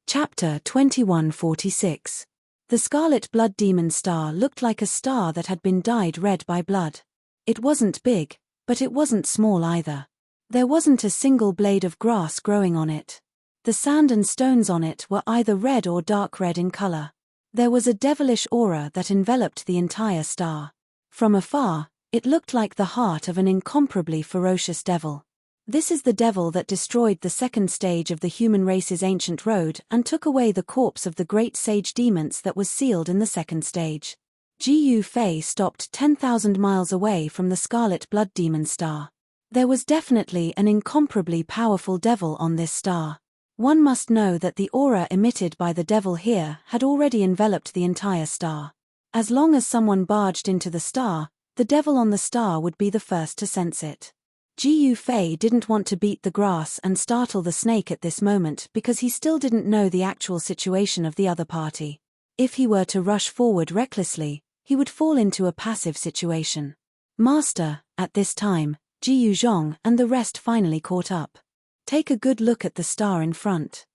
Chapter 2146. The Scarlet Blood Demon Star looked like a star that had been dyed red by blood. It wasn't big, but it wasn't small either. There wasn't a single blade of grass growing on it. The sand and stones on it were either red or dark red in color. There was a devilish aura that enveloped the entire star. From afar, it looked like the heart of an incomparably ferocious devil. This is the devil that destroyed the second stage of the human race's ancient road and took away the corpse of the great sage demons that was sealed in the second stage. Gu Fei stopped 10,000 miles away from the Scarlet Blood Demon Star. There was definitely an incomparably powerful devil on this star. One must know that the aura emitted by the devil here had already enveloped the entire star. As long as someone barged into the star, the devil on the star would be the first to sense it. Gu Fei didn't want to beat the grass and startle the snake at this moment because he still didn't know the actual situation of the other party. If he were to rush forward recklessly, he would fall into a passive situation. Master, at this time, Jiyu Zhong and the rest finally caught up. Take a good look at the star in front.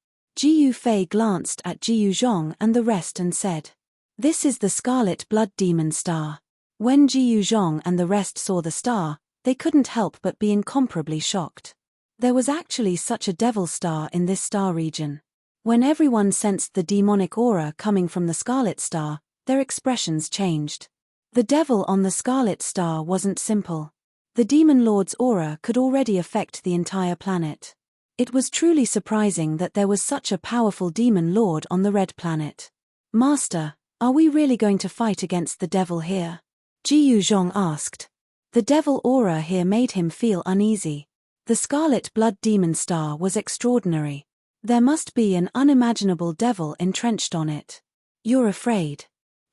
Gu Fei glanced at Jiyu Zhong and the rest and said, "This is the Scarlet Blood Demon Star." When Jiyu Zhong and the rest saw the star, they couldn't help but be incomparably shocked. There was actually such a devil star in this star region. When everyone sensed the demonic aura coming from the Scarlet Star, their expressions changed. The devil on the Scarlet Star wasn't simple. The Demon Lord's aura could already affect the entire planet. It was truly surprising that there was such a powerful Demon Lord on the Red Planet. "Master, are we really going to fight against the devil here?" Jiyu Zhong asked. The devil aura here made him feel uneasy. The Scarlet Blood Demon Star was extraordinary. There must be an unimaginable devil entrenched on it. "You're afraid?"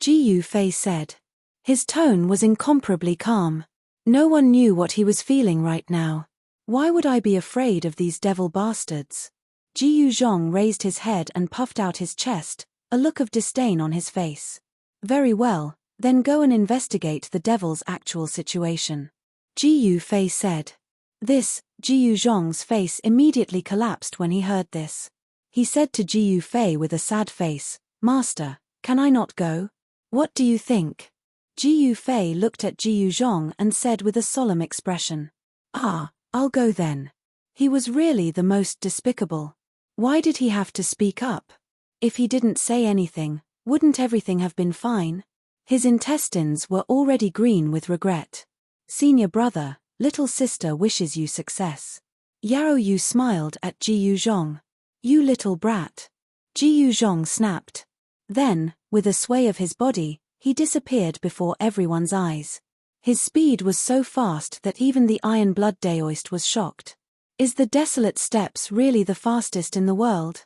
Gu Fei said. His tone was incomparably calm. No one knew what he was feeling right now. "Why would I be afraid of these devil bastards?" Jiyu Zhong raised his head and puffed out his chest, a look of disdain on his face. "Very well. Then go and investigate the devil's actual situation," Gu Fei said. Jiyu Zhong's face immediately collapsed when he heard this. He said to Gu Fei with a sad face, "Master, can I not go? What do you think?" Gu Fei looked at Jiyu Zhong and said with a solemn expression, I'll go then." He was really the most despicable. Why did he have to speak up? If he didn't say anything, wouldn't everything have been fine? His intestines were already green with regret. "Senior brother, little sister wishes you success." Yao Yu smiled at Jiyu Zhong. "You little brat." Jiyu Zhong snapped. Then, with a sway of his body, he disappeared before everyone's eyes. His speed was so fast that even the Iron Blood Daoist was shocked. Is the Desolate Steppes really the fastest in the world?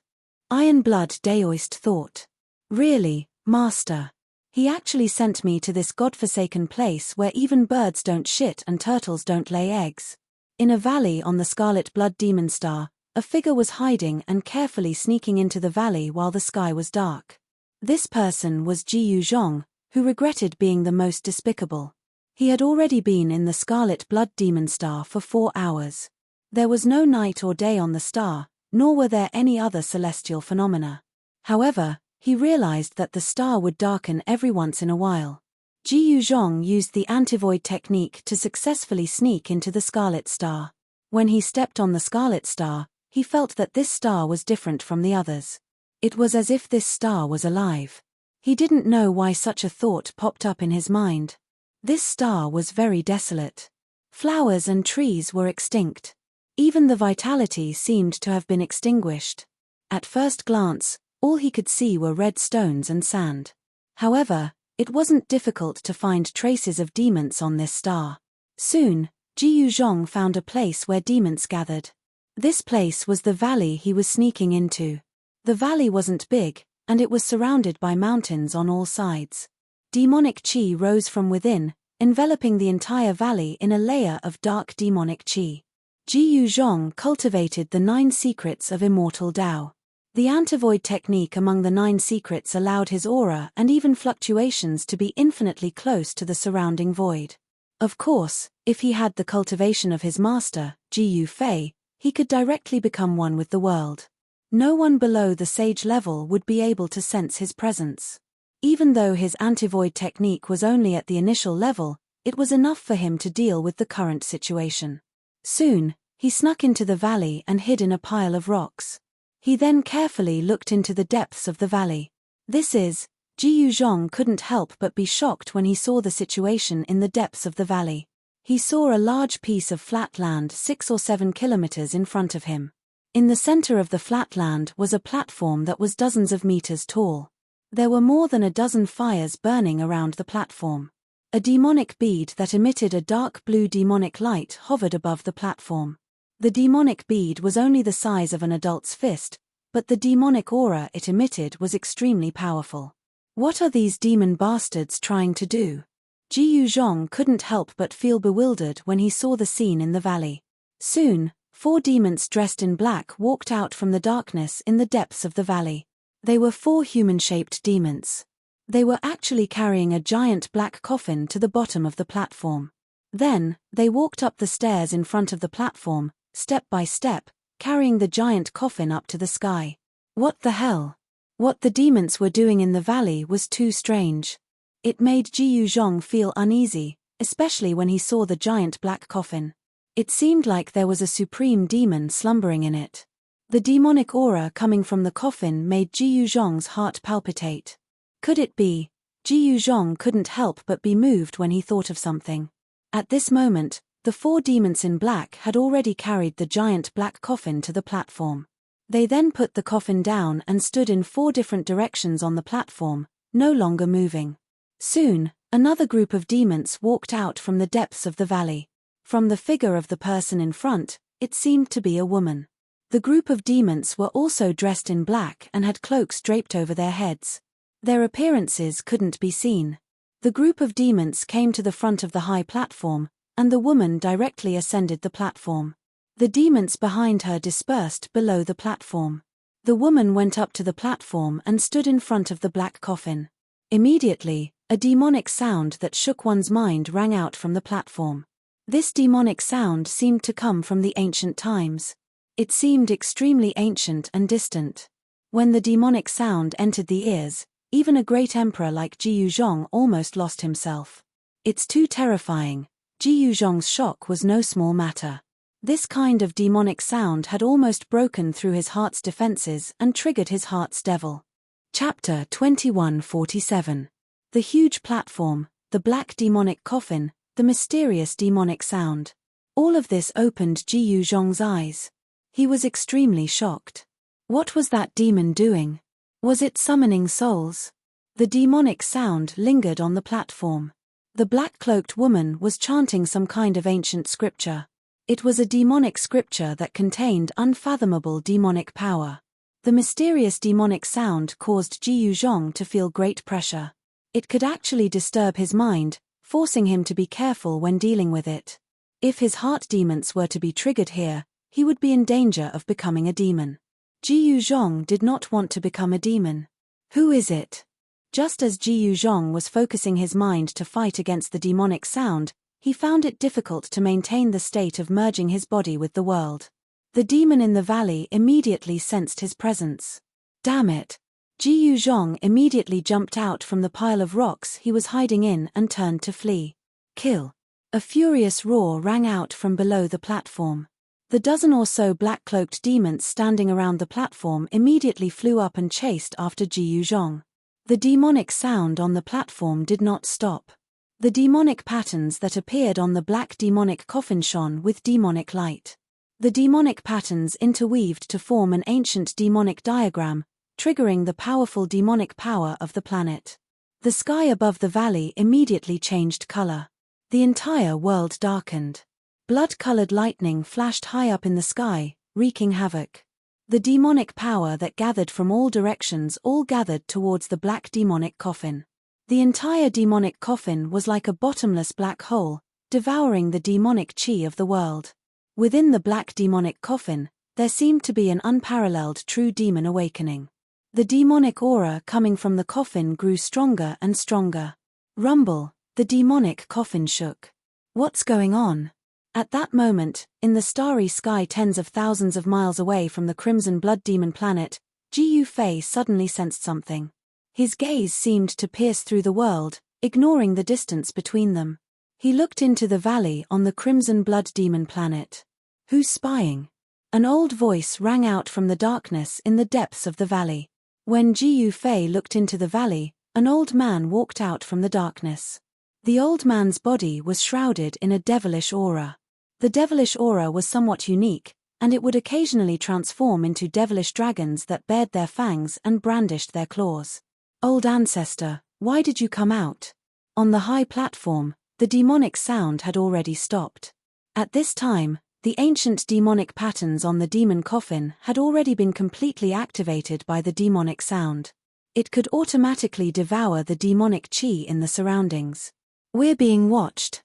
Iron Blood Daoist thought. "Really, Master? He actually sent me to this godforsaken place where even birds don't shit and turtles don't lay eggs." In a valley on the Scarlet Blood Demon Star, a figure was hiding and carefully sneaking into the valley while the sky was dark. This person was Jiyu Zhong, who regretted being the most despicable. He had already been in the Scarlet Blood Demon Star for 4 hours. There was no night or day on the star, nor were there any other celestial phenomena. However, he realized that the star would darken every once in a while. Jiyu Zhong used the antivoid technique to successfully sneak into the Scarlet Star. When he stepped on the Scarlet Star, he felt that this star was different from the others. It was as if this star was alive. He didn't know why such a thought popped up in his mind. This star was very desolate. Flowers and trees were extinct. Even the vitality seemed to have been extinguished. At first glance, all he could see were red stones and sand. However, it wasn't difficult to find traces of demons on this star. Soon, Jiyu Zhong found a place where demons gathered. This place was the valley he was sneaking into. The valley wasn't big, and it was surrounded by mountains on all sides. Demonic chi rose from within, enveloping the entire valley in a layer of dark demonic chi. Jiyu Zhong cultivated the 9 secrets of immortal Tao. The antivoid technique among the 9 secrets allowed his aura and even fluctuations to be infinitely close to the surrounding void. Of course, if he had the cultivation of his master, Gu Fei, he could directly become one with the world. No one below the sage level would be able to sense his presence. Even though his antivoid technique was only at the initial level, it was enough for him to deal with the current situation. Soon, he snuck into the valley and hid in a pile of rocks. He then carefully looked into the depths of the valley. Ji Yuzhong couldn't help but be shocked when he saw the situation in the depths of the valley. He saw a large piece of flat land 6 or 7 kilometers in front of him. In the center of the flat land was a platform that was dozens of meters tall. There were more than a dozen fires burning around the platform. A demonic bead that emitted a dark blue demonic light hovered above the platform. The demonic bead was only the size of an adult's fist, but the demonic aura it emitted was extremely powerful. What are these demon bastards trying to do? Ji Yuzhong couldn't help but feel bewildered when he saw the scene in the valley. Soon, 4 demons dressed in black walked out from the darkness in the depths of the valley. They were 4 human-shaped demons. They were actually carrying a giant black coffin to the bottom of the platform. Then, they walked up the stairs in front of the platform, step by step, carrying the giant coffin up to the sky. What the hell? What the demons were doing in the valley was too strange. It made Ji Yuzhong feel uneasy, especially when he saw the giant black coffin. It seemed like there was a supreme demon slumbering in it. The demonic aura coming from the coffin made Ji Yuzhong's heart palpitate. Could it be? Ji Yuzhong couldn't help but be moved when he thought of something. At this moment, the 4 demons in black had already carried the giant black coffin to the platform. They then put the coffin down and stood in 4 different directions on the platform, no longer moving. Soon, another group of demons walked out from the depths of the valley. From the figure of the person in front, it seemed to be a woman. The group of demons were also dressed in black and had cloaks draped over their heads. Their appearances couldn't be seen. The group of demons came to the front of the high platform, and the woman directly ascended the platform. The demons behind her dispersed below the platform. The woman went up to the platform and stood in front of the black coffin. Immediately, a demonic sound that shook one's mind rang out from the platform. This demonic sound seemed to come from the ancient times. It seemed extremely ancient and distant. When the demonic sound entered the ears, even a great emperor like Ji Yuzhong almost lost himself. It's too terrifying. Ji Yuzhong's shock was no small matter. This kind of demonic sound had almost broken through his heart's defenses and triggered his heart's devil. Chapter 2147. The huge platform, the black demonic coffin, the mysterious demonic sound. All of this opened Ji Yuzhong's eyes. He was extremely shocked. What was that demon doing? Was it summoning souls? The demonic sound lingered on the platform. The black-cloaked woman was chanting some kind of ancient scripture. It was a demonic scripture that contained unfathomable demonic power. The mysterious demonic sound caused Ji Yuzhong to feel great pressure. It could actually disturb his mind, forcing him to be careful when dealing with it. If his heart demons were to be triggered here, he would be in danger of becoming a demon. Ji Yuzhong did not want to become a demon. Who is it? Just as Ji Yuzhong was focusing his mind to fight against the demonic sound, he found it difficult to maintain the state of merging his body with the world. The demon in the valley immediately sensed his presence. Damn it! Ji Yuzhong immediately jumped out from the pile of rocks he was hiding in and turned to flee. Kill! A furious roar rang out from below the platform. The dozen or so black-cloaked demons standing around the platform immediately flew up and chased after Ji Yuzhong. The demonic sound on the platform did not stop. The demonic patterns that appeared on the black demonic coffin shone with demonic light. The demonic patterns interweaved to form an ancient demonic diagram, triggering the powerful demonic power of the planet. The sky above the valley immediately changed color. The entire world darkened. Blood-colored lightning flashed high up in the sky, wreaking havoc. The demonic power that gathered from all directions all gathered towards the black demonic coffin. The entire demonic coffin was like a bottomless black hole, devouring the demonic chi of the world. Within the black demonic coffin, there seemed to be an unparalleled true demon awakening. The demonic aura coming from the coffin grew stronger and stronger. Rumble, the demonic coffin shook. What's going on? At that moment, in the starry sky tens of thousands of miles away from the crimson blood demon planet, Jiyu Fei suddenly sensed something. His gaze seemed to pierce through the world, ignoring the distance between them. He looked into the valley on the crimson blood demon planet. Who's spying? An old voice rang out from the darkness in the depths of the valley. When Jiyu Fei looked into the valley, an old man walked out from the darkness. The old man's body was shrouded in a devilish aura. The devilish aura was somewhat unique, and it would occasionally transform into devilish dragons that bared their fangs and brandished their claws. Old ancestor, why did you come out? On the high platform, the demonic sound had already stopped. At this time, the ancient demonic patterns on the demon coffin had already been completely activated by the demonic sound. It could automatically devour the demonic chi in the surroundings. We're being watched.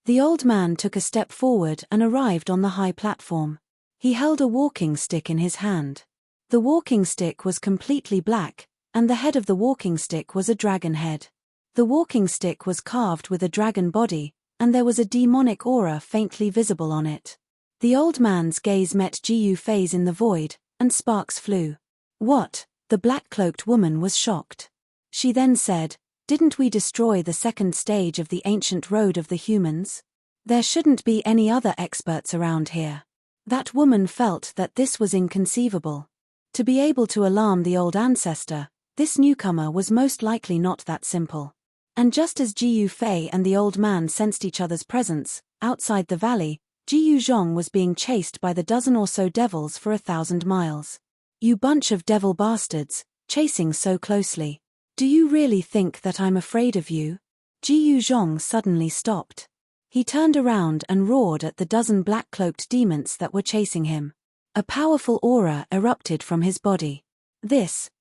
The old man took a step forward and arrived on the high platform. He held a walking stick in his hand. The walking stick was completely black, and the head of the walking stick was a dragon head. The walking stick was carved with a dragon body, and there was a demonic aura faintly visible on it. The old man's gaze met Jiyu Fei's in the void, and sparks flew. What? The black-cloaked woman was shocked. She then said, "Didn't we destroy the second stage of the ancient road of the humans? There shouldn't be any other experts around here." That woman felt that this was inconceivable. To be able to alarm the old ancestor, this newcomer was most likely not that simple. And just as Jiyu Fei and the old man sensed each other's presence, outside the valley, Jiyu Zhong was being chased by the dozen or so devils for 1,000 miles. "You bunch of devil bastards, chasing so closely. Do you really think that I'm afraid of you?" Jiyu Zhong suddenly stopped. He turned around and roared at the dozen black-cloaked demons that were chasing him. A powerful aura erupted from his body.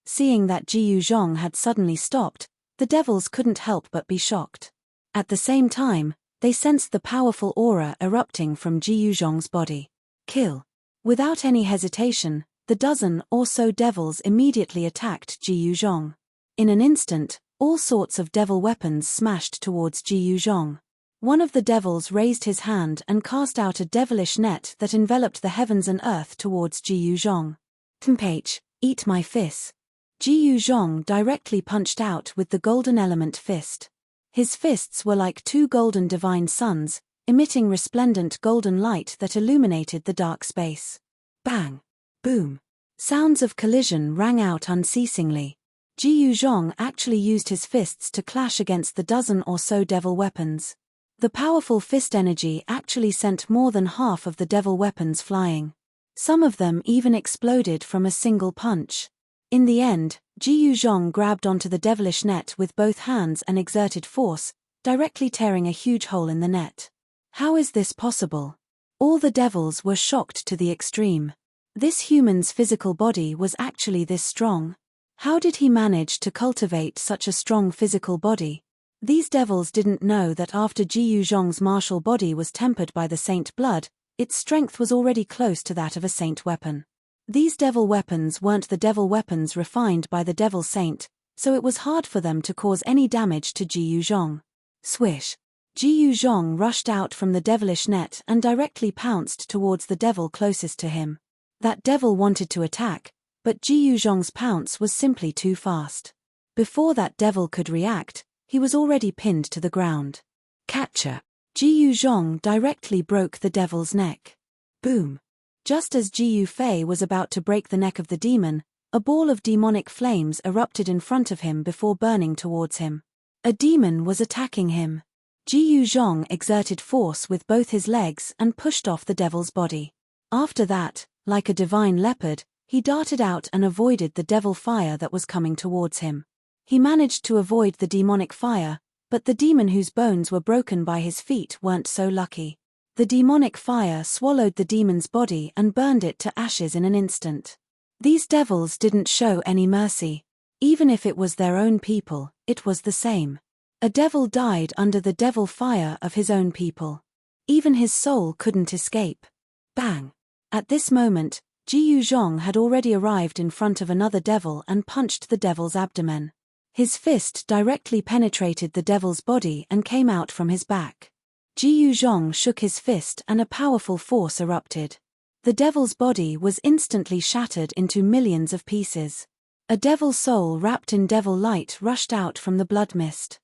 Seeing that Jiyu Zhong had suddenly stopped, the devils couldn't help but be shocked. At the same time, they sensed the powerful aura erupting from Jiyu Zhong's body. Kill. Without any hesitation, the dozen or so devils immediately attacked Jiyu Zhong. In an instant, all sorts of devil weapons smashed towards Jiyu Zhong. One of the devils raised his hand and cast out a devilish net that enveloped the heavens and earth towards Jiyu Zhong. "Tempage, eat my fist." Jiyu Zhong directly punched out with the golden element fist. His fists were like two golden divine suns, emitting resplendent golden light that illuminated the dark space. Bang! Boom! Sounds of collision rang out unceasingly. Jiyu Zhong actually used his fists to clash against the dozen or so devil weapons. The powerful fist energy actually sent more than half of the devil weapons flying. Some of them even exploded from a single punch. In the end, Jiyu Zhong grabbed onto the devilish net with both hands and exerted force, directly tearing a huge hole in the net. How is this possible? All the devils were shocked to the extreme. This human's physical body was actually this strong. How did he manage to cultivate such a strong physical body? These devils didn't know that after Jiyu Zhong's martial body was tempered by the saint blood, its strength was already close to that of a saint weapon. These devil weapons weren't the devil weapons refined by the devil saint, so it was hard for them to cause any damage to Jiyu Zhong. Swish! Jiyu Zhong rushed out from the devilish net and directly pounced towards the devil closest to him. That devil wanted to attack, but Jiyu Zhong's pounce was simply too fast. Before that devil could react, he was already pinned to the ground. Catcher! Jiyu Zhong directly broke the devil's neck. Boom! Just as Jiyu Fei was about to break the neck of the demon, a ball of demonic flames erupted in front of him before burning towards him. A demon was attacking him. Jiyu Zhong exerted force with both his legs and pushed off the devil's body. After that, like a divine leopard, he darted out and avoided the devil fire that was coming towards him. He managed to avoid the demonic fire, but the demon whose bones were broken by his feet weren't so lucky. The demonic fire swallowed the demon's body and burned it to ashes in an instant. These devils didn't show any mercy. Even if it was their own people, it was the same. A devil died under the devil fire of his own people. Even his soul couldn't escape. Bang! At this moment, Jiyu Zhong had already arrived in front of another devil and punched the devil's abdomen. His fist directly penetrated the devil's body and came out from his back. Ji Yuzhong shook his fist and a powerful force erupted. The devil's body was instantly shattered into millions of pieces. A devil soul wrapped in devil light rushed out from the blood mist.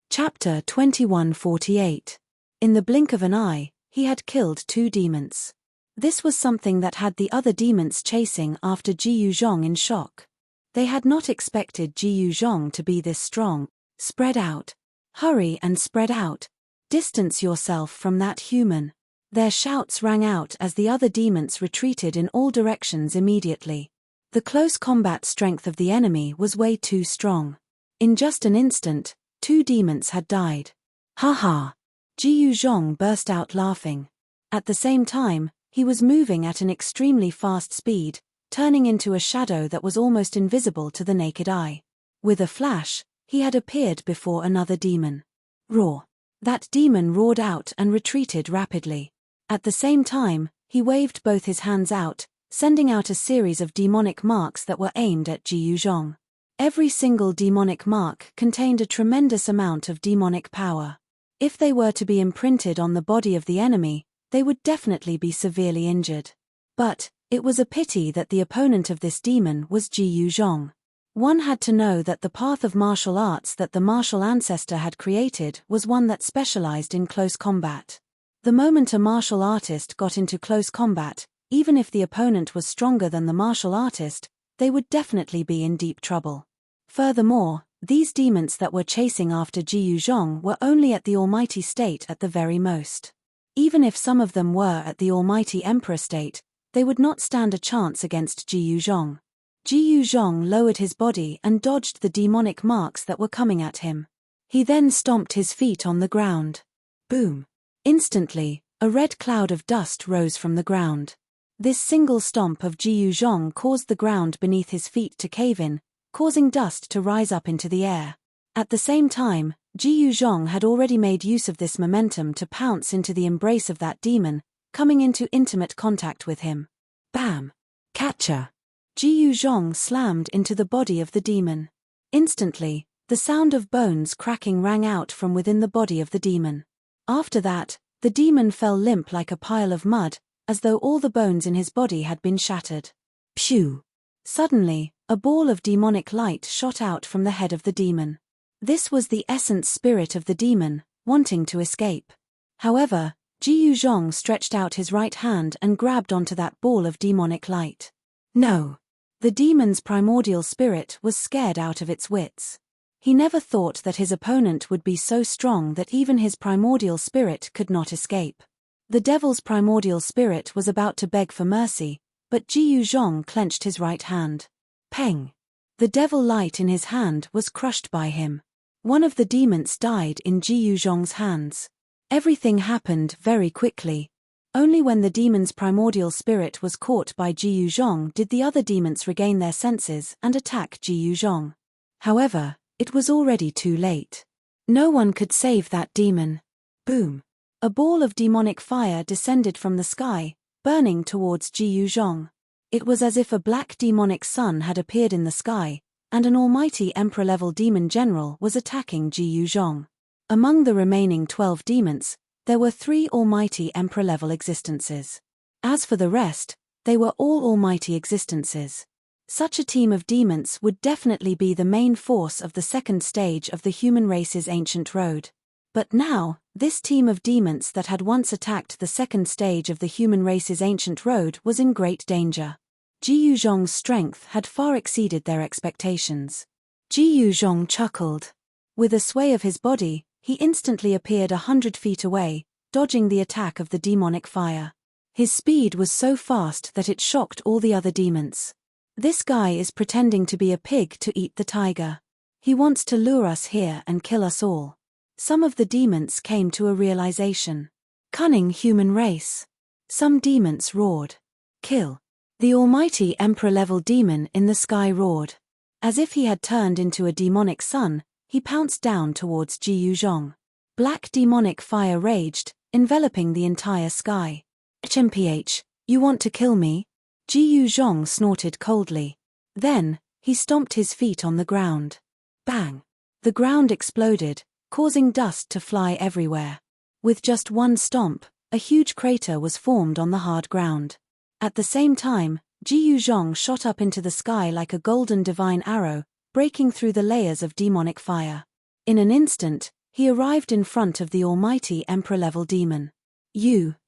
Chapter 2148. In the blink of an eye, he had killed 2 demons. This was something that had the other demons chasing after Ji Yuzhong in shock. They had not expected Ji Yuzhong to be this strong. Spread out. Hurry and spread out. Distance yourself from that human. Their shouts rang out as the other demons retreated in all directions immediately. The close combat strength of the enemy was way too strong. In just an instant, 2 demons had died. Ha ha! Ji Yuzhong burst out laughing. At the same time, he was moving at an extremely fast speed, turning into a shadow that was almost invisible to the naked eye. With a flash, he had appeared before another demon. Roar! That demon roared out and retreated rapidly. At the same time, he waved both his hands out, sending out a series of demonic marks that were aimed at Ji Yuzhong. Every single demonic mark contained a tremendous amount of demonic power. If they were to be imprinted on the body of the enemy, they would definitely be severely injured. But it was a pity that the opponent of this demon was Ji Yuzhong. One had to know that the path of martial arts that the martial ancestor had created was one that specialized in close combat. The moment a martial artist got into close combat, even if the opponent was stronger than the martial artist, they would definitely be in deep trouble. Furthermore, these demons that were chasing after Ji Yuzhong were only at the almighty state at the very most. Even if some of them were at the almighty emperor state, they would not stand a chance against Ji Yuzhong. Ji Yuzhong lowered his body and dodged the demonic marks that were coming at him. He then stomped his feet on the ground. Boom! Instantly, a red cloud of dust rose from the ground. This single stomp of Ji Yuzhong caused the ground beneath his feet to cave in, causing dust to rise up into the air. At the same time, Ji Yuzhong had already made use of this momentum to pounce into the embrace of that demon, coming into intimate contact with him. Bam! Catcher! Ji Yuzhong slammed into the body of the demon. Instantly, the sound of bones cracking rang out from within the body of the demon. After that, the demon fell limp like a pile of mud, as though all the bones in his body had been shattered. Phew! Suddenly, a ball of demonic light shot out from the head of the demon. This was the essence spirit of the demon, wanting to escape. However, Ji Yuzhong stretched out his right hand and grabbed onto that ball of demonic light. No! The demon's primordial spirit was scared out of its wits. He never thought that his opponent would be so strong that even his primordial spirit could not escape. The devil's primordial spirit was about to beg for mercy, but Ji Yuzhong clenched his right hand. Peng! The devil light in his hand was crushed by him. One of the demons died in Ji Yuzhong's hands. Everything happened very quickly. Only when the demon's primordial spirit was caught by Ji Yuzhong did the other demons regain their senses and attack Ji Yuzhong. However, it was already too late. No one could save that demon. Boom! A ball of demonic fire descended from the sky, burning towards Ji Yuzhong. It was as if a black demonic sun had appeared in the sky, and an almighty emperor-level demon general was attacking Ji Yuzhong. Among the remaining 12 demons, there were 3 almighty emperor-level existences. As for the rest, they were all almighty existences. Such a team of demons would definitely be the main force of the second stage of the human race's ancient road. But now, this team of demons that had once attacked the second stage of the human race's ancient road was in great danger. Ji Yuzhong's strength had far exceeded their expectations. Ji Yuzhong chuckled. With a sway of his body, he instantly appeared 100 feet away, dodging the attack of the demonic fire. His speed was so fast that it shocked all the other demons. This guy is pretending to be a pig to eat the tiger. He wants to lure us here and kill us all. Some of the demons came to a realization. Cunning human race. Some demons roared. Kill. The almighty emperor-level demon in the sky roared. As if he had turned into a demonic sun, he pounced down towards Ji Yuzhong. Black demonic fire raged, enveloping the entire sky. HMPH, you want to kill me? Ji Yuzhong snorted coldly. Then, he stomped his feet on the ground. Bang! The ground exploded, causing dust to fly everywhere. With just one stomp, a huge crater was formed on the hard ground. At the same time, Ji Yuzhong shot up into the sky like a golden divine arrow, breaking through the layers of demonic fire. In an instant, he arrived in front of the almighty Emperor-level demon.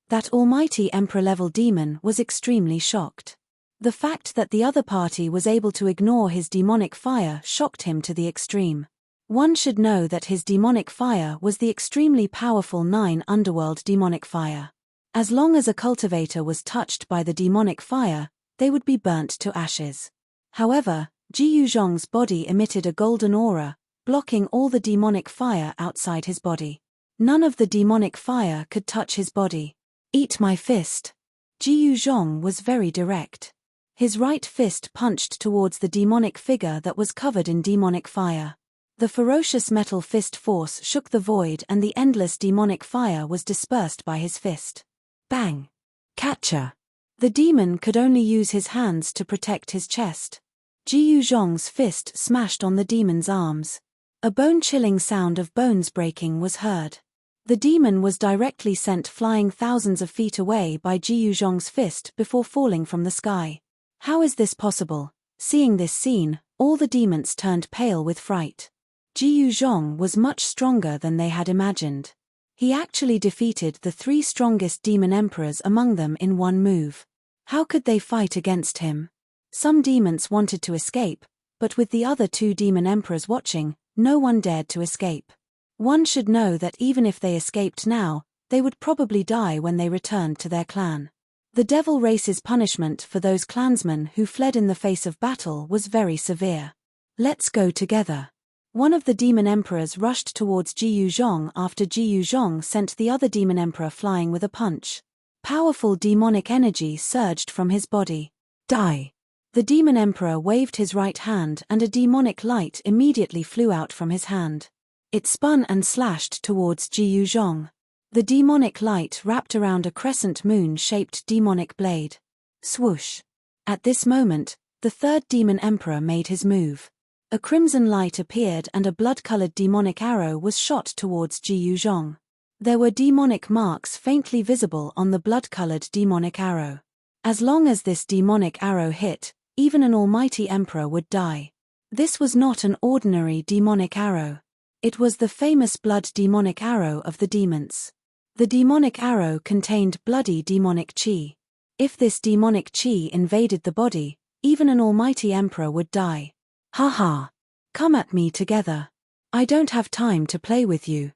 That almighty Emperor-level demon was extremely shocked. The fact that the other party was able to ignore his demonic fire shocked him to the extreme. One should know that his demonic fire was the extremely powerful 9 underworld demonic fire. As long as a cultivator was touched by the demonic fire, they would be burnt to ashes. However, Ji Yuzhong's body emitted a golden aura, blocking all the demonic fire outside his body. None of the demonic fire could touch his body. "Eat my fist." Ji Yuzhong was very direct. His right fist punched towards the demonic figure that was covered in demonic fire. The ferocious metal fist force shook the void and the endless demonic fire was dispersed by his fist. Bang! Catcher! The demon could only use his hands to protect his chest. Ji Yuzhong's fist smashed on the demon's arms. A bone-chilling sound of bones breaking was heard. The demon was directly sent flying thousands of feet away by Ji Yuzhong's fist before falling from the sky. How is this possible? Seeing this scene, all the demons turned pale with fright. Ji Yuzhong was much stronger than they had imagined. He actually defeated the 3 strongest demon emperors among them in one move. How could they fight against him? Some demons wanted to escape, but with the other 2 demon emperors watching, no one dared to escape. One should know that even if they escaped now, they would probably die when they returned to their clan. The devil race's punishment for those clansmen who fled in the face of battle was very severe. "Let's go together." One of the demon emperors rushed towards Ji Yuzhong after Ji Yuzhong sent the other demon emperor flying with a punch. Powerful demonic energy surged from his body. "Die!" The demon emperor waved his right hand and a demonic light immediately flew out from his hand. It spun and slashed towards Ji Yuzhong. The demonic light wrapped around a crescent moon-shaped demonic blade. Swoosh! At this moment, the 3rd demon emperor made his move. A crimson light appeared and a blood-colored demonic arrow was shot towards Ji Yuzhong. There were demonic marks faintly visible on the blood-colored demonic arrow. As long as this demonic arrow hit, even an almighty emperor would die. This was not an ordinary demonic arrow. It was the famous blood demonic arrow of the demons. The demonic arrow contained bloody demonic chi. If this demonic chi invaded the body, even an almighty emperor would die. Haha! Come at me together. I don't have time to play with you.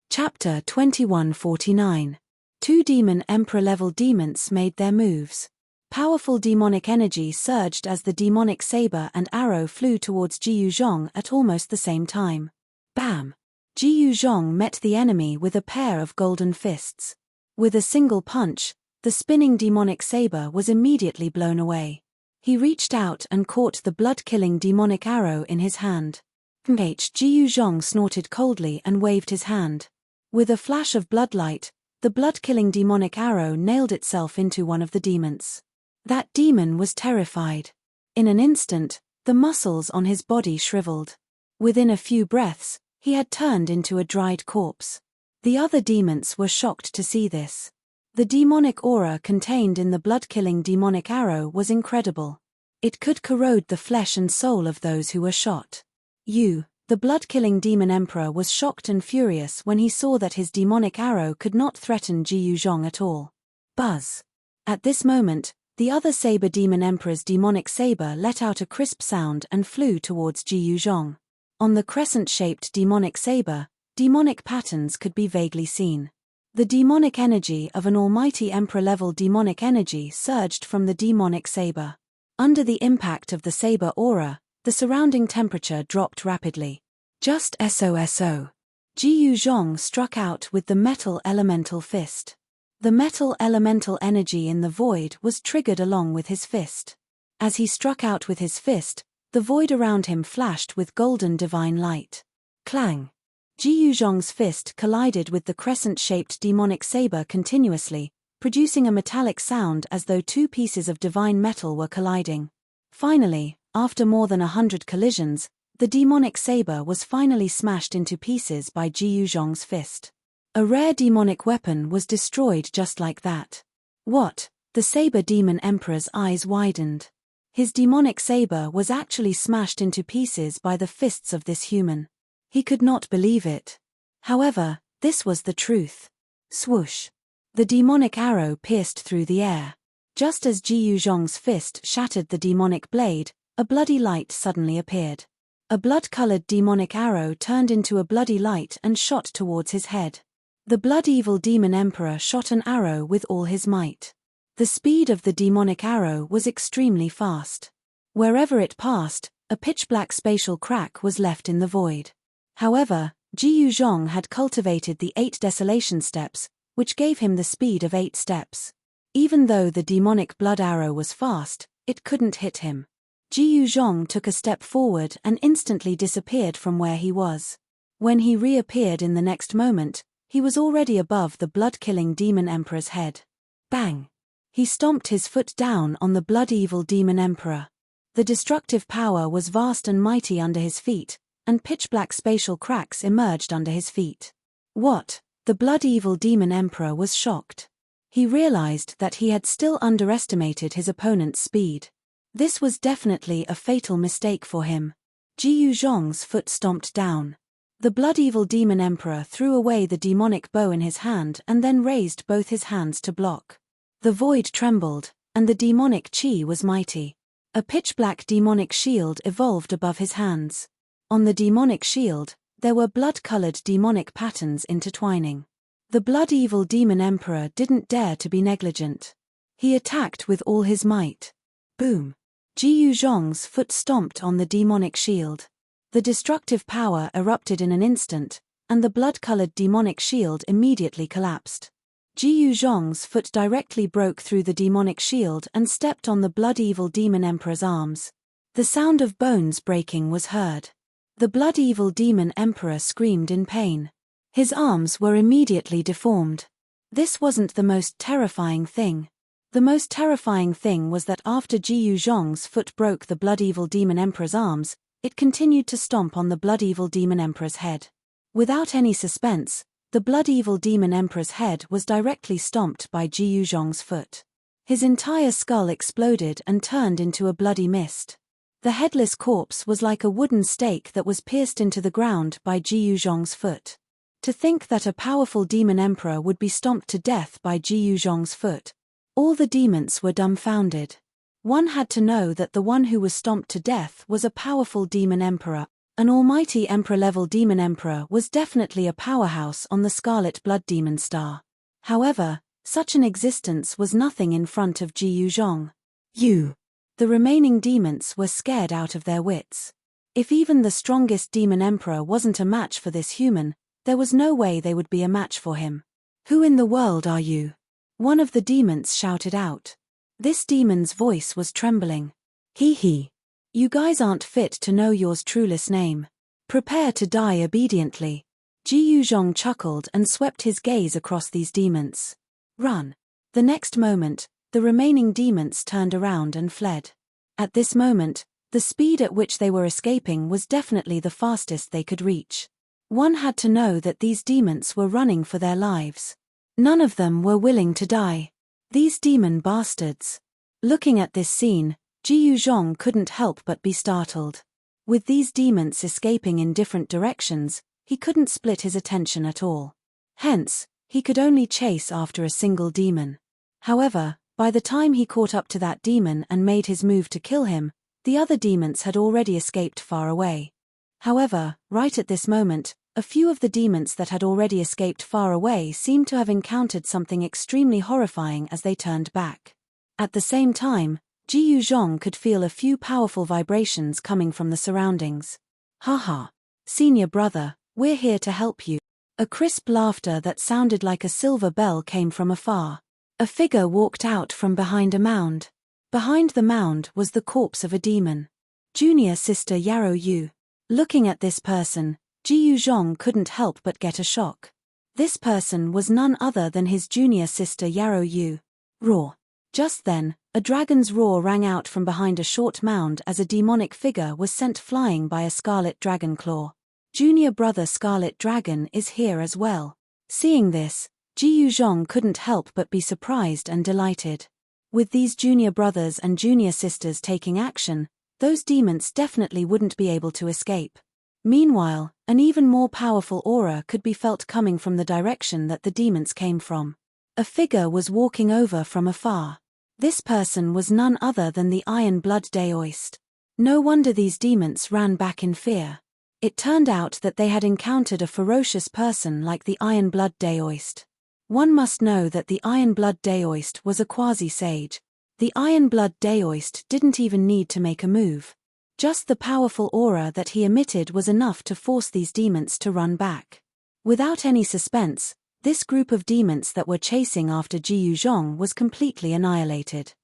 Chapter 2149. 2 demon emperor-level demons made their moves. Powerful demonic energy surged as the demonic saber and arrow flew towards Ji Yuzhong at almost the same time. Bam! Ji Yuzhong met the enemy with a pair of golden fists. With a single punch, the spinning demonic saber was immediately blown away. He reached out and caught the blood-killing demonic arrow in his hand. Ji Yuzhong snorted coldly and waved his hand. With a flash of bloodlight, the blood-killing demonic arrow nailed itself into one of the demons. That demon was terrified. In an instant, the muscles on his body shriveled. Within a few breaths, he had turned into a dried corpse. The other demons were shocked to see this. The demonic aura contained in the blood-killing demonic arrow was incredible. It could corrode the flesh and soul of those who were shot. The blood-killing demon emperor was shocked and furious when he saw that his demonic arrow could not threaten Ji Yuzhong at all. Buzz! At this moment, the other saber demon emperor's demonic saber let out a crisp sound and flew towards Ji Yuzhong. On the crescent-shaped demonic saber, demonic patterns could be vaguely seen. The demonic energy of an almighty emperor-level demonic energy surged from the demonic saber. Under the impact of the saber aura, the surrounding temperature dropped rapidly. Just so. Ji Yuzhong struck out with the metal elemental fist. The metal elemental energy in the void was triggered along with his fist. As he struck out with his fist, the void around him flashed with golden divine light. Clang! Ji Yuzhong's fist collided with the crescent-shaped demonic saber continuously, producing a metallic sound as though 2 pieces of divine metal were colliding. Finally, after more than 100 collisions, the demonic saber was finally smashed into pieces by Ji Yuzhong's fist. A rare demonic weapon was destroyed just like that. What? The saber demon emperor's eyes widened. His demonic saber was actually smashed into pieces by the fists of this human. He could not believe it. However, this was the truth. Swoosh! The demonic arrow pierced through the air. Just as Ji Yuzhong's fist shattered the demonic blade, a bloody light suddenly appeared. A blood-colored demonic arrow turned into a bloody light and shot towards his head. The blood-evil demon emperor shot an arrow with all his might. The speed of the demonic arrow was extremely fast. Wherever it passed, a pitch-black spatial crack was left in the void. However, Ji Yuzhong had cultivated the 8 desolation steps, which gave him the speed of 8 steps. Even though the demonic blood arrow was fast, it couldn't hit him. Ji Yuzhong took a step forward and instantly disappeared from where he was. When he reappeared in the next moment, he was already above the blood-killing demon emperor's head. Bang! He stomped his foot down on the blood-evil demon emperor. The destructive power was vast and mighty under his feet, and pitch-black spatial cracks emerged under his feet. What? The blood-evil demon emperor was shocked. He realized that he had still underestimated his opponent's speed. This was definitely a fatal mistake for him. Ji Yuzhong's foot stomped down. The blood-evil demon emperor threw away the demonic bow in his hand and then raised both his hands to block. The void trembled, and the demonic chi was mighty. A pitch-black demonic shield evolved above his hands. On the demonic shield, there were blood-colored demonic patterns intertwining. The blood-evil demon emperor didn't dare to be negligent. He attacked with all his might. Boom! Ji Yuzhong's foot stomped on the demonic shield. The destructive power erupted in an instant, and the blood-colored demonic shield immediately collapsed. Ji Yuzhong's foot directly broke through the demonic shield and stepped on the blood-evil demon emperor's arms. The sound of bones breaking was heard. The blood-evil demon emperor screamed in pain. His arms were immediately deformed. This wasn't the most terrifying thing. The most terrifying thing was that after Ji Yuzhong's foot broke the blood-evil demon emperor's arms, it continued to stomp on the blood-evil demon emperor's head. Without any suspense, the blood-evil demon emperor's head was directly stomped by Ji Yuzhong's foot. His entire skull exploded and turned into a bloody mist. The headless corpse was like a wooden stake that was pierced into the ground by Ji Yuzhong's foot. To think that a powerful demon emperor would be stomped to death by Ji Yuzhong's foot. All the demons were dumbfounded. One had to know that the one who was stomped to death was a powerful demon emperor. An almighty emperor-level demon emperor was definitely a powerhouse on the Scarlet Blood Demon Star. However, such an existence was nothing in front of Ji Yuzhong. The remaining demons were scared out of their wits. If even the strongest demon emperor wasn't a match for this human, there was no way they would be a match for him. Who in the world are you? One of the demons shouted out. This demon's voice was trembling. Hee. You guys aren't fit to know yours truest name. Prepare to die obediently. Ji Yuzhong chuckled and swept his gaze across these demons. Run. The next moment, the remaining demons turned around and fled. At this moment, the speed at which they were escaping was definitely the fastest they could reach. One had to know that these demons were running for their lives. None of them were willing to die. These demon bastards. Looking at this scene, Ji Yuzhong couldn't help but be startled. With these demons escaping in different directions, he couldn't split his attention at all. Hence, he could only chase after a single demon. However, by the time he caught up to that demon and made his move to kill him, the other demons had already escaped far away. However, right at this moment, a few of the demons that had already escaped far away seemed to have encountered something extremely horrifying as they turned back. At the same time, Ji Yuzhong could feel a few powerful vibrations coming from the surroundings. Haha. Senior brother, we're here to help you. A crisp laughter that sounded like a silver bell came from afar. A figure walked out from behind a mound. Behind the mound was the corpse of a demon. Junior sister Yarrow Yu. Looking at this person, Ji Yuzhong couldn't help but get a shock. This person was none other than his junior sister Yarrow Yu. Roar. Just then, a dragon's roar rang out from behind a short mound as a demonic figure was sent flying by a scarlet dragon claw. Junior brother Scarlet Dragon is here as well. Seeing this, Ji Yuzhong couldn't help but be surprised and delighted. With these junior brothers and junior sisters taking action, those demons definitely wouldn't be able to escape. Meanwhile, an even more powerful aura could be felt coming from the direction that the demons came from. A figure was walking over from afar. This person was none other than the Iron Blood Daoist. No wonder these demons ran back in fear. It turned out that they had encountered a ferocious person like the Iron Blood Daoist. One must know that the Iron Blood Daoist was a quasi-sage. The Iron Blood Daoist didn't even need to make a move. Just the powerful aura that he emitted was enough to force these demons to run back. Without any suspense, this group of demons that were chasing after Ji Yuzhong was completely annihilated.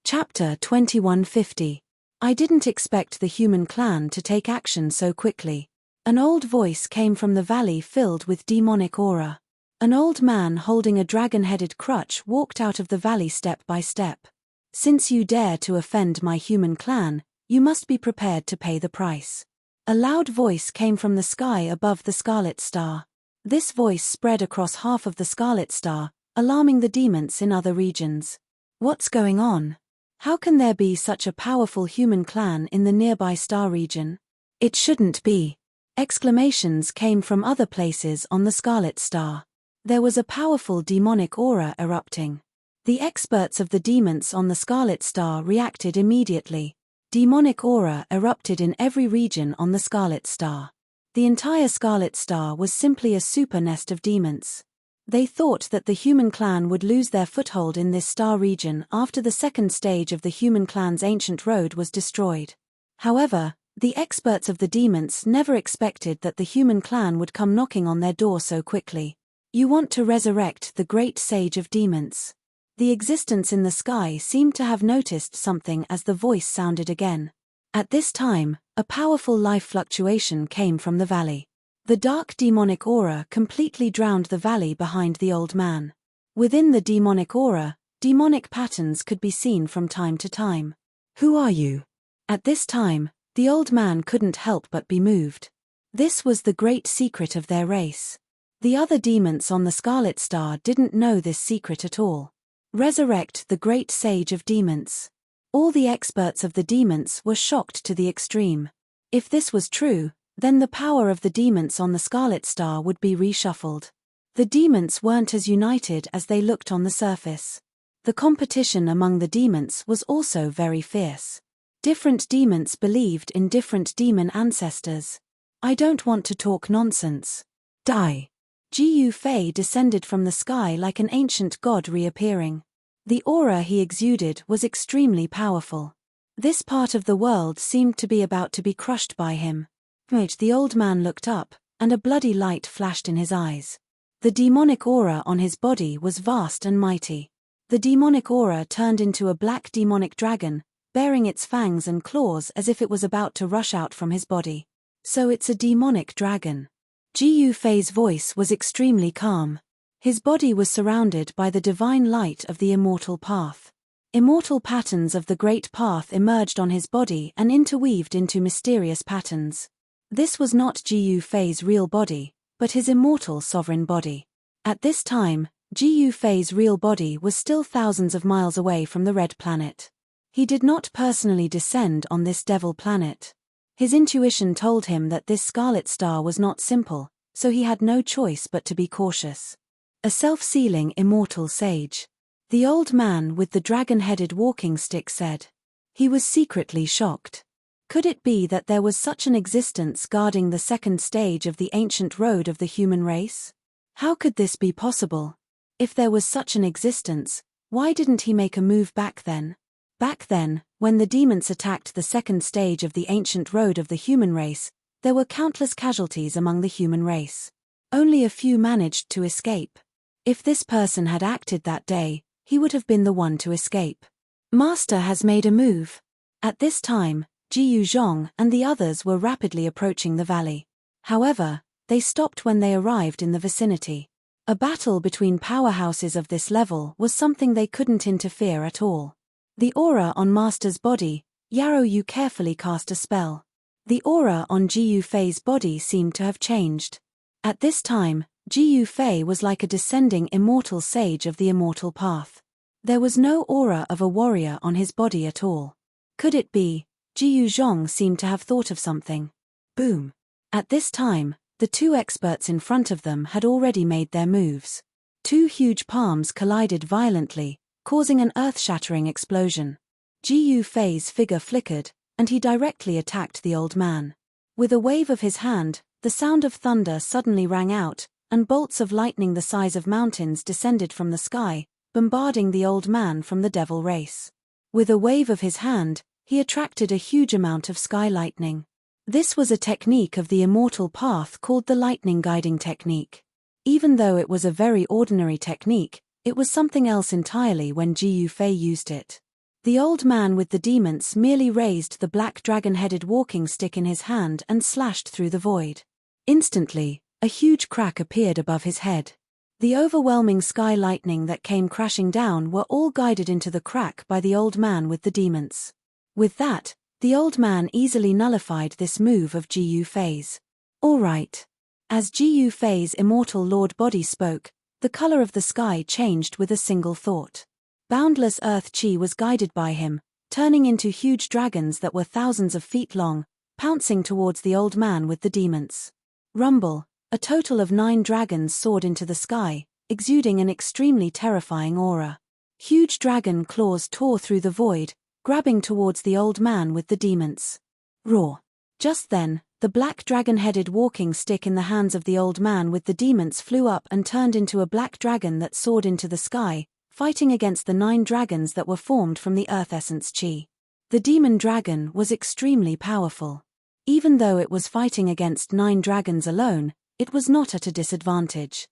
Chapter 2150. I didn't expect the human clan to take action so quickly. An old voice came from the valley filled with demonic aura. An old man holding a dragon-headed crutch walked out of the valley step by step. Since you dare to offend my human clan, you must be prepared to pay the price. A loud voice came from the sky above the Scarlet Star. This voice spread across half of the Scarlet Star, alarming the demons in other regions. What's going on? How can there be such a powerful human clan in the nearby star region? It shouldn't be. Exclamations came from other places on the Scarlet Star. There was a powerful demonic aura erupting. The experts of the demons on the Scarlet Star reacted immediately. Demonic aura erupted in every region on the Scarlet Star. The entire Scarlet Star was simply a super nest of demons. They thought that the human clan would lose their foothold in this star region after the second stage of the human clan's ancient road was destroyed. However, the experts of the demons never expected that the human clan would come knocking on their door so quickly. You want to resurrect the great sage of demons. The existence in the sky seemed to have noticed something as the voice sounded again. At this time, a powerful life fluctuation came from the valley. The dark demonic aura completely drowned the valley behind the old man. Within the demonic aura, demonic patterns could be seen from time to time. Who are you? At this time, the old man couldn't help but be moved. This was the great secret of their race. The other demons on the Scarlet Star didn't know this secret at all. Resurrect the great sage of demons. All the experts of the demons were shocked to the extreme. If this was true, then the power of the demons on the Scarlet Star would be reshuffled. The demons weren't as united as they looked on the surface. The competition among the demons was also very fierce. Different demons believed in different demon ancestors. I don't want to talk nonsense. Die. Ji Yufei descended from the sky like an ancient god reappearing. The aura he exuded was extremely powerful. This part of the world seemed to be about to be crushed by him. The old man looked up, and a bloody light flashed in his eyes. The demonic aura on his body was vast and mighty. The demonic aura turned into a black demonic dragon, bearing its fangs and claws as if it was about to rush out from his body. So it's a demonic dragon. Ji Yufei's voice was extremely calm. His body was surrounded by the divine light of the immortal path. Immortal patterns of the great path emerged on his body and interweaved into mysterious patterns. This was not Ji Yufei's real body, but his immortal sovereign body. At this time, Ji Yufei's real body was still thousands of miles away from the Red Planet. He did not personally descend on this devil planet. His intuition told him that this Scarlet Star was not simple, so he had no choice but to be cautious. A self-sealing immortal sage. The old man with the dragon-headed walking stick said. He was secretly shocked. Could it be that there was such an existence guarding the second stage of the ancient road of the human race? How could this be possible? If there was such an existence, why didn't he make a move back then? Back then, when the demons attacked the second stage of the ancient road of the human race, there were countless casualties among the human race. Only a few managed to escape. If this person had acted that day, he would have been the one to escape. Master has made a move. At this time, Ji Yuzhong and the others were rapidly approaching the valley. However, they stopped when they arrived in the vicinity. A battle between powerhouses of this level was something they couldn't interfere at all. The aura on Master's body, Yarrow Yu carefully cast a spell. The aura on Ji Yufei's body seemed to have changed. At this time, Jiyu Fei was like a descending immortal sage of the immortal path. There was no aura of a warrior on his body at all. Could it be? Jiyu Zhong seemed to have thought of something. Boom. At this time, the two experts in front of them had already made their moves. Two huge palms collided violently, causing an earth-shattering explosion. Jiyu Fei's figure flickered, and he directly attacked the old man. With a wave of his hand, the sound of thunder suddenly rang out, and bolts of lightning the size of mountains descended from the sky, bombarding the old man from the devil race. With a wave of his hand, he attracted a huge amount of sky lightning. This was a technique of the immortal path called the lightning guiding technique. Even though it was a very ordinary technique, it was something else entirely when Jiyu Fei used it. The old man with the demons merely raised the black dragon-headed walking stick in his hand and slashed through the void. Instantly, a huge crack appeared above his head. The overwhelming sky lightning that came crashing down were all guided into the crack by the old man with the demons. With that, the old man easily nullified this move of Jiyu Fei's. All right. As Jiyu Fei's immortal lord body spoke, the color of the sky changed with a single thought. Boundless earth chi was guided by him, turning into huge dragons that were thousands of feet long, pouncing towards the old man with the demons. Rumble, a total of 9 dragons soared into the sky, exuding an extremely terrifying aura. Huge dragon claws tore through the void, grabbing towards the old man with the demons. Roar. Just then, the black dragon-headed walking stick in the hands of the old man with the demons flew up and turned into a black dragon that soared into the sky, fighting against the 9 dragons that were formed from the earth essence chi. The demon dragon was extremely powerful. Even though it was fighting against 9 dragons alone, it was not at a disadvantage.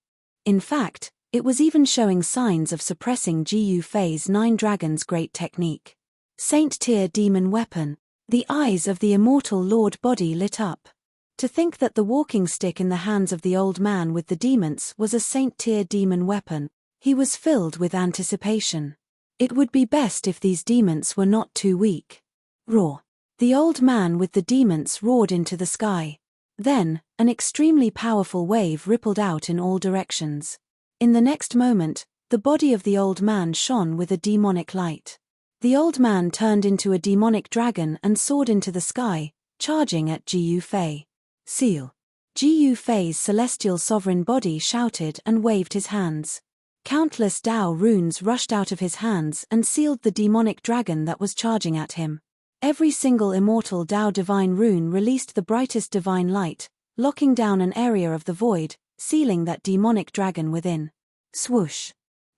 In fact, it was even showing signs of suppressing Jiyu Fei's 9 dragons' great technique. Saint-tier demon weapon. The eyes of the immortal lord body lit up. To think that the walking stick in the hands of the old man with the demons was a saint-tier demon weapon, he was filled with anticipation. It would be best if these demons were not too weak. Roar. The old man with the demons roared into the sky. Then, an extremely powerful wave rippled out in all directions. In the next moment, the body of the old man shone with a demonic light. The old man turned into a demonic dragon and soared into the sky, charging at Jiyu Fei. Seal. Jiyu Fei's celestial sovereign body shouted and waved his hands. Countless Tao runes rushed out of his hands and sealed the demonic dragon that was charging at him. Every single immortal Tao divine rune released the brightest divine light, locking down an area of the void, sealing that demonic dragon within. Swoosh.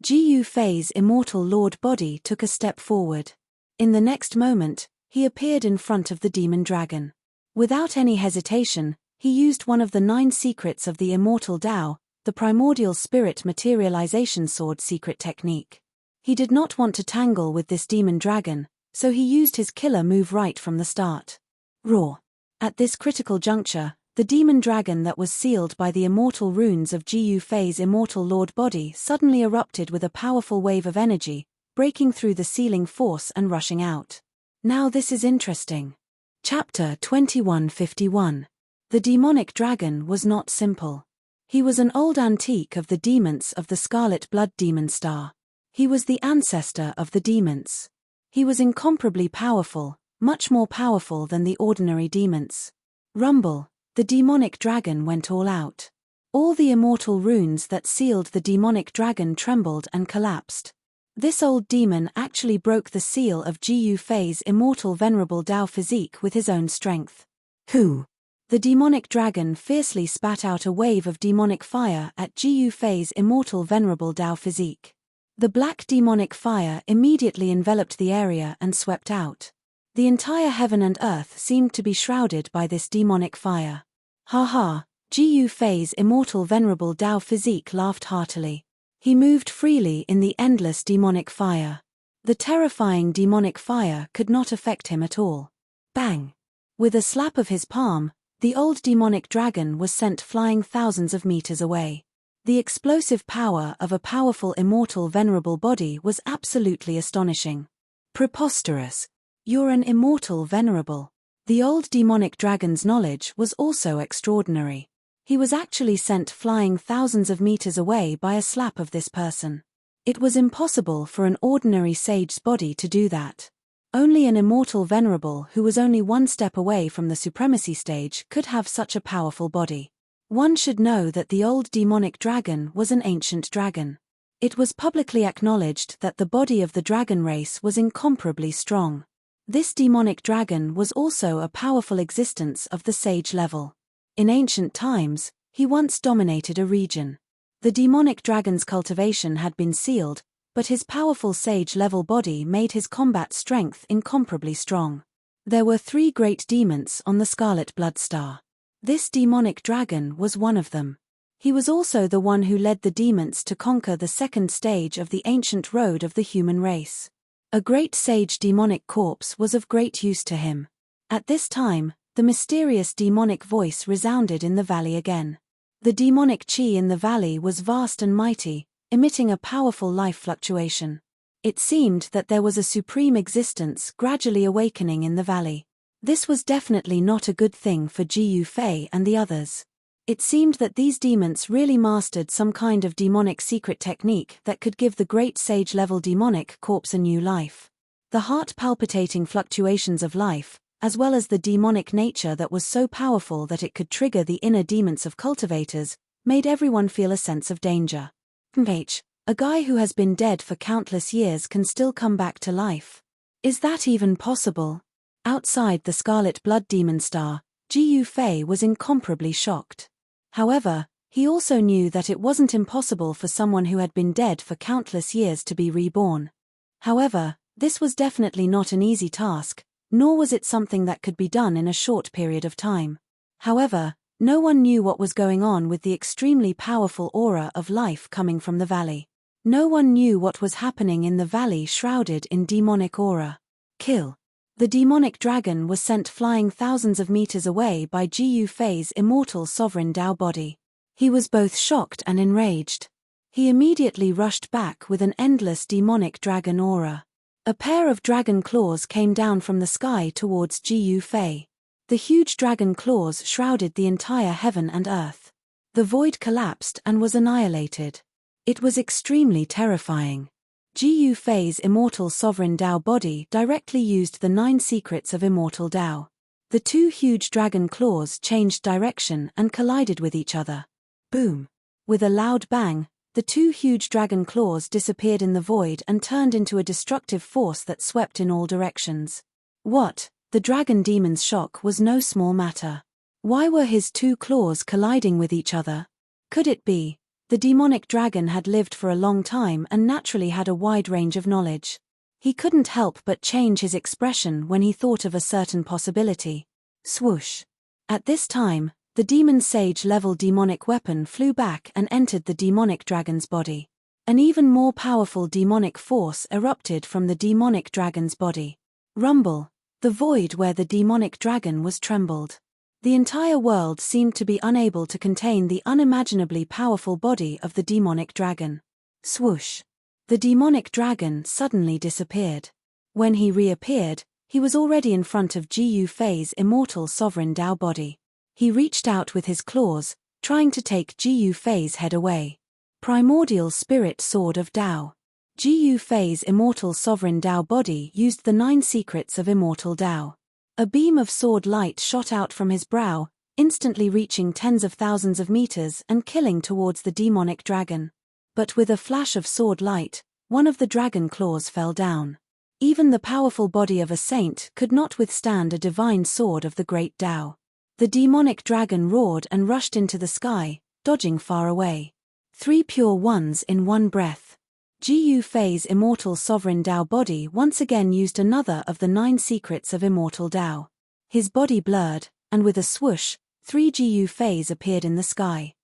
Jiyu Fei's immortal lord body took a step forward. In the next moment, he appeared in front of the demon dragon. Without any hesitation, he used one of the 9 secrets of the immortal Tao, the primordial spirit materialization sword secret technique. He did not want to tangle with this demon dragon, so he used his killer move right from the start. Roar. At this critical juncture, the demon dragon that was sealed by the immortal runes of Jiyu Fei's immortal lord body suddenly erupted with a powerful wave of energy, breaking through the sealing force and rushing out. Now this is interesting. Chapter 2151. The demonic dragon was not simple. He was an old antique of the demons of the Scarlet Blood Demon Star. He was the ancestor of the demons. He was incomparably powerful, much more powerful than the ordinary demons. Rumble. The demonic dragon went all out. All the immortal runes that sealed the demonic dragon trembled and collapsed. This old demon actually broke the seal of Jiyu Fei's immortal venerable Tao physique with his own strength. Who? The demonic dragon fiercely spat out a wave of demonic fire at Jiyu Fei's immortal venerable Tao physique. The black demonic fire immediately enveloped the area and swept out. The entire heaven and earth seemed to be shrouded by this demonic fire. Ha ha, Jiyu Fei's immortal venerable Tao physique laughed heartily. He moved freely in the endless demonic fire. The terrifying demonic fire could not affect him at all. Bang! With a slap of his palm, the old demonic dragon was sent flying thousands of meters away. The explosive power of a powerful immortal venerable body was absolutely astonishing. Preposterous. You're an immortal venerable. The old demonic dragon's knowledge was also extraordinary. He was actually sent flying thousands of meters away by a slap of this person. It was impossible for an ordinary sage's body to do that. Only an immortal venerable who was only one step away from the supremacy stage could have such a powerful body. One should know that the old demonic dragon was an ancient dragon. It was publicly acknowledged that the body of the dragon race was incomparably strong. This demonic dragon was also a powerful existence of the sage level. In ancient times, he once dominated a region. The demonic dragon's cultivation had been sealed, but his powerful sage-level body made his combat strength incomparably strong. There were 3 great demons on the Scarlet Blood Star. This demonic dragon was one of them. He was also the one who led the demons to conquer the second stage of the ancient road of the human race. A great sage demonic corpse was of great use to him. At this time, the mysterious demonic voice resounded in the valley again. The demonic chi in the valley was vast and mighty, emitting a powerful life fluctuation. It seemed that there was a supreme existence gradually awakening in the valley. This was definitely not a good thing for Gu Fei and the others. It seemed that these demons really mastered some kind of demonic secret technique that could give the great sage-level demonic corpse a new life. The heart-palpitating fluctuations of life, as well as the demonic nature that was so powerful that it could trigger the inner demons of cultivators, made everyone feel a sense of danger. A guy who has been dead for countless years can still come back to life. Is that even possible? Outside the Scarlet Blood Demon Star, Gu Fei was incomparably shocked. However, he also knew that it wasn't impossible for someone who had been dead for countless years to be reborn. However, this was definitely not an easy task, nor was it something that could be done in a short period of time. However, no one knew what was going on with the extremely powerful aura of life coming from the valley. No one knew what was happening in the valley shrouded in demonic aura. Kill. The demonic dragon was sent flying thousands of meters away by Gu Fei's immortal sovereign Dao body. He was both shocked and enraged. He immediately rushed back with an endless demonic dragon aura. A pair of dragon claws came down from the sky towards Gu Fei. The huge dragon claws shrouded the entire heaven and earth. The void collapsed and was annihilated. It was extremely terrifying. Gu Fei's immortal sovereign Dao body directly used the 9 secrets of immortal Dao. The 2 huge dragon claws changed direction and collided with each other. Boom! With a loud bang, the 2 huge dragon claws disappeared in the void and turned into a destructive force that swept in all directions. What? The dragon demon's shock was no small matter. Why were his 2 claws colliding with each other? Could it be? The demonic dragon had lived for a long time and naturally had a wide range of knowledge. He couldn't help but change his expression when he thought of a certain possibility. Swoosh! At this time, the demon sage-level demonic weapon flew back and entered the demonic dragon's body. An even more powerful demonic force erupted from the demonic dragon's body. Rumble! The void where the demonic dragon was trembled. The entire world seemed to be unable to contain the unimaginably powerful body of the demonic dragon. Swoosh! The demonic dragon suddenly disappeared. When he reappeared, he was already in front of Gu Fei's immortal sovereign Dao body. He reached out with his claws, trying to take Gu Fei's head away. Primordial Spirit Sword of Dao. Gu Fei's immortal sovereign Dao body used the 9 secrets of immortal Dao. A beam of sword light shot out from his brow, instantly reaching tens of thousands of meters and killing towards the demonic dragon. But with a flash of sword light, one of the dragon claws fell down. Even the powerful body of a saint could not withstand a divine sword of the great Dao. The demonic dragon roared and rushed into the sky, dodging far away. 3 pure ones in one breath. Gu Fei's immortal sovereign Dao body once again used another of the 9 secrets of immortal Dao. His body blurred, and with a swoosh, 3 Gu Feis appeared in the sky.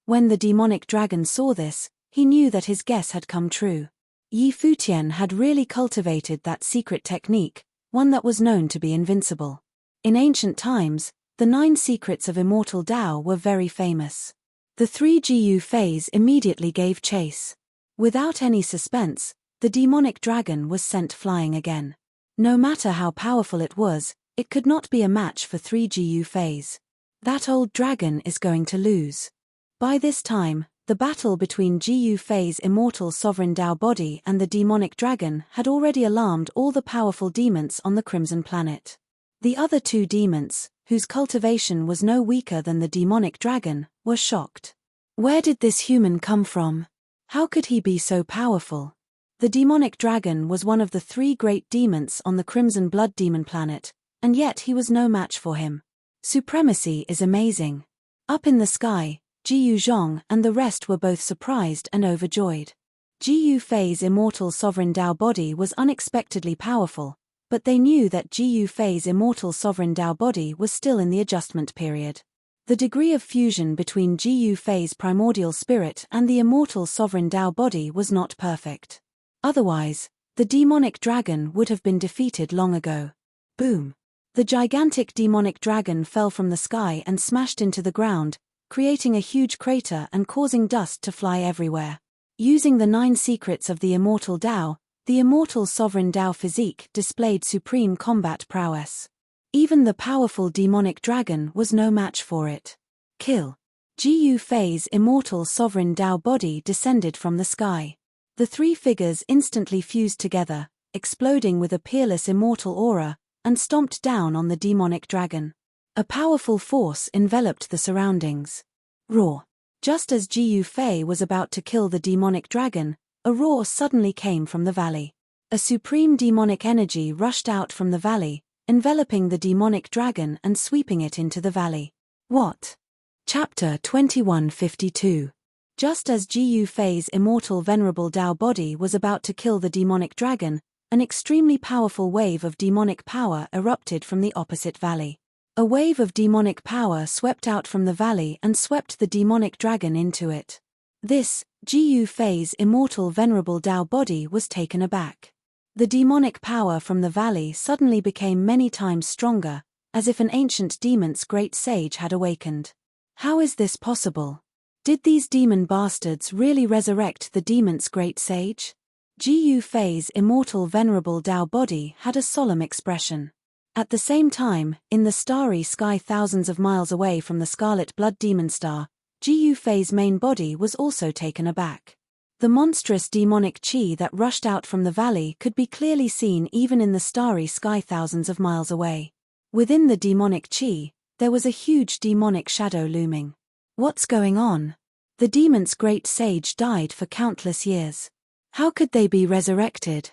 When the demonic dragon saw this, he knew that his guess had come true. Yi Futian had really cultivated that secret technique, one that was known to be invincible. In ancient times, the 9 secrets of immortal Dao were very famous. The 3 Gu Feis immediately gave chase. Without any suspense, the demonic dragon was sent flying again. No matter how powerful it was, it could not be a match for 3 Gu Feis. That old dragon is going to lose. By this time, the battle between Gu Fei's immortal sovereign Tao body and the demonic dragon had already alarmed all the powerful demons on the Crimson Planet. The other two demons, whose cultivation was no weaker than the demonic dragon, were shocked. Where did this human come from? How could he be so powerful? The demonic dragon was one of the three great demons on the Crimson Blood Demon Planet, and yet he was no match for him. Supremacy is amazing. Up in the sky, Jiyu Zhong and the rest were both surprised and overjoyed. Jiyu Fei's immortal sovereign Tao body was unexpectedly powerful, but they knew that Jiyu Fei's immortal sovereign Tao body was still in the adjustment period. The degree of fusion between Jiyu Fei's primordial spirit and the immortal sovereign Tao body was not perfect. Otherwise, the demonic dragon would have been defeated long ago. Boom! The gigantic demonic dragon fell from the sky and smashed into the ground, creating a huge crater and causing dust to fly everywhere. Using the 9 secrets of the immortal Tao, the immortal sovereign Tao physique displayed supreme combat prowess. Even the powerful demonic dragon was no match for it. Kill. Jiyu Fei's immortal sovereign Tao body descended from the sky. The three figures instantly fused together, exploding with a peerless immortal aura, and stomped down on the demonic dragon. A powerful force enveloped the surroundings. Roar. Just as Jiyu Fei was about to kill the demonic dragon, a roar suddenly came from the valley. A supreme demonic energy rushed out from the valley, enveloping the demonic dragon and sweeping it into the valley. What? Chapter 2152. Just as Jiyu Fei's immortal venerable Tao body was about to kill the demonic dragon, an extremely powerful wave of demonic power erupted from the opposite valley. A wave of demonic power swept out from the valley and swept the demonic dragon into it. This, Jiyu Fei's immortal venerable Tao body was taken aback. The demonic power from the valley suddenly became many times stronger, as if an ancient demon's great sage had awakened. How is this possible? Did these demon bastards really resurrect the demon's great sage? Jiyu Fei's immortal venerable Tao body had a solemn expression. At the same time, in the starry sky thousands of miles away from the scarlet blood demon star, Jiyu Fei's main body was also taken aback. The monstrous demonic qi that rushed out from the valley could be clearly seen even in the starry sky thousands of miles away. Within the demonic qi, there was a huge demonic shadow looming. What's going on? The demon's great sage died for countless years. How could they be resurrected?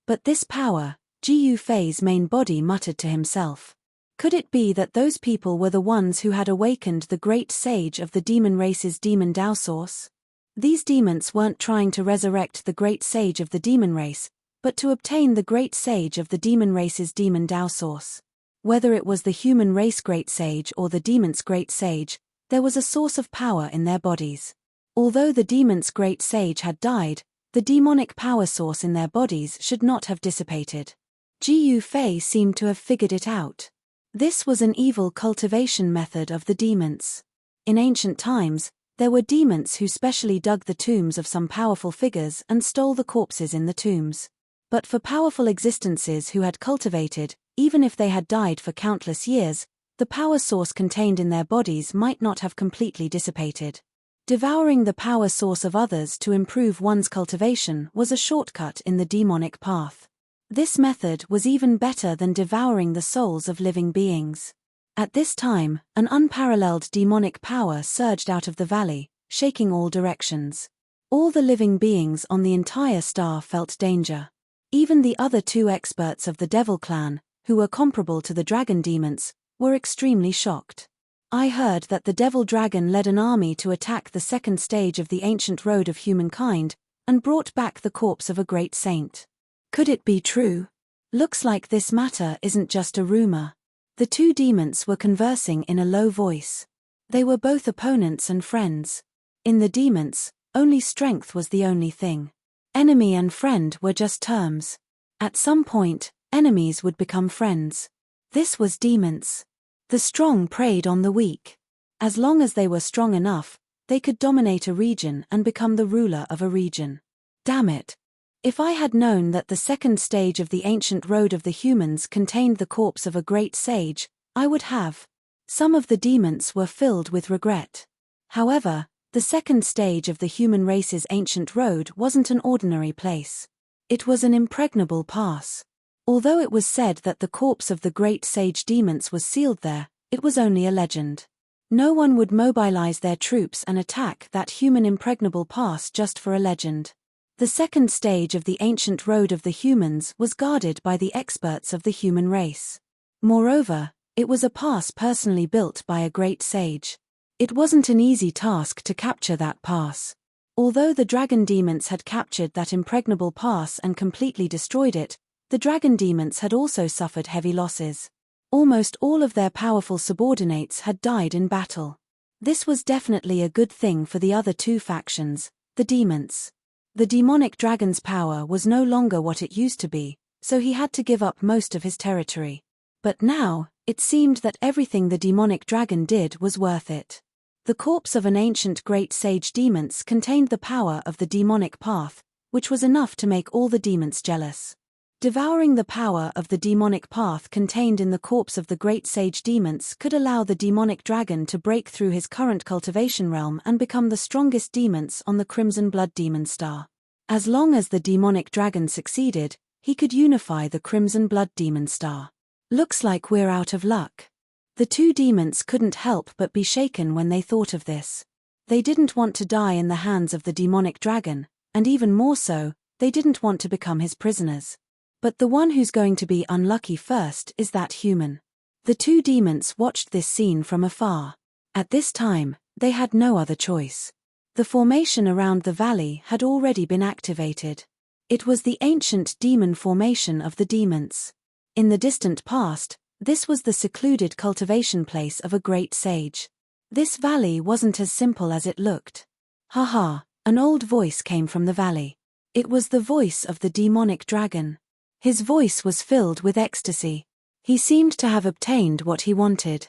But this power, Jiyu Fei's main body muttered to himself. Could it be that those people were the ones who had awakened the great sage of the demon race's demon Tao source? These demons weren't trying to resurrect the great sage of the demon race, but to obtain the great sage of the demon race's demon Tao source. Whether it was the human race great sage or the demon's great sage, there was a source of power in their bodies. Although the demon's great sage had died, the demonic power source in their bodies should not have dissipated. Jiyu Fei seemed to have figured it out. This was an evil cultivation method of the demons. In ancient times, there were demons who specially dug the tombs of some powerful figures and stole the corpses in the tombs. But for powerful existences who had cultivated, even if they had died for countless years, the power source contained in their bodies might not have completely dissipated. Devouring the power source of others to improve one's cultivation was a shortcut in the demonic path. This method was even better than devouring the souls of living beings. At this time, an unparalleled demonic power surged out of the valley, shaking all directions. All the living beings on the entire star felt danger. Even the other two experts of the Devil Clan, who were comparable to the dragon demons, were extremely shocked. I heard that the Devil Dragon led an army to attack the second stage of the ancient road of humankind, and brought back the corpse of a great saint. Could it be true? Looks like this matter isn't just a rumor. The two demons were conversing in a low voice. They were both opponents and friends. In the demons, only strength was the only thing. Enemy and friend were just terms. At some point, enemies would become friends. This was demons. The strong preyed on the weak. As long as they were strong enough, they could dominate a region and become the ruler of a region. Damn it. If I had known that the second stage of the ancient road of the humans contained the corpse of a great sage, I would have. Some of the demons were filled with regret. However, the second stage of the human race's ancient road wasn't an ordinary place. It was an impregnable pass. Although it was said that the corpse of the great sage demons was sealed there, it was only a legend. No one would mobilize their troops and attack that human impregnable pass just for a legend. The second stage of the ancient road of the humans was guarded by the experts of the human race. Moreover, it was a pass personally built by a great sage. It wasn't an easy task to capture that pass. Although the dragon demons had captured that impregnable pass and completely destroyed it, the dragon demons had also suffered heavy losses. Almost all of their powerful subordinates had died in battle. This was definitely a good thing for the other two factions, the demons. The demonic dragon's power was no longer what it used to be, so he had to give up most of his territory. But now, it seemed that everything the demonic dragon did was worth it. The corpse of an ancient great sage demons contained the power of the demonic path, which was enough to make all the demons jealous. Devouring the power of the demonic path contained in the corpse of the great sage demons could allow the demonic dragon to break through his current cultivation realm and become the strongest demons on the Crimson Blood Demon Star. As long as the demonic dragon succeeded, he could unify the Crimson Blood Demon Star. Looks like we're out of luck. The two demons couldn't help but be shaken when they thought of this. They didn't want to die in the hands of the demonic dragon, and even more so, they didn't want to become his prisoners. But the one who's going to be unlucky first is that human. The two demons watched this scene from afar. At this time, they had no other choice. The formation around the valley had already been activated. It was the ancient demon formation of the demons. In the distant past, this was the secluded cultivation place of a great sage. This valley wasn't as simple as it looked. Haha, an old voice came from the valley. It was the voice of the demonic dragon. His voice was filled with ecstasy. He seemed to have obtained what he wanted.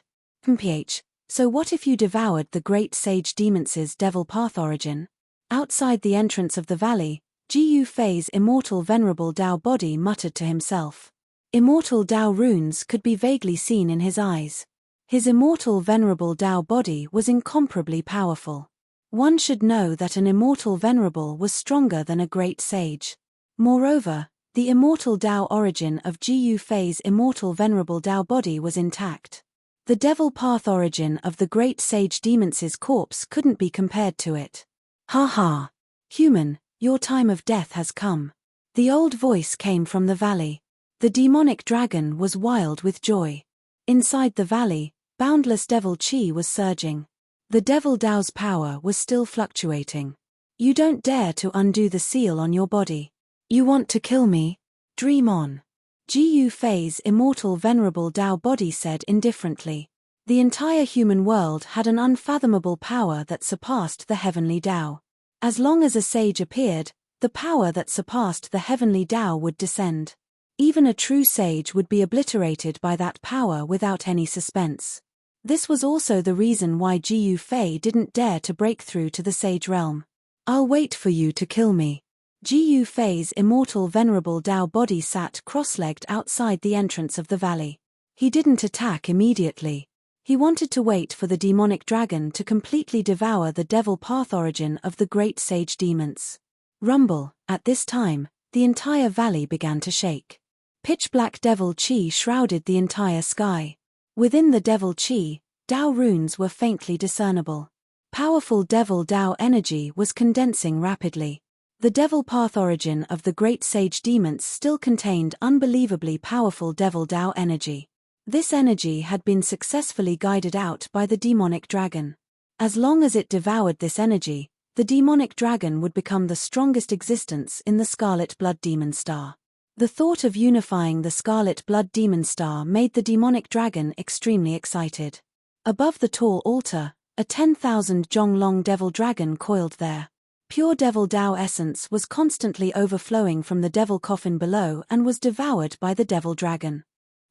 So what if you devoured the great sage demons' devil path origin? Outside the entrance of the valley, Gu Fei's immortal venerable Dao body muttered to himself. Immortal Dao runes could be vaguely seen in his eyes. His immortal venerable Dao body was incomparably powerful. One should know that an immortal venerable was stronger than a great sage. Moreover, the immortal Dao origin of Gu Fei's immortal venerable Dao body was intact. The devil path origin of the great sage demons' corpse couldn't be compared to it. Ha ha! Human, your time of death has come. The old voice came from the valley. The demonic dragon was wild with joy. Inside the valley, boundless devil chi was surging. The devil Dao's power was still fluctuating. You don't dare to undo the seal on your body. You want to kill me? Dream on. Gu Fei's immortal venerable Dao body said indifferently. The entire human world had an unfathomable power that surpassed the heavenly Dao. As long as a sage appeared, the power that surpassed the heavenly Dao would descend. Even a true sage would be obliterated by that power without any suspense. This was also the reason why Gu Fei didn't dare to break through to the sage realm. I'll wait for you to kill me. Gu Fei's immortal venerable Dao body sat cross-legged outside the entrance of the valley. He didn't attack immediately. He wanted to wait for the demonic dragon to completely devour the devil path origin of the great sage demons. Rumble, at this time, the entire valley began to shake. Pitch-black devil chi shrouded the entire sky. Within the devil chi, Dao runes were faintly discernible. Powerful devil Dao energy was condensing rapidly. The devil path origin of the great sage demons still contained unbelievably powerful devil Dao energy. This energy had been successfully guided out by the demonic dragon. As long as it devoured this energy, the demonic dragon would become the strongest existence in the Scarlet Blood Demon Star. The thought of unifying the Scarlet Blood Demon Star made the demonic dragon extremely excited. Above the tall altar, a 10,000 Zhonglong devil dragon coiled there. Pure devil Dao essence was constantly overflowing from the devil coffin below and was devoured by the devil dragon.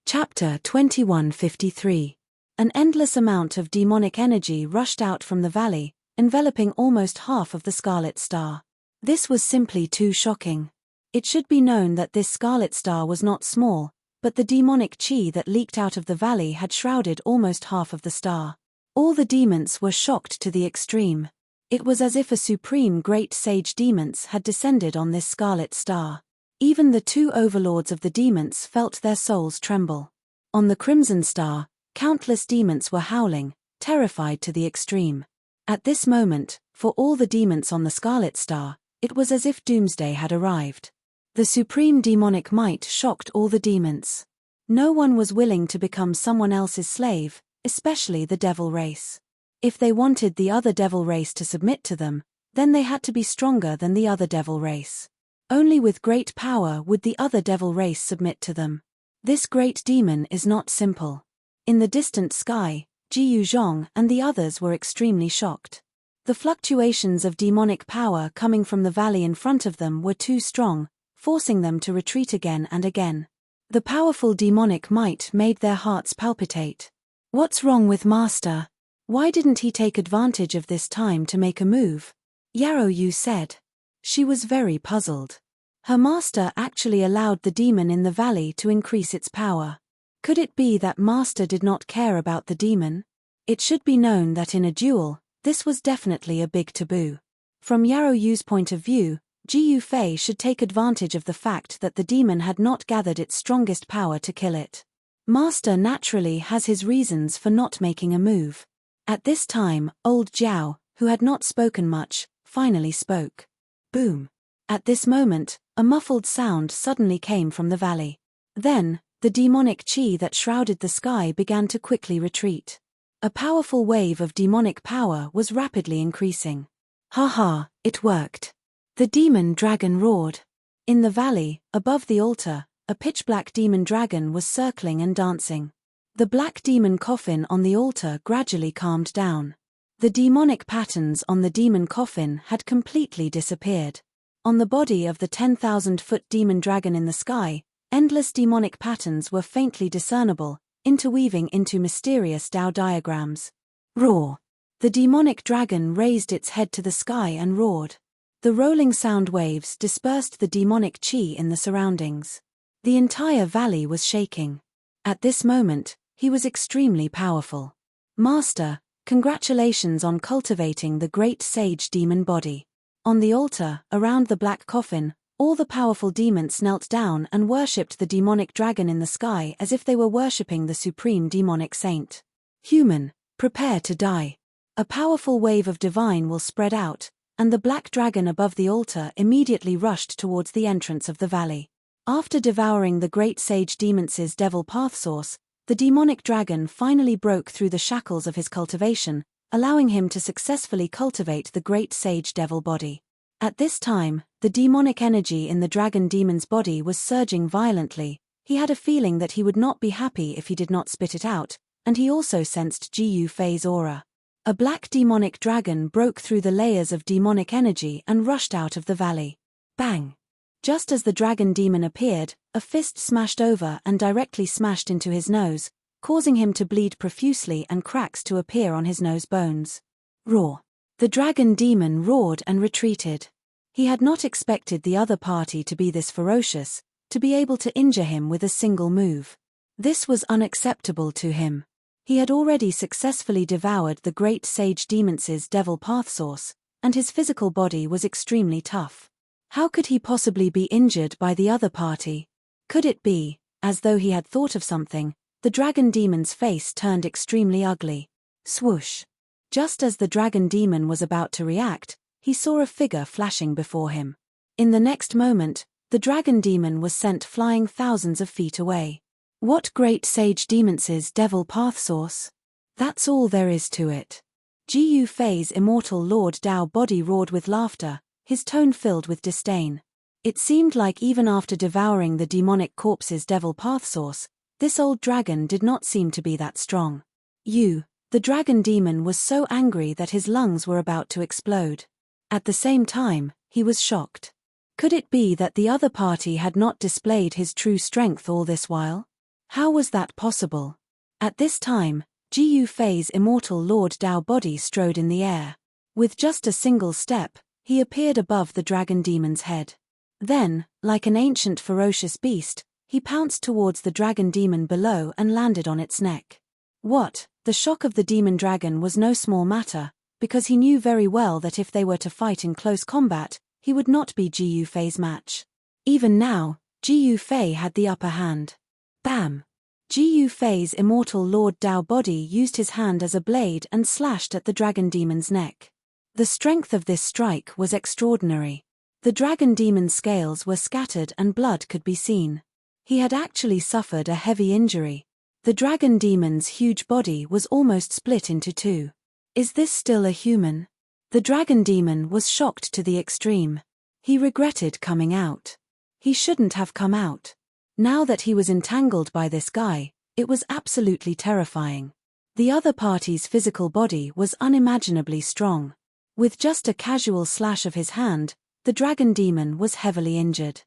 Chapter 2153. An endless amount of demonic energy rushed out from the valley, enveloping almost half of the Scarlet Star. This was simply too shocking. It should be known that this Scarlet Star was not small, But the demonic chi that leaked out of the valley had shrouded almost half of the star. All the demons were shocked to the extreme. It was as if a supreme great sage demons had descended on this scarlet star. Even the two overlords of the demons felt their souls tremble. On the crimson star, countless demons were howling, terrified to the extreme. At this moment, for all the demons on the scarlet star, it was as if doomsday had arrived. The supreme demonic might shocked all the demons. No one was willing to become someone else's slave, especially the devil race. If they wanted the other devil race to submit to them, then they had to be stronger than the other devil race. Only with great power would the other devil race submit to them. This great demon is not simple. In the distant sky, Jiyu Zhong and the others were extremely shocked. The fluctuations of demonic power coming from the valley in front of them were too strong, forcing them to retreat again and again. The powerful demonic might made their hearts palpitate. What's wrong with Master? Why didn't he take advantage of this time to make a move? Yarrow Yu said. She was very puzzled. Her master actually allowed the demon in the valley to increase its power. Could it be that Master did not care about the demon? It should be known that in a duel, this was definitely a big taboo. From Yarrow Yu's point of view, Jiyu Fei should take advantage of the fact that the demon had not gathered its strongest power to kill it. Master naturally has his reasons for not making a move. At this time, old Jiao, who had not spoken much, finally spoke. Boom. At this moment, a muffled sound suddenly came from the valley. Then, the demonic chi that shrouded the sky began to quickly retreat. A powerful wave of demonic power was rapidly increasing. Ha, it worked. The demon dragon roared. In the valley, above the altar, a pitch-black demon dragon was circling and dancing. The black demon coffin on the altar gradually calmed down. The demonic patterns on the demon coffin had completely disappeared. On the body of the 10,000-foot demon dragon in the sky, endless demonic patterns were faintly discernible, interweaving into mysterious Tao diagrams. Roar! The demonic dragon raised its head to the sky and roared. The rolling sound waves dispersed the demonic chi in the surroundings. The entire valley was shaking. At this moment, he was extremely powerful. Master, congratulations on cultivating the great sage demon body. On the altar, around the black coffin, all the powerful demons knelt down and worshipped the demonic dragon in the sky as if they were worshipping the supreme demonic saint. Human, prepare to die. A powerful wave of divine will spread out, and the black dragon above the altar immediately rushed towards the entrance of the valley. After devouring the great sage demon's devil path source, the demonic dragon finally broke through the shackles of his cultivation, allowing him to successfully cultivate the great sage devil body. At this time, the demonic energy in the dragon demon's body was surging violently. He had a feeling that he would not be happy if he did not spit it out, and he also sensed Jiyu Fei's aura. A black demonic dragon broke through the layers of demonic energy and rushed out of the valley. Bang! Just as the dragon demon appeared, a fist smashed over and directly smashed into his nose, causing him to bleed profusely and cracks to appear on his nose bones. Roar! The dragon demon roared and retreated. He had not expected the other party to be this ferocious, to be able to injure him with a single move. This was unacceptable to him. He had already successfully devoured the great sage demon's devil path source, and his physical body was extremely tough. How could he possibly be injured by the other party? Could it be, as though he had thought of something, the dragon demon's face turned extremely ugly. Swoosh! Just as the dragon demon was about to react, he saw a figure flashing before him. In the next moment, the dragon demon was sent flying thousands of feet away. What great sage demon's devil path source? That's all there is to it. Jiyu Fei's immortal Lord Dao body roared with laughter, his tone filled with disdain. It seemed like even after devouring the demonic corpse's devil path source, this old dragon did not seem to be that strong. The dragon demon was so angry that his lungs were about to explode. At the same time, he was shocked. Could it be that the other party had not displayed his true strength all this while? How was that possible? At this time, Jiyu Fei's immortal Lord Dao body strode in the air. With just a single step, he appeared above the dragon demon's head. Then, like an ancient ferocious beast, He pounced towards the dragon demon below and landed on its neck. What? The shock of the demon dragon was no small matter, because he knew very well that if they were to fight in close combat, he would not be Ji Yufei's match. Even now, Ji Yufei had the upper hand. Bam! Ji Yufei's immortal Lord Dao body used his hand as a blade and slashed at the dragon demon's neck. The strength of this strike was extraordinary. The dragon demon's scales were scattered and blood could be seen. He had actually suffered a heavy injury. The dragon demon's huge body was almost split into two. Is this still a human? The dragon demon was shocked to the extreme. He regretted coming out. He shouldn't have come out. Now that he was entangled by this guy, it was absolutely terrifying. The other party's physical body was unimaginably strong. With just a casual slash of his hand, the dragon demon was heavily injured.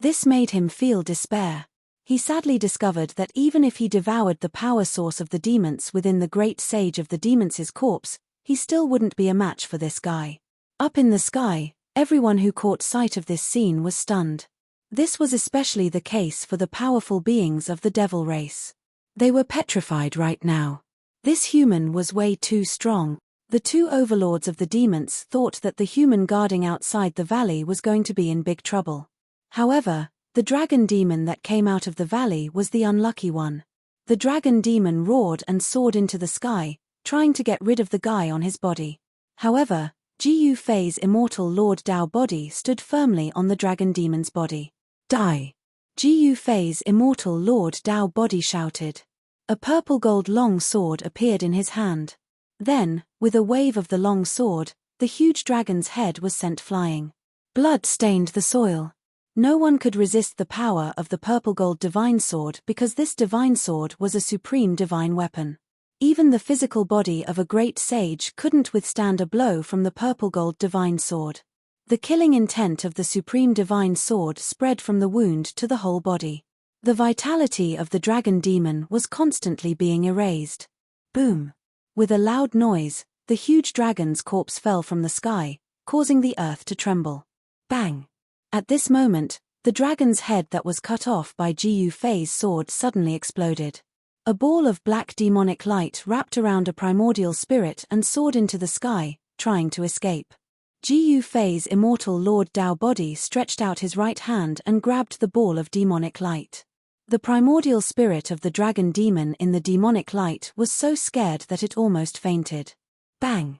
This made him feel despair. He sadly discovered that even if he devoured the power source of the demons within the great sage of the demons' corpse, he still wouldn't be a match for this guy. Up in the sky, everyone who caught sight of this scene was stunned. This was especially the case for the powerful beings of the devil race. They were petrified right now. This human was way too strong. The two overlords of the demons thought that the human guarding outside the valley was going to be in big trouble. However, the dragon demon that came out of the valley was the unlucky one. The dragon demon roared and soared into the sky, trying to get rid of the guy on his body. However, Ji Yufei's immortal Lord Dao body stood firmly on the dragon demon's body. Die! Ji Yufei's immortal Lord Dao body shouted. A purple gold long sword appeared in his hand. Then, with a wave of the long sword, the huge dragon's head was sent flying. Blood stained the soil. No one could resist the power of the purple gold divine sword because this divine sword was a supreme divine weapon. Even the physical body of a great sage couldn't withstand a blow from the purple gold divine sword. The killing intent of the supreme divine sword spread from the wound to the whole body. The vitality of the dragon demon was constantly being erased. Boom! With a loud noise, the huge dragon's corpse fell from the sky, causing the earth to tremble. Bang! At this moment, the dragon's head that was cut off by Ji Yufei's sword suddenly exploded. A ball of black demonic light wrapped around a primordial spirit and soared into the sky, trying to escape. Ji Yufei's immortal Lord Dao body stretched out his right hand and grabbed the ball of demonic light. The primordial spirit of the dragon demon in the demonic light was so scared that it almost fainted. Bang!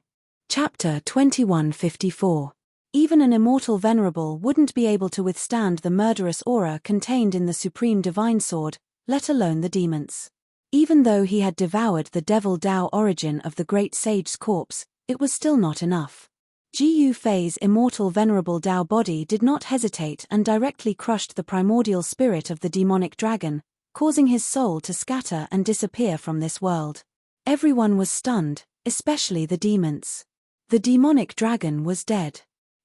Chapter 2154. Even an immortal venerable wouldn't be able to withstand the murderous aura contained in the supreme divine sword, let alone the demons. Even though he had devoured the devil Dao origin of the great sage's corpse, it was still not enough. Ji Yufei's immortal venerable Dao body did not hesitate and directly crushed the primordial spirit of the demonic dragon, causing his soul to scatter and disappear from this world. Everyone was stunned, especially the demons. The demonic dragon was dead.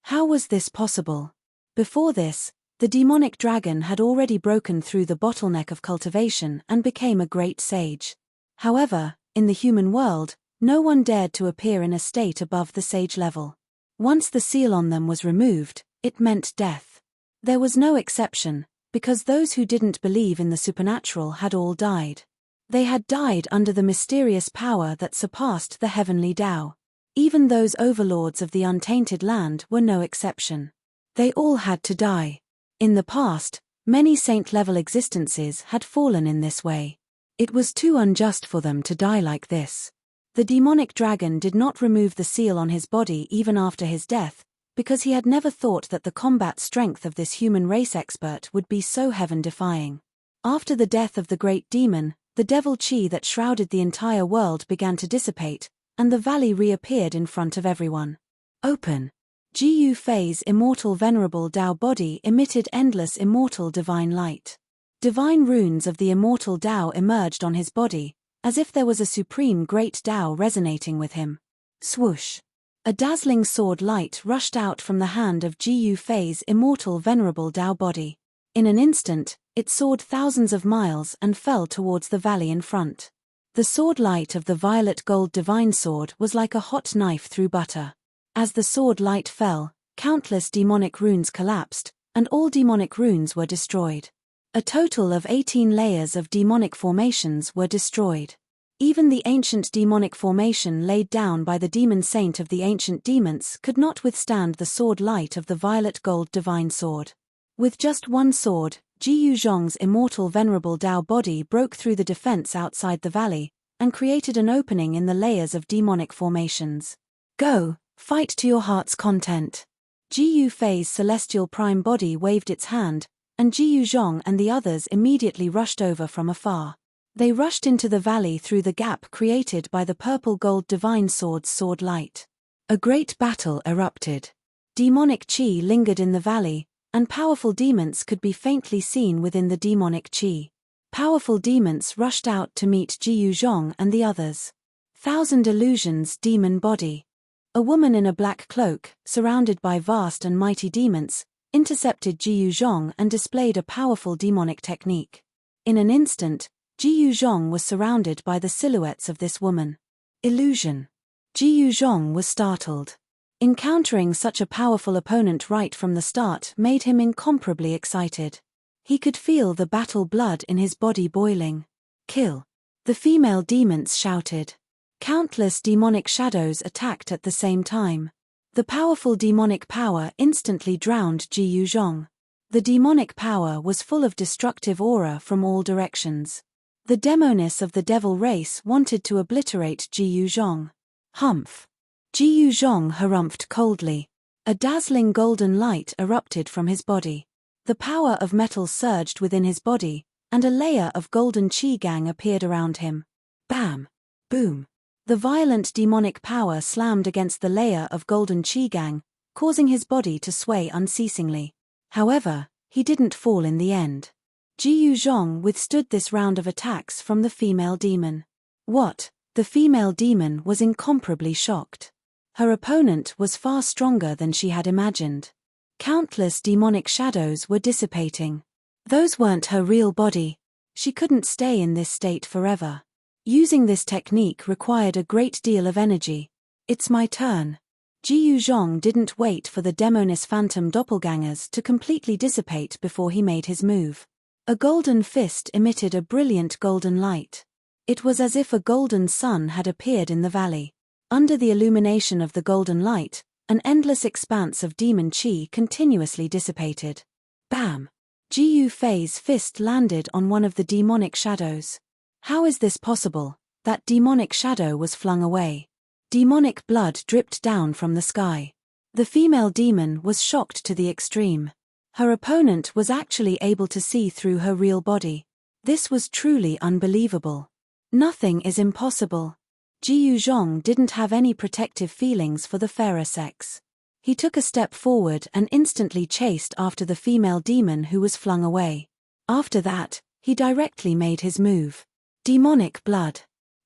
How was this possible? Before this, the demonic dragon had already broken through the bottleneck of cultivation and became a great sage. However, in the human world, no one dared to appear in a state above the sage level. Once the seal on them was removed, it meant death. There was no exception, because those who didn't believe in the supernatural had all died. They had died under the mysterious power that surpassed the heavenly Tao. Even those overlords of the untainted land were no exception. They all had to die. In the past, many saint-level existences had fallen in this way. It was too unjust for them to die like this. The demonic dragon did not remove the seal on his body even after his death, because he had never thought that the combat strength of this human race expert would be so heaven-defying. After the death of the great demon, the devil chi that shrouded the entire world began to dissipate, and the valley reappeared in front of everyone. Open! Ji Yufei's immortal venerable Dao body emitted endless immortal divine light. Divine runes of the immortal Dao emerged on his body, as if there was a supreme great Tao resonating with him. Swoosh! A dazzling sword light rushed out from the hand of Ji Yufei's immortal venerable Tao body. In an instant, it soared thousands of miles and fell towards the valley in front. The sword light of the violet gold divine sword was like a hot knife through butter. As the sword light fell, countless demonic runes collapsed, and all demonic runes were destroyed. A total of 18 layers of demonic formations were destroyed. Even the ancient demonic formation laid down by the demon saint of the ancient demons could not withstand the sword light of the violet gold divine sword. With just one sword, Jiyu Zhong's immortal venerable Dao body broke through the defense outside the valley, and created an opening in the layers of demonic formations. Go, fight to your heart's content. Jiyu Fei's celestial prime body waved its hand, and Jiyu Zhong and the others immediately rushed over from afar. They rushed into the valley through the gap created by the purple gold divine sword's sword light. A great battle erupted. Demonic chi lingered in the valley, and powerful demons could be faintly seen within the demonic chi. Powerful demons rushed out to meet Jiyu Zhong and the others. Thousand Illusions demon body. A woman in a black cloak, surrounded by vast and mighty demons, intercepted Jiyu Zhong and displayed a powerful demonic technique. In an instant, Jiyu Zhong was surrounded by the silhouettes of this woman. Illusion. Jiyu Zhong was startled. Encountering such a powerful opponent right from the start made him incomparably excited. He could feel the battle blood in his body boiling. Kill. The female demons shouted. Countless demonic shadows attacked at the same time. The powerful demonic power instantly drowned Jiyu Zhong. The demonic power was full of destructive aura from all directions. The demoness of the devil race wanted to obliterate Jiyu Zhong. Humph. Jiyu Zhong harumphed coldly. A dazzling golden light erupted from his body. The power of metal surged within his body, and a layer of golden qi gang appeared around him. Bam! Boom! The violent demonic power slammed against the layer of golden qi gang, causing his body to sway unceasingly. However, he didn't fall in the end. Jiyu Zhong withstood this round of attacks from the female demon. What? The female demon was incomparably shocked. Her opponent was far stronger than she had imagined. Countless demonic shadows were dissipating. Those weren't her real body. She couldn't stay in this state forever. Using this technique required a great deal of energy. It's my turn. Jiyu Zhong didn't wait for the demoness phantom doppelgangers to completely dissipate before he made his move. A golden fist emitted a brilliant golden light. It was as if a golden sun had appeared in the valley. Under the illumination of the golden light, an endless expanse of demon qi continuously dissipated. Bam! Jiyu Fei's fist landed on one of the demonic shadows. How is this possible? That demonic shadow was flung away. Demonic blood dripped down from the sky. The female demon was shocked to the extreme. Her opponent was actually able to see through her real body. This was truly unbelievable. Nothing is impossible. Jiyu Zhong didn't have any protective feelings for the fairer sex. He took a step forward and instantly chased after the female demon who was flung away. After that, he directly made his move. Demonic blood.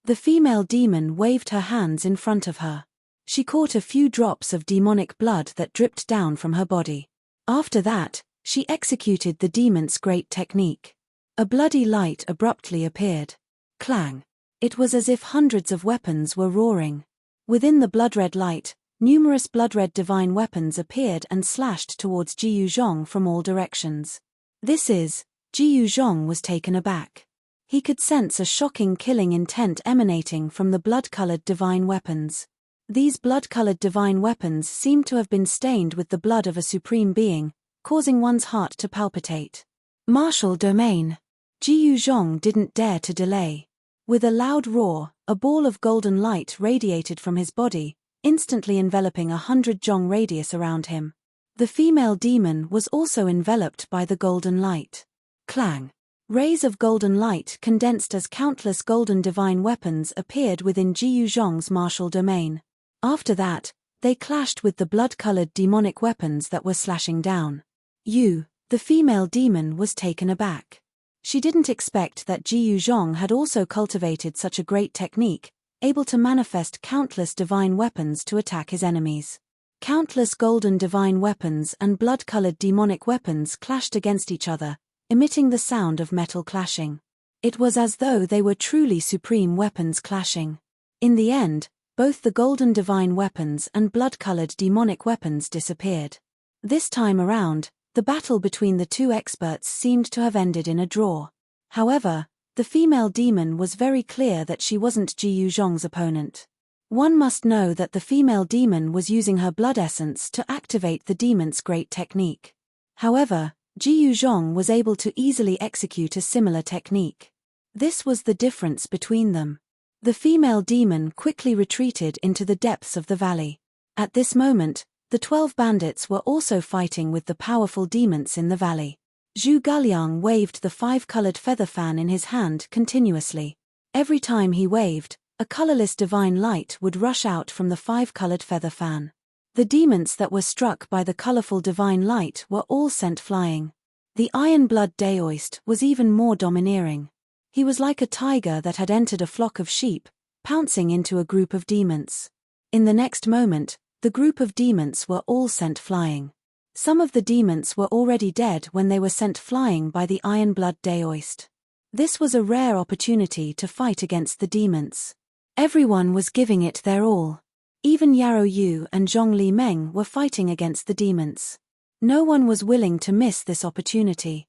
The female demon waved her hands in front of her. She caught a few drops of demonic blood that dripped down from her body. After that, she executed the demon's great technique. A bloody light abruptly appeared. Clang. It was as if hundreds of weapons were roaring. Within the blood-red light, numerous blood-red divine weapons appeared and slashed towards Jiyu Zhong from all directions. Jiyu Zhong was taken aback. He could sense a shocking killing intent emanating from the blood-colored divine weapons. These blood-colored divine weapons seemed to have been stained with the blood of a supreme being, causing one's heart to palpitate. Martial domain. Jiyu Zhong didn't dare to delay. With a loud roar, a ball of golden light radiated from his body, instantly enveloping 100 zhong radius around him. The female demon was also enveloped by the golden light. Clang. Rays of golden light condensed as countless golden divine weapons appeared within Jiyu Zhong's martial domain. After that, they clashed with the blood-colored demonic weapons that were slashing down. The female demon was taken aback. She didn't expect that Jiyu Zhong had also cultivated such a great technique, able to manifest countless divine weapons to attack his enemies. Countless golden divine weapons and blood-colored demonic weapons clashed against each other, emitting the sound of metal clashing. It was as though they were truly supreme weapons clashing. In the end, both the golden divine weapons and blood-colored demonic weapons disappeared. This time around, The battle between the two experts seemed to have ended in a draw. However, the female demon was very clear that she wasn't Ji Yuzhong's opponent. One must know that the female demon was using her blood essence to activate the demon's great technique. However, Ji Yuzhong was able to easily execute a similar technique. This was the difference between them. The female demon quickly retreated into the depths of the valley. At this moment, the 12 bandits were also fighting with the powerful demons in the valley. Zhu Guliang waved the 5-colored feather fan in his hand continuously. Every time he waved, a colorless divine light would rush out from the 5-colored feather fan. The demons that were struck by the colorful divine light were all sent flying. The Iron Blood Daoist was even more domineering. He was like a tiger that had entered a flock of sheep, pouncing into a group of demons. In the next moment, the group of demons were all sent flying. Some of the demons were already dead when they were sent flying by the Iron Blood Daoist. This was a rare opportunity to fight against the demons. Everyone was giving it their all. Even Yarrow Yu and Zhongli Meng were fighting against the demons. No one was willing to miss this opportunity.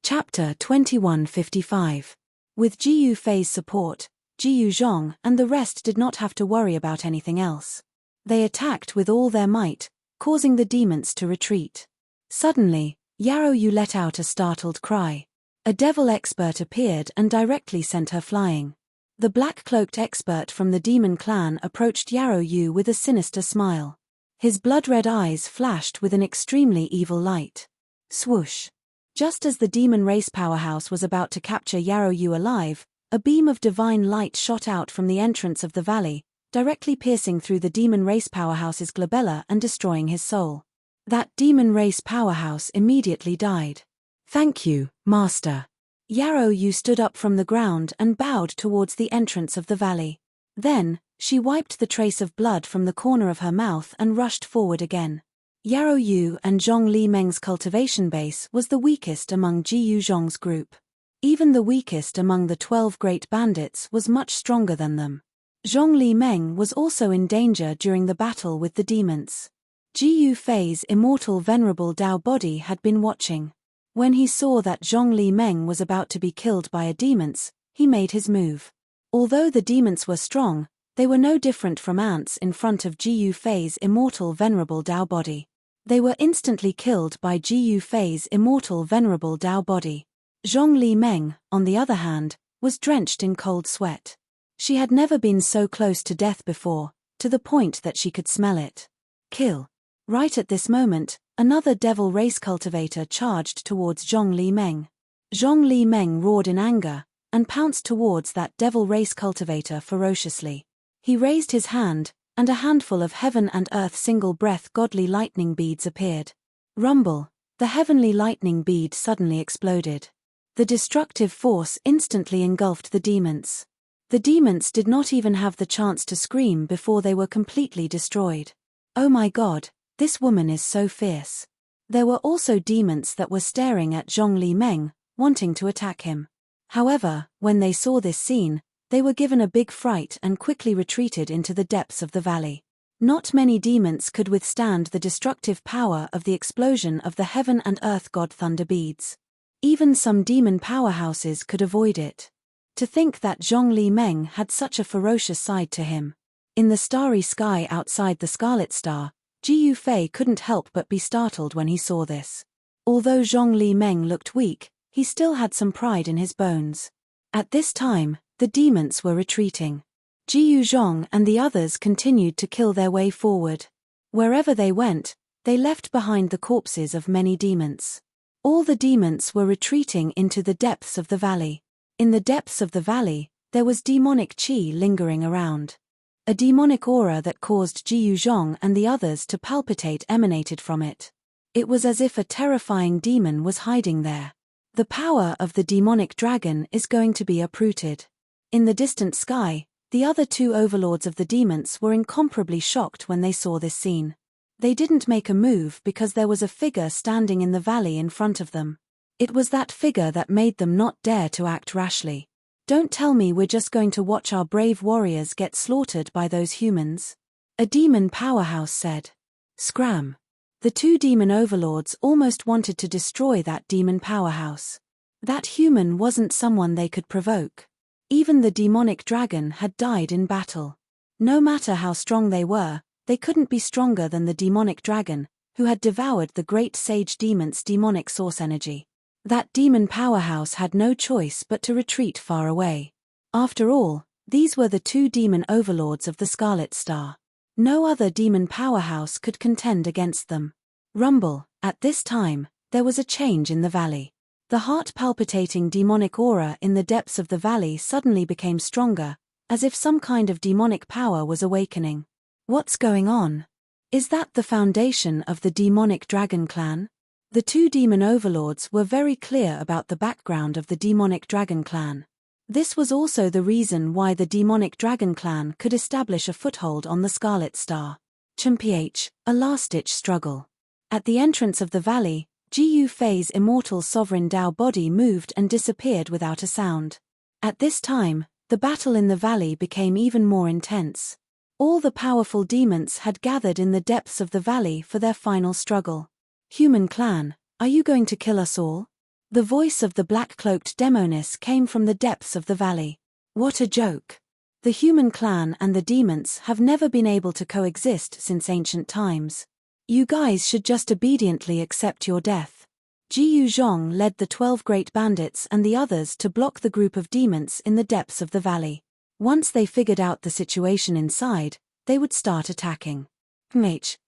Chapter 2155. With Ji Yufei's support, Ji Yuzhong and the rest did not have to worry about anything else. They attacked with all their might, causing the demons to retreat. Suddenly, Yarrow Yu let out a startled cry. A devil expert appeared and directly sent her flying. The black-cloaked expert from the demon clan approached Yarrow Yu with a sinister smile. His blood-red eyes flashed with an extremely evil light. Swoosh! Just as the demon race powerhouse was about to capture Yarrow Yu alive, a beam of divine light shot out from the entrance of the valley, directly piercing through the demon race powerhouse's glabella and destroying his soul. That demon race powerhouse immediately died. Thank you, Master. Yarrow Yu stood up from the ground and bowed towards the entrance of the valley. Then, she wiped the trace of blood from the corner of her mouth and rushed forward again. Yarrow Yu and Zhongli Meng's cultivation base was the weakest among Ji Yuzhong's group. Even the weakest among the 12 great bandits was much stronger than them. Zhongli Meng was also in danger during the battle with the demons. Ji Yufei's immortal venerable Dao body had been watching. When he saw that Zhongli Meng was about to be killed by a demons, he made his move. Although the demons were strong, they were no different from ants in front of Ji Yufei's immortal venerable Dao body. They were instantly killed by Ji Yufei's immortal venerable Dao body. Zhongli Meng, on the other hand, was drenched in cold sweat. She had never been so close to death before, to the point that she could smell it. Kill. Right at this moment, another devil race cultivator charged towards Zhongli Meng. Zhongli Meng roared in anger, and pounced towards that devil race cultivator ferociously. He raised his hand, and a handful of heaven and earth single-breath godly lightning beads appeared. Rumble! The heavenly lightning bead suddenly exploded. The destructive force instantly engulfed the demons. The demons did not even have the chance to scream before they were completely destroyed. Oh my God, this woman is so fierce. There were also demons that were staring at Zhongli Meng, wanting to attack him. However, when they saw this scene, they were given a big fright and quickly retreated into the depths of the valley. Not many demons could withstand the destructive power of the explosion of the heaven and earth god thunder beads. Even some demon powerhouses could avoid it. To think that Zhongli Meng had such a ferocious side to him. In the starry sky outside the Scarlet Star, Ji Yufei couldn't help but be startled when he saw this. Although Zhongli Meng looked weak, he still had some pride in his bones. At this time, the demons were retreating. Ji Yuzhong and the others continued to kill their way forward. Wherever they went, they left behind the corpses of many demons. All the demons were retreating into the depths of the valley. In the depths of the valley, there was demonic qi lingering around. A demonic aura that caused Ji Yuzhong and the others to palpitate emanated from it. It was as if a terrifying demon was hiding there. The power of the demonic dragon is going to be uprooted. In the distant sky, the other two overlords of the demons were incomparably shocked when they saw this scene. They didn't make a move because there was a figure standing in the valley in front of them. It was that figure that made them not dare to act rashly. Don't tell me we're just going to watch our brave warriors get slaughtered by those humans. A demon powerhouse said. Scram. The two demon overlords almost wanted to destroy that demon powerhouse. That human wasn't someone they could provoke. Even the demonic dragon had died in battle. No matter how strong they couldn't be stronger than the demonic dragon, who had devoured the great sage demon's demonic source energy. That demon powerhouse had no choice but to retreat far away. After all, these were the two demon overlords of the Scarlet Star. No other demon powerhouse could contend against them. Rumble. At this time, there was a change in the valley. The heart-palpitating demonic aura in the depths of the valley suddenly became stronger, as if some kind of demonic power was awakening. What's going on? Is that the foundation of the demonic dragon clan? The two demon overlords were very clear about the background of the demonic dragon clan. This was also the reason why the demonic dragon clan could establish a foothold on the Scarlet Star. A last-ditch struggle. At the entrance of the valley, Jiyu Fei's immortal sovereign Tao body moved and disappeared without a sound. At this time, the battle in the valley became even more intense. All the powerful demons had gathered in the depths of the valley for their final struggle. Human clan, are you going to kill us all? The voice of the black-cloaked demoness came from the depths of the valley. What a joke. The human clan and the demons have never been able to coexist since ancient times. You guys should just obediently accept your death. Jiyu Zhong led the 12 great bandits and the others to block the group of demons in the depths of the valley. Once they figured out the situation inside, they would start attacking.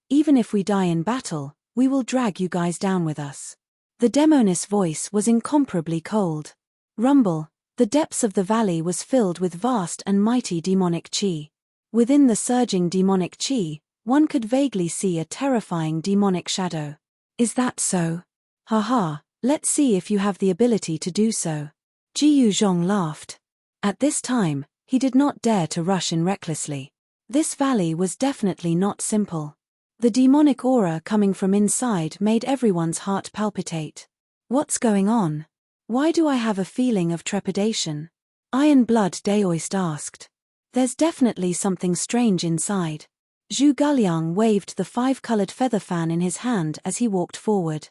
Even if we die in battle, we will drag you guys down with us. The demoness voice was incomparably cold. Rumble. The depths of the valley was filled with vast and mighty demonic chi. Within the surging demonic chi, one could vaguely see a terrifying demonic shadow. Is that so? Haha, let's see if you have the ability to do so. Jiyu Zhong laughed. At this time, he did not dare to rush in recklessly. This valley was definitely not simple. The demonic aura coming from inside made everyone's heart palpitate. What's going on? Why do I have a feeling of trepidation? Iron Blood Daoist asked. There's definitely something strange inside. Zhu Guliang waved the 5-colored feather fan in his hand as he walked forward.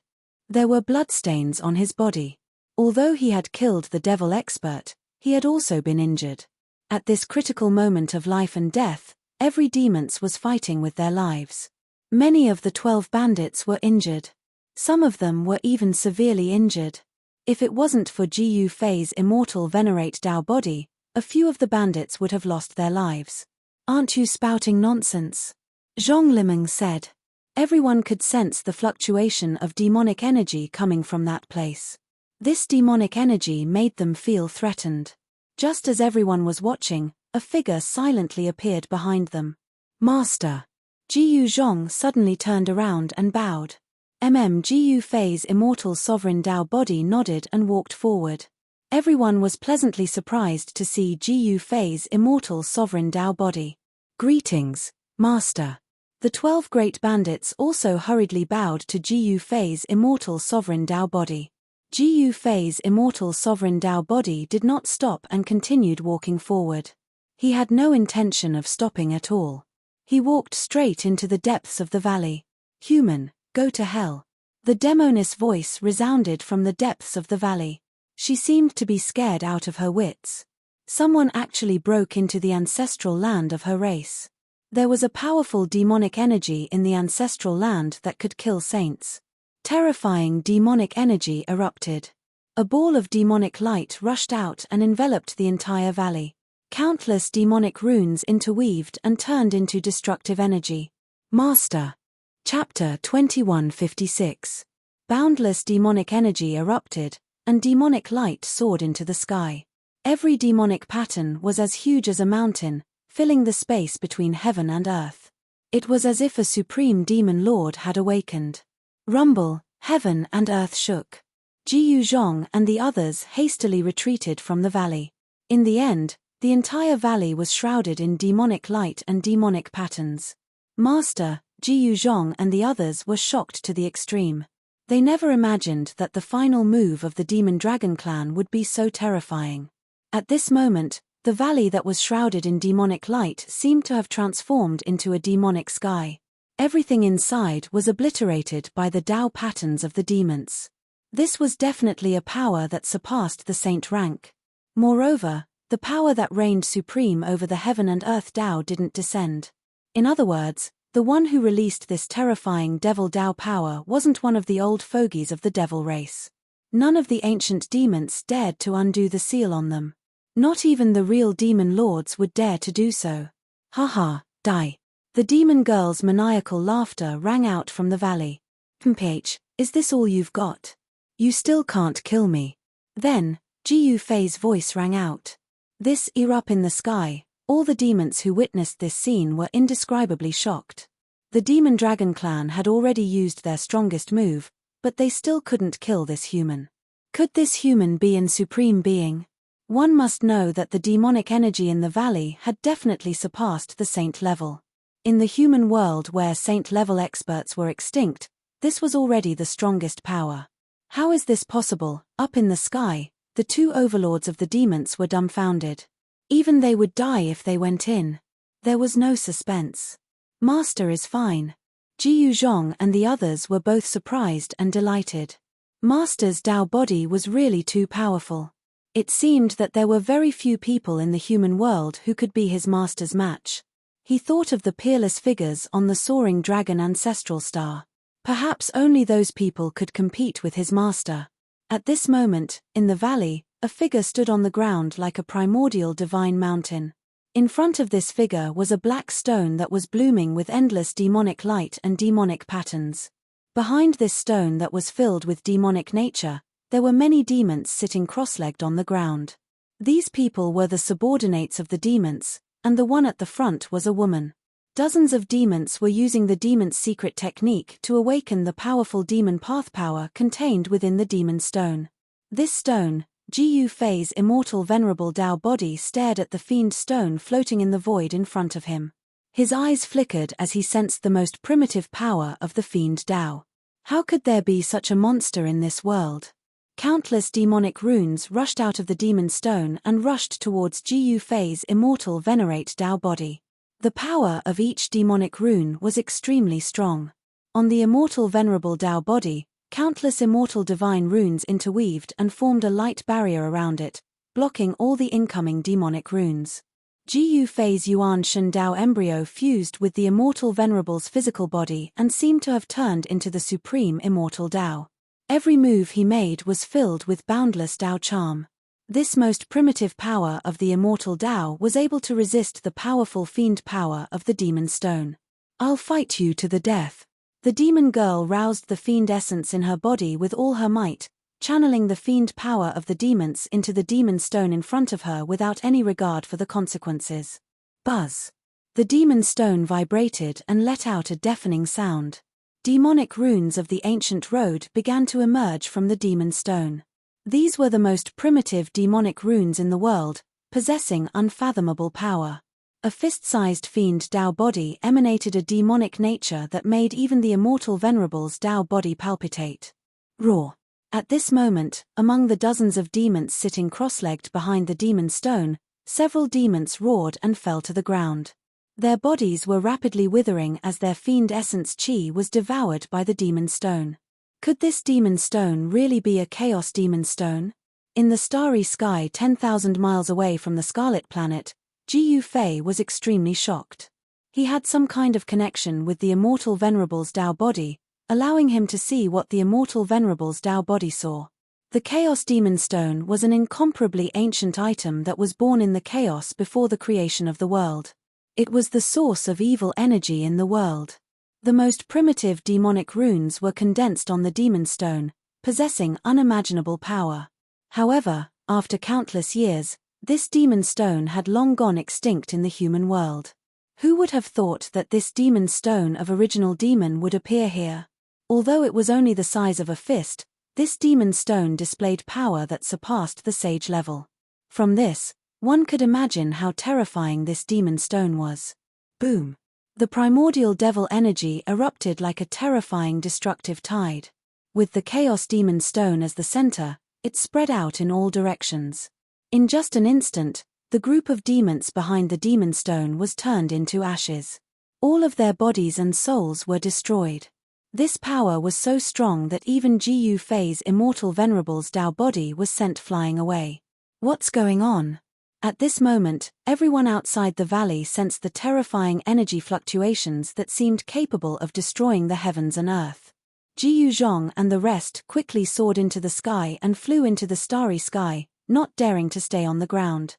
There were bloodstains on his body. Although he had killed the devil expert, he had also been injured. At this critical moment of life and death, every demon was fighting with their lives. Many of the 12 bandits were injured. Some of them were even severely injured. If it wasn't for Jiyu Fei's immortal venerate Tao body, a few of the bandits would have lost their lives. Aren't you spouting nonsense? Zhong Limeng said. Everyone could sense the fluctuation of demonic energy coming from that place. This demonic energy made them feel threatened. Just as everyone was watching, a figure silently appeared behind them. Master. Jiyu Zhong suddenly turned around and bowed. Jiyu Fei's immortal sovereign Tao body nodded and walked forward. Everyone was pleasantly surprised to see Jiyu Fei's immortal sovereign Tao body. Greetings, Master. The 12 great bandits also hurriedly bowed to Jiyu Fei's immortal sovereign Tao body. Jiyu Fei's immortal sovereign Tao body did not stop and continued walking forward. He had no intention of stopping at all. He walked straight into the depths of the valley. Human, go to hell. The demoness voice resounded from the depths of the valley. She seemed to be scared out of her wits. Someone actually broke into the ancestral land of her race. There was a powerful demonic energy in the ancestral land that could kill saints. Terrifying demonic energy erupted. A ball of demonic light rushed out and enveloped the entire valley. Countless demonic runes interweaved and turned into destructive energy. Master. Chapter 2156. Boundless demonic energy erupted, and demonic light soared into the sky. Every demonic pattern was as huge as a mountain, filling the space between heaven and earth. It was as if a supreme demon lord had awakened. Rumble, heaven and earth shook. Jiyu Zhong and the others hastily retreated from the valley. In the end, the entire valley was shrouded in demonic light and demonic patterns. Master, Jiyu Zhong and the others were shocked to the extreme. They never imagined that the final move of the Demon Dragon clan would be so terrifying. At this moment, the valley that was shrouded in demonic light seemed to have transformed into a demonic sky. Everything inside was obliterated by the Tao patterns of the demons. This was definitely a power that surpassed the saint rank. Moreover, the power that reigned supreme over the heaven and earth Tao didn't descend. In other words, the one who released this terrifying devil Tao power wasn't one of the old fogies of the devil race. None of the ancient demons dared to undo the seal on them. Not even the real demon lords would dare to do so. Ha, die. The demon girl's maniacal laughter rang out from the valley. "Mph, is this all you've got? You still can't kill me." Then, Jiu Fei's voice rang out. This up in the sky, all the demons who witnessed this scene were indescribably shocked. The demon dragon clan had already used their strongest move, but they still couldn't kill this human. Could this human be in supreme being? One must know that the demonic energy in the valley had definitely surpassed the saint level. In the human world where saint-level experts were extinct, this was already the strongest power. How is this possible? Up in the sky, the two overlords of the demons were dumbfounded. Even they would die if they went in. There was no suspense. "Master is fine." Jiu Zhong and the others were both surprised and delighted. Master's Tao body was really too powerful. It seemed that there were very few people in the human world who could be his master's match. He thought of the peerless figures on the soaring dragon ancestral star. Perhaps only those people could compete with his master. At this moment, in the valley, a figure stood on the ground like a primordial divine mountain. In front of this figure was a black stone that was blooming with endless demonic light and demonic patterns. Behind this stone that was filled with demonic nature, there were many demons sitting cross-legged on the ground. These people were the subordinates of the demons, and the one at the front was a woman. Dozens of demons were using the demon's secret technique to awaken the powerful demon path power contained within the demon stone. This stone, Jiu Fei's immortal venerable Tao body, stared at the fiend stone floating in the void in front of him. His eyes flickered as he sensed the most primitive power of the fiend Tao. How could there be such a monster in this world? Countless demonic runes rushed out of the demon stone and rushed towards Jiu Fei's immortal venerate Tao body. The power of each demonic rune was extremely strong. On the immortal venerable Tao body, countless immortal divine runes interweaved and formed a light barrier around it, blocking all the incoming demonic runes. Jiu Fei's Yuan Shen Tao embryo fused with the immortal venerable's physical body and seemed to have turned into the supreme immortal Tao. Every move he made was filled with boundless Tao charm. This most primitive power of the immortal Tao was able to resist the powerful fiend power of the demon stone. "I'll fight you to the death." The demon girl roused the fiend essence in her body with all her might, channeling the fiend power of the demons into the demon stone in front of her without any regard for the consequences. Buzz! The demon stone vibrated and let out a deafening sound. Demonic runes of the ancient road began to emerge from the demon stone. These were the most primitive demonic runes in the world, possessing unfathomable power. A fist-sized fiend Tao body emanated a demonic nature that made even the immortal venerable's Tao body palpitate. Roar! At this moment, among the dozens of demons sitting cross-legged behind the demon stone, several demons roared and fell to the ground. Their bodies were rapidly withering as their fiend essence chi was devoured by the demon stone. Could this demon stone really be a chaos demon stone? In the starry sky 10,000 miles away from the Scarlet Planet, Jiu Fei was extremely shocked. He had some kind of connection with the immortal venerable's Tao body, allowing him to see what the immortal venerable's Tao body saw. The Chaos Demon Stone was an incomparably ancient item that was born in the chaos before the creation of the world. It was the source of evil energy in the world. The most primitive demonic runes were condensed on the demon stone, possessing unimaginable power. However, after countless years, this demon stone had long gone extinct in the human world. Who would have thought that this demon stone of original demon would appear here? Although it was only the size of a fist, this demon stone displayed power that surpassed the sage level. From this, one could imagine how terrifying this demon stone was. Boom! The primordial devil energy erupted like a terrifying destructive tide. With the Chaos Demon Stone as the center, it spread out in all directions. In just an instant, the group of demons behind the demon stone was turned into ashes. All of their bodies and souls were destroyed. This power was so strong that even Ji Fei's immortal Venerable's Dao body was sent flying away. What's going on? At this moment, everyone outside the valley sensed the terrifying energy fluctuations that seemed capable of destroying the heavens and earth. Ji Zhong and the rest quickly soared into the sky and flew into the starry sky, not daring to stay on the ground.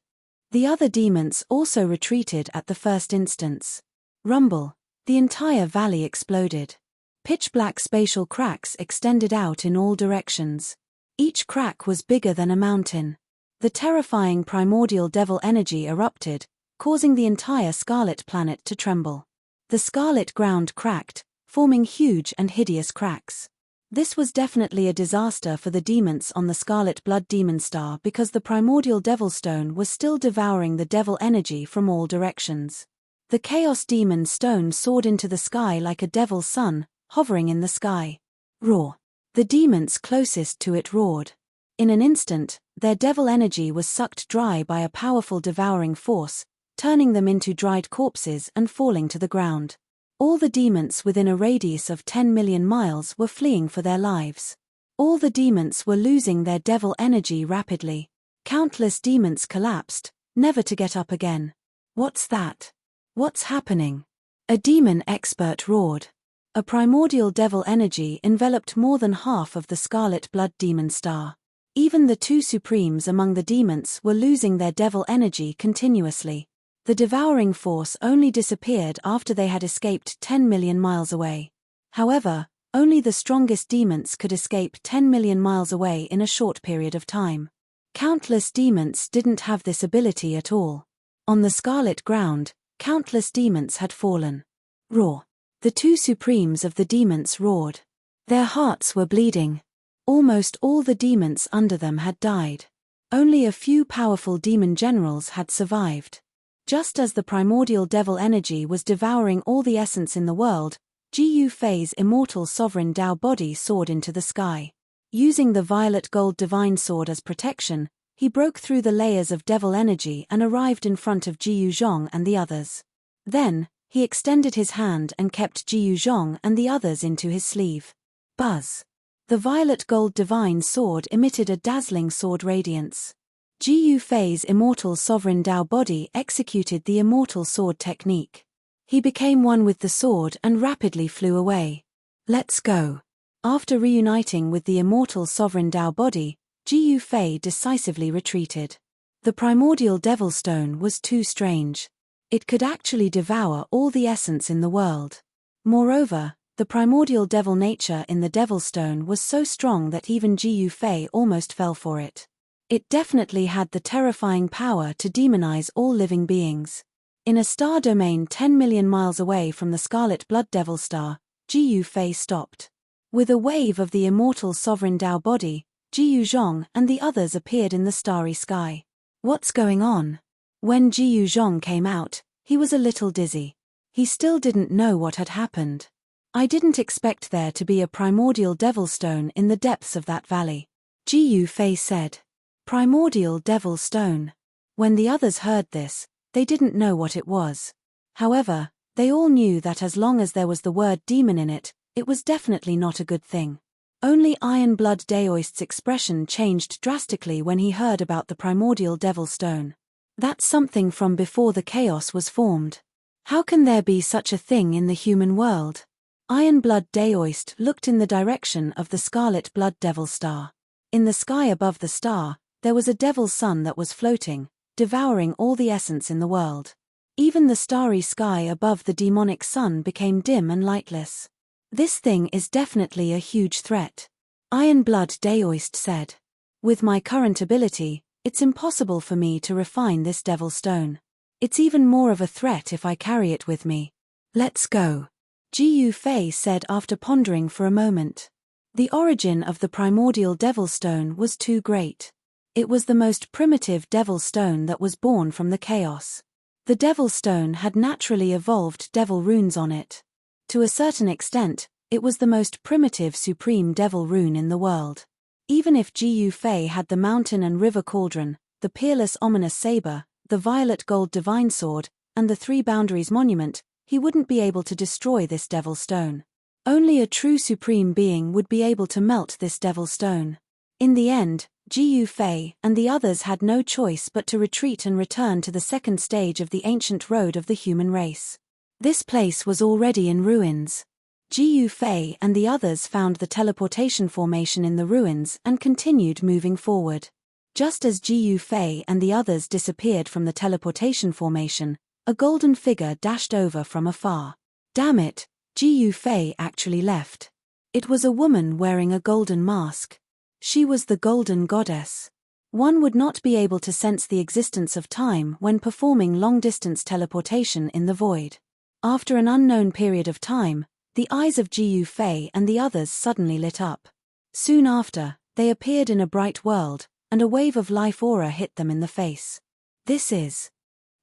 The other demons also retreated at the first instance. Rumble. The entire valley exploded. Pitch-black spatial cracks extended out in all directions. Each crack was bigger than a mountain. The terrifying primordial devil energy erupted, causing the entire Scarlet Planet to tremble. The scarlet ground cracked, forming huge and hideous cracks. This was definitely a disaster for the demons on the Scarlet Blood Demon Star because the primordial Devil Stone was still devouring the devil energy from all directions. The Chaos Demon Stone soared into the sky like a devil sun, hovering in the sky. Roar. The demons closest to it roared. In an instant, their devil energy was sucked dry by a powerful devouring force, turning them into dried corpses and falling to the ground. All the demons within a radius of 10 million miles were fleeing for their lives. All the demons were losing their devil energy rapidly. Countless demons collapsed, never to get up again. What's that? What's happening? A demon expert roared. A primordial devil energy enveloped more than half of the Scarlet Blood Demon Star. Even the two supremes among the demons were losing their devil energy continuously. The devouring force only disappeared after they had escaped 10 million miles away. However, only the strongest demons could escape 10 million miles away in a short period of time. Countless demons didn't have this ability at all. On the scarlet ground, countless demons had fallen. Roar. The two supremes of the demons roared. Their hearts were bleeding. Almost all the demons under them had died. Only a few powerful demon generals had survived. Just as the primordial devil energy was devouring all the essence in the world, Ji Fei's immortal sovereign Dao body soared into the sky. Using the violet gold divine sword as protection, he broke through the layers of devil energy and arrived in front of Ji Zhong and the others. Then, he extended his hand and kept Ji Zhong and the others into his sleeve. Buzz. The violet gold divine sword emitted a dazzling sword radiance. Ji Fei's immortal sovereign Dao body executed the immortal sword technique. He became one with the sword and rapidly flew away. Let's go. After reuniting with the immortal sovereign Dao body, Ji Fei decisively retreated. The primordial devil stone was too strange. It could actually devour all the essence in the world. Moreover, the primordial devil nature in the devil stone was so strong that even Ji Fei almost fell for it. It definitely had the terrifying power to demonize all living beings. In a star domain 10 million miles away from the Scarlet Blood Devil Star, Ji Fei stopped. With a wave of the immortal sovereign Dao body, Ji Zhong and the others appeared in the starry sky. What's going on? When Ji Zhong came out, he was a little dizzy. He still didn't know what had happened. I didn't expect there to be a primordial devil stone in the depths of that valley. Ji Fei said. Primordial devil stone. When the others heard this, they didn't know what it was. However, they all knew that as long as there was the word demon in it, it was definitely not a good thing. Only Iron Blood Daoist's expression changed drastically when he heard about the primordial devil stone. That's something from before the chaos was formed. How can there be such a thing in the human world? Iron Blood Daoist looked in the direction of the Scarlet Blood Devil Star. In the sky above the star, there was a devil's sun that was floating, devouring all the essence in the world. Even the starry sky above the demonic sun became dim and lightless. This thing is definitely a huge threat. Iron Blood Daoist said. With my current ability, it's impossible for me to refine this devil stone. It's even more of a threat if I carry it with me. Let's go. Ji Fei said after pondering for a moment. The origin of the primordial devil stone was too great. It was the most primitive devil stone that was born from the chaos. The devil stone had naturally evolved devil runes on it. To a certain extent, it was the most primitive supreme devil rune in the world. Even if Ji Fei had the mountain and river cauldron, the peerless ominous saber, the violet gold divine sword, and the three boundaries monument, he wouldn't be able to destroy this devil stone. Only a true supreme being would be able to melt this devil stone. In the end, Jiu Fei and the others had no choice but to retreat and return to the second stage of the ancient road of the human race. This place was already in ruins. Jiu Fei and the others found the teleportation formation in the ruins and continued moving forward. Just as Jiu Fei and the others disappeared from the teleportation formation, a golden figure dashed over from afar. Damn it, Jiu Fei actually left. It was a woman wearing a golden mask. She was the golden goddess. One would not be able to sense the existence of time when performing long-distance teleportation in the void. After an unknown period of time, the eyes of Jiu Fei and the others suddenly lit up. Soon after, they appeared in a bright world, and a wave of life aura hit them in the face. This is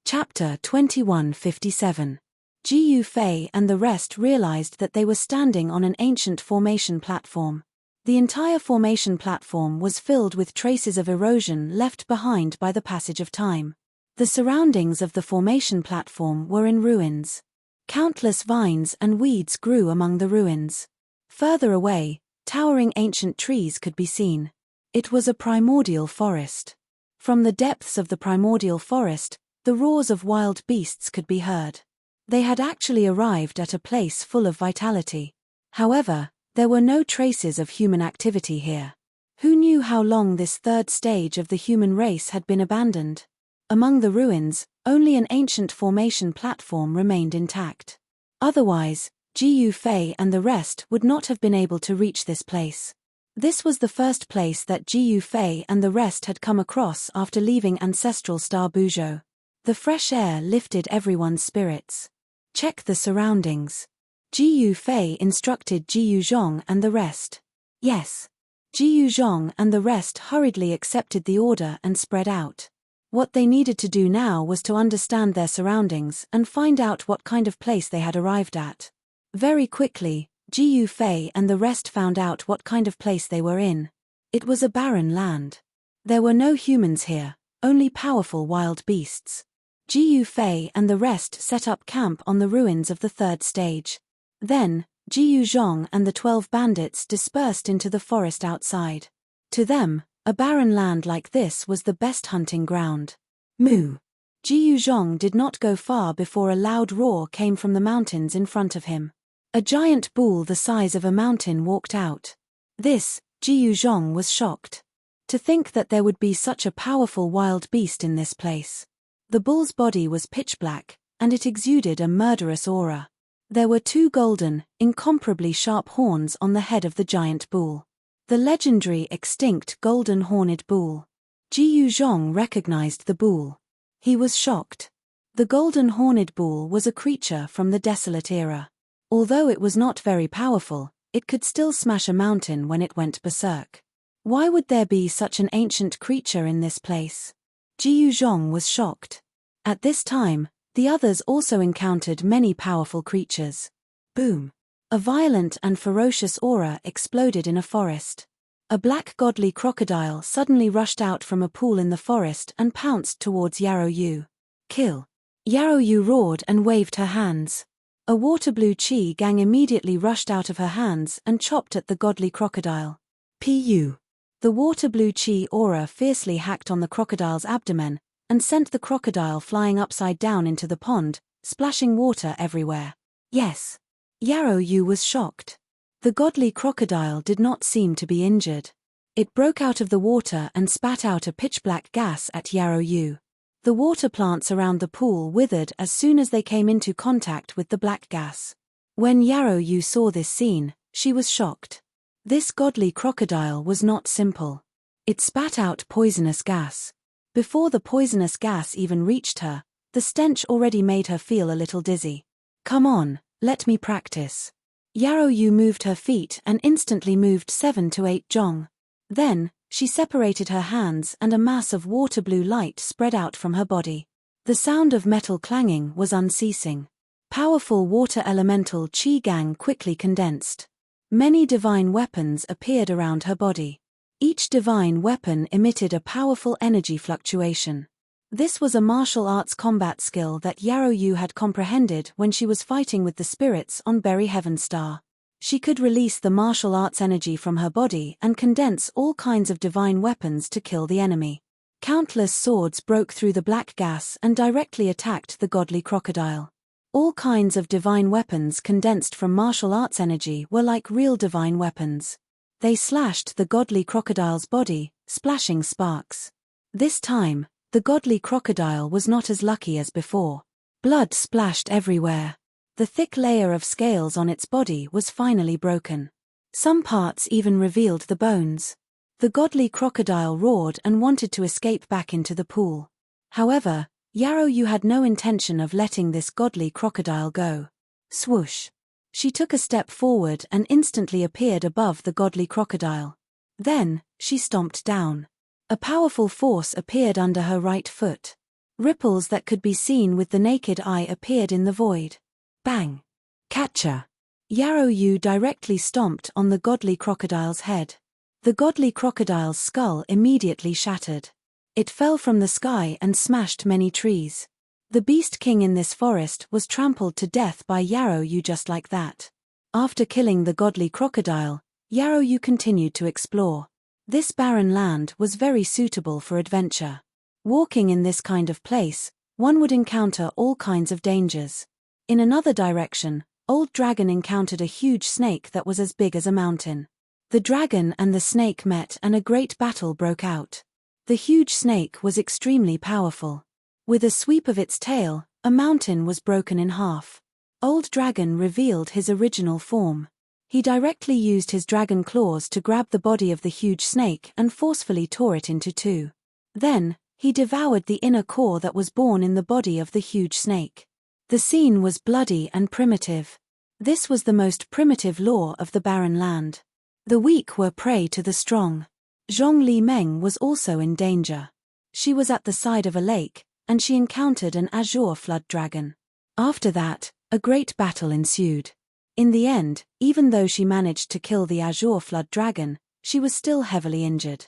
Chapter 2157. Jiu Fei and the rest realized that they were standing on an ancient formation platform. The entire formation platform was filled with traces of erosion left behind by the passage of time. The surroundings of the formation platform were in ruins. Countless vines and weeds grew among the ruins. Further away, towering ancient trees could be seen. It was a primordial forest. From the depths of the primordial forest, the roars of wild beasts could be heard. They had actually arrived at a place full of vitality. However, there were no traces of human activity here. Who knew how long this third stage of the human race had been abandoned? Among the ruins, only an ancient formation platform remained intact. Otherwise, Jiu Fei and the rest would not have been able to reach this place. This was the first place that Jiu Fei and the rest had come across after leaving ancestral Star Buzhou. The fresh air lifted everyone's spirits. Check the surroundings. Jiu Fei instructed Jiu Zhong and the rest. Yes. Jiu Zhong and the rest hurriedly accepted the order and spread out. What they needed to do now was to understand their surroundings and find out what kind of place they had arrived at. Very quickly, Jiu Fei and the rest found out what kind of place they were in. It was a barren land. There were no humans here, only powerful wild beasts. Jiu Fei and the rest set up camp on the ruins of the third stage. Then, Jiu Zhong and the 12 bandits dispersed into the forest outside. To them, a barren land like this was the best hunting ground. Moo! Jiu Zhong did not go far before a loud roar came from the mountains in front of him. A giant bull the size of a mountain walked out. This, Jiu Zhong was shocked. To think that there would be such a powerful wild beast in this place. The bull's body was pitch black, and it exuded a murderous aura. There were 2 golden, incomparably sharp horns on the head of the giant bull. The legendary extinct golden horned bull. Jiu Zhong recognized the bull. He was shocked. The golden horned bull was a creature from the desolate era. Although it was not very powerful, it could still smash a mountain when it went berserk. Why would there be such an ancient creature in this place? Jiu Zhong was shocked. At this time, the others also encountered many powerful creatures. Boom! A violent and ferocious aura exploded in a forest. A black godly crocodile suddenly rushed out from a pool in the forest and pounced towards Yarrow Yu. Kill! Yarrow Yu roared and waved her hands. A water blue chi gang immediately rushed out of her hands and chopped at the godly crocodile. Pu! The water blue chi aura fiercely hacked on the crocodile's abdomen, and sent the crocodile flying upside down into the pond, splashing water everywhere. Yes. Yarrow Yu was shocked. The godly crocodile did not seem to be injured. It broke out of the water and spat out a pitch-black gas at Yarrow Yu. The water plants around the pool withered as soon as they came into contact with the black gas. When Yarrow Yu saw this scene, she was shocked. This godly crocodile was not simple. It spat out poisonous gas. Before the poisonous gas even reached her, the stench already made her feel a little dizzy. Come on, let me practice. Yarrow Yu moved her feet and instantly moved 7 to 8 zhong. Then, she separated her hands and a mass of water blue light spread out from her body. The sound of metal clanging was unceasing. Powerful water elemental Qi Gang quickly condensed. Many divine weapons appeared around her body. Each divine weapon emitted a powerful energy fluctuation. This was a martial arts combat skill that Yarrow Yu had comprehended when she was fighting with the spirits on Berry Heaven Star. She could release the martial arts energy from her body and condense all kinds of divine weapons to kill the enemy. Countless swords broke through the black gas and directly attacked the godly crocodile. All kinds of divine weapons condensed from martial arts energy were like real divine weapons. They slashed the godly crocodile's body, splashing sparks. This time, the godly crocodile was not as lucky as before. Blood splashed everywhere. The thick layer of scales on its body was finally broken. Some parts even revealed the bones. The godly crocodile roared and wanted to escape back into the pool. However, Yarrow Yu had no intention of letting this godly crocodile go. Swoosh! She took a step forward and instantly appeared above the godly crocodile. Then, she stomped down. A powerful force appeared under her right foot. Ripples that could be seen with the naked eye appeared in the void. Bang! Catcher! Yarrow Yu directly stomped on the godly crocodile's head. The godly crocodile's skull immediately shattered. It fell from the sky and smashed many trees. The beast king in this forest was trampled to death by Yarrow Yu just like that. After killing the godly crocodile, Yarrow Yu continued to explore. This barren land was very suitable for adventure. Walking in this kind of place, one would encounter all kinds of dangers. In another direction, Old Dragon encountered a huge snake that was as big as a mountain. The dragon and the snake met and a great battle broke out. The huge snake was extremely powerful. With a sweep of its tail, a mountain was broken in half. Old Dragon revealed his original form. He directly used his dragon claws to grab the body of the huge snake and forcefully tore it into two. Then, he devoured the inner core that was born in the body of the huge snake. The scene was bloody and primitive. This was the most primitive law of the barren land. The weak were prey to the strong. Zhong Li Meng was also in danger. She was at the side of a lake, and she encountered an azure flood dragon. After that, a great battle ensued. In the end, even though she managed to kill the azure flood dragon, she was still heavily injured.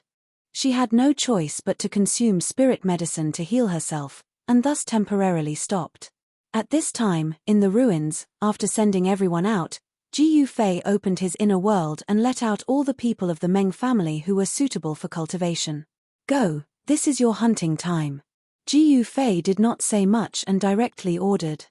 She had no choice but to consume spirit medicine to heal herself, and thus temporarily stopped. At this time, in the ruins, after sending everyone out, Ji Yufei opened his inner world and let out all the people of the Meng family who were suitable for cultivation. Go, this is your hunting time. Ji Yufei did not say much and directly ordered.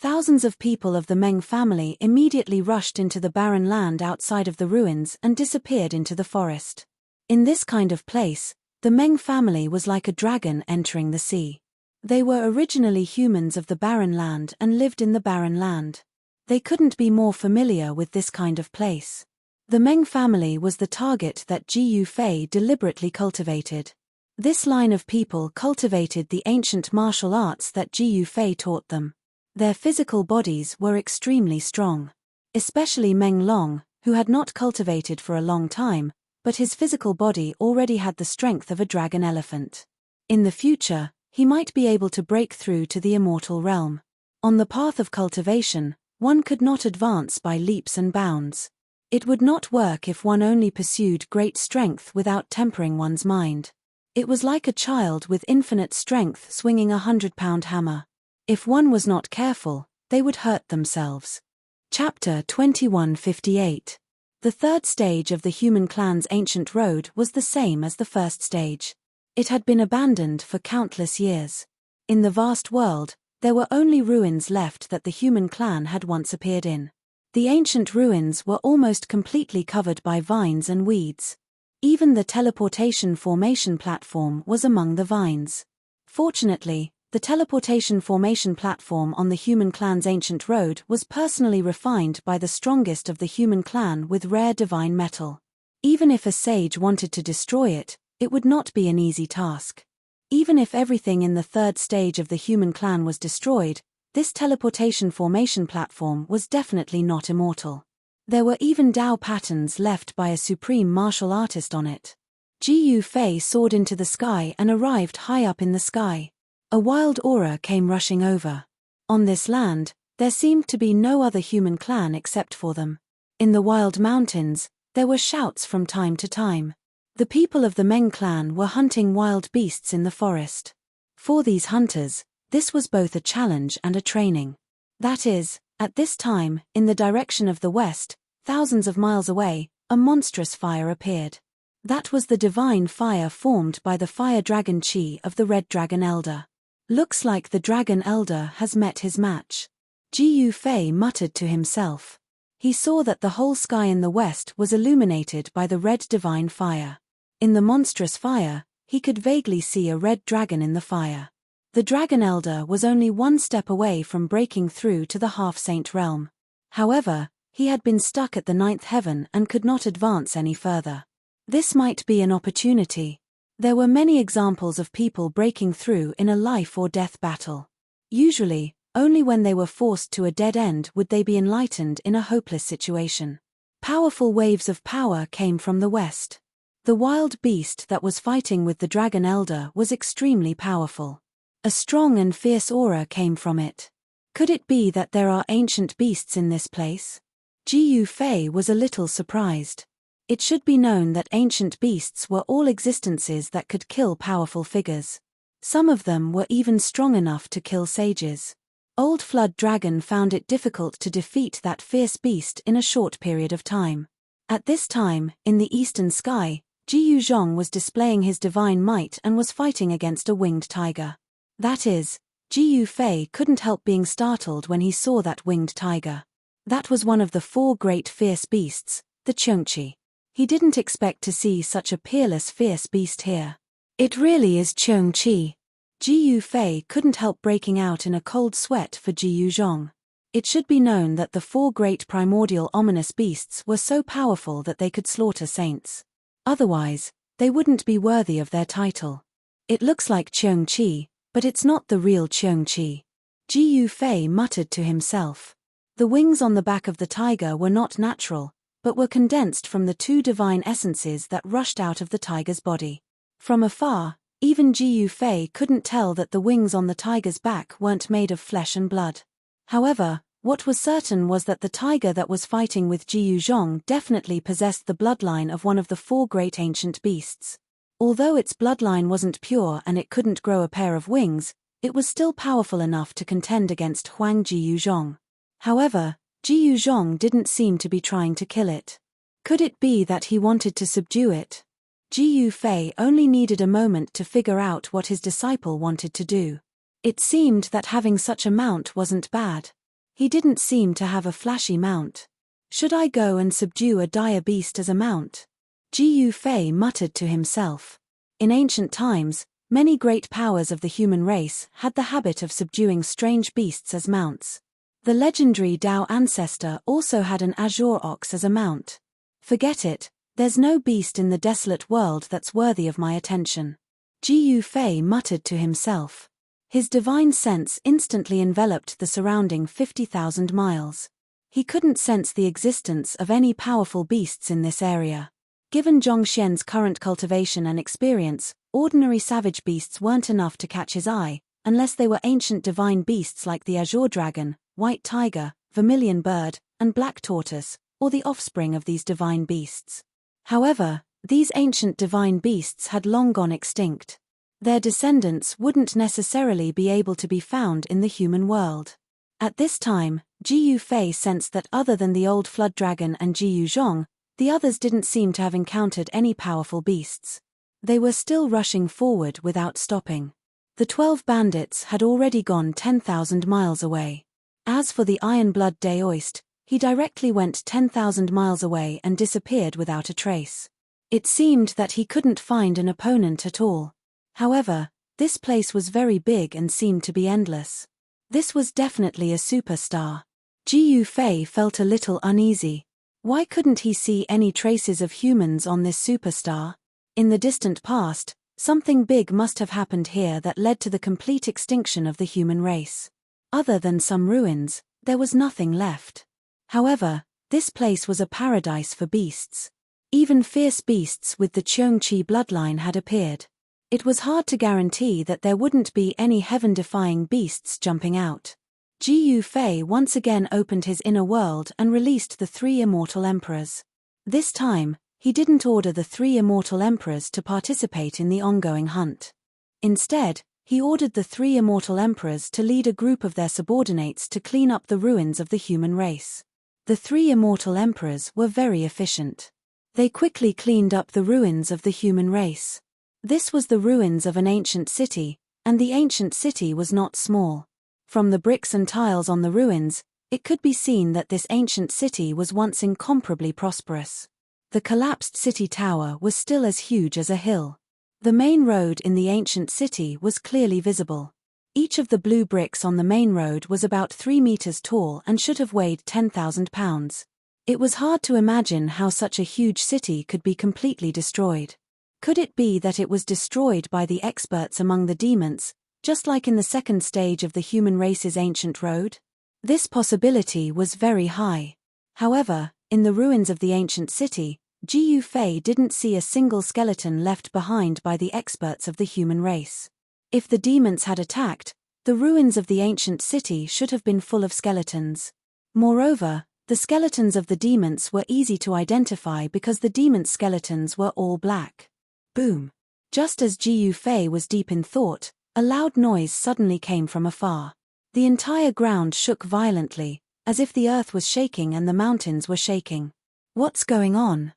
Thousands of people of the Meng family immediately rushed into the barren land outside of the ruins and disappeared into the forest. In this kind of place, the Meng family was like a dragon entering the sea. They were originally humans of the barren land and lived in the barren land. They couldn't be more familiar with this kind of place. The Meng family was the target that Ji Yufei deliberately cultivated. This line of people cultivated the ancient martial arts that Ji Yufei taught them. Their physical bodies were extremely strong. Especially Meng Long, who had not cultivated for a long time, but his physical body already had the strength of a dragon elephant. In the future, he might be able to break through to the immortal realm. On the path of cultivation, one could not advance by leaps and bounds. It would not work if one only pursued great strength without tempering one's mind. It was like a child with infinite strength swinging a 100-pound hammer. If one was not careful, they would hurt themselves. Chapter 2158. The third stage of the human clan's ancient road was the same as the first stage. It had been abandoned for countless years. In the vast world, there were only ruins left that the human clan had once appeared in. The ancient ruins were almost completely covered by vines and weeds. Even the teleportation formation platform was among the vines. Fortunately, the teleportation formation platform on the human clan's ancient road was personally refined by the strongest of the human clan with rare divine metal. Even if a sage wanted to destroy it, it would not be an easy task. Even if everything in the third stage of the human clan was destroyed, this teleportation formation platform was definitely not immortal. There were even Dao patterns left by a supreme martial artist on it. Ji Yufei soared into the sky and arrived high up in the sky. A wild aura came rushing over. On this land, there seemed to be no other human clan except for them. In the wild mountains, there were shouts from time to time. The people of the Meng clan were hunting wild beasts in the forest. For these hunters, this was both a challenge and a training. That is, at this time, in the direction of the west, thousands of miles away, a monstrous fire appeared. That was the divine fire formed by the fire dragon Chi of the Red Dragon Elder. Looks like the Dragon Elder has met his match. Ji Fei muttered to himself. He saw that the whole sky in the west was illuminated by the red divine fire. In the monstrous fire, he could vaguely see a red dragon in the fire. The Dragon Elder was only one step away from breaking through to the half-saint realm. However, he had been stuck at the ninth heaven and could not advance any further. This might be an opportunity. There were many examples of people breaking through in a life-or-death battle. Usually, only when they were forced to a dead end would they be enlightened in a hopeless situation. Powerful waves of power came from the west. The wild beast that was fighting with the Dragon Elder was extremely powerful. A strong and fierce aura came from it. Could it be that there are ancient beasts in this place? Ji Fei was a little surprised. It should be known that ancient beasts were all existences that could kill powerful figures. Some of them were even strong enough to kill sages. Old Flood Dragon found it difficult to defeat that fierce beast in a short period of time. At this time, in the eastern sky, Ji Zhong was displaying his divine might and was fighting against a winged tiger. That is, Ji Fei couldn't help being startled when he saw that winged tiger. That was one of the 4 great fierce beasts, the Chongqi. He didn't expect to see such a peerless fierce beast here. It really is Chongqi. Ji Fei couldn't help breaking out in a cold sweat for Ji Zhong. It should be known that the 4 great primordial ominous beasts were so powerful that they could slaughter saints. Otherwise, they wouldn't be worthy of their title. It looks like Chongqi, but it's not the real Chongqi. Ji Fei muttered to himself. The wings on the back of the tiger were not natural, but were condensed from the 2 divine essences that rushed out of the tiger's body. From afar, even Ji Fei couldn't tell that the wings on the tiger's back weren't made of flesh and blood. However, what was certain was that the tiger that was fighting with Ji Zhong definitely possessed the bloodline of one of the 4 great ancient beasts. Although its bloodline wasn't pure and it couldn't grow a pair of wings, it was still powerful enough to contend against Huang Ji Zhong. However, Ji Zhong didn't seem to be trying to kill it. Could it be that he wanted to subdue it? Ji Fei only needed a moment to figure out what his disciple wanted to do. It seemed that having such a mount wasn't bad. He didn't seem to have a flashy mount. Should I go and subdue a dire beast as a mount? Ji Fei muttered to himself. In ancient times, many great powers of the human race had the habit of subduing strange beasts as mounts. The legendary Dao ancestor also had an azure ox as a mount. Forget it, there's no beast in the desolate world that's worthy of my attention. Ji Fei muttered to himself. His divine sense instantly enveloped the surrounding 50,000 miles. He couldn't sense the existence of any powerful beasts in this area. Given Zhongxian's current cultivation and experience, ordinary savage beasts weren't enough to catch his eye, unless they were ancient divine beasts like the azure dragon, white tiger, vermilion bird, and black tortoise, or the offspring of these divine beasts. However, these ancient divine beasts had long gone extinct. Their descendants wouldn't necessarily be able to be found in the human world. At this time, Ji Fei sensed that other than the old flood dragon and Ji Zhong, the others didn't seem to have encountered any powerful beasts. They were still rushing forward without stopping. The 12 bandits had already gone 10,000 miles away. As for the Iron-Blood Daoist, he directly went 10,000 miles away and disappeared without a trace. It seemed that he couldn't find an opponent at all. However, this place was very big and seemed to be endless. This was definitely a superstar. Ji Fei felt a little uneasy. Why couldn't he see any traces of humans on this superstar? In the distant past, something big must have happened here that led to the complete extinction of the human race. Other than some ruins, there was nothing left. However, this place was a paradise for beasts. Even fierce beasts with the Chongqi bloodline had appeared. It was hard to guarantee that there wouldn't be any heaven-defying beasts jumping out. Ji Fei once again opened his inner world and released the 3 immortal emperors. This time, he didn't order the 3 immortal emperors to participate in the ongoing hunt. Instead, He ordered the 3 immortal emperors to lead a group of their subordinates to clean up the ruins of the human race. The 3 immortal emperors were very efficient. They quickly cleaned up the ruins of the human race. This was the ruins of an ancient city, and the ancient city was not small. From the bricks and tiles on the ruins, it could be seen that this ancient city was once incomparably prosperous. The collapsed city tower was still as huge as a hill. The main road in the ancient city was clearly visible. Each of the blue bricks on the main road was about 3 meters tall and should have weighed 10,000 pounds. It was hard to imagine how such a huge city could be completely destroyed. Could it be that it was destroyed by the experts among the demons, just like in the second stage of the human race's ancient road? This possibility was very high. However, in the ruins of the ancient city, Jiu Fei didn't see a single skeleton left behind by the experts of the human race. If the demons had attacked, the ruins of the ancient city should have been full of skeletons. Moreover, the skeletons of the demons were easy to identify because the demons' skeletons were all black. Boom! Just as Jiu Fei was deep in thought, a loud noise suddenly came from afar. The entire ground shook violently, as if the earth was shaking and the mountains were shaking. What's going on?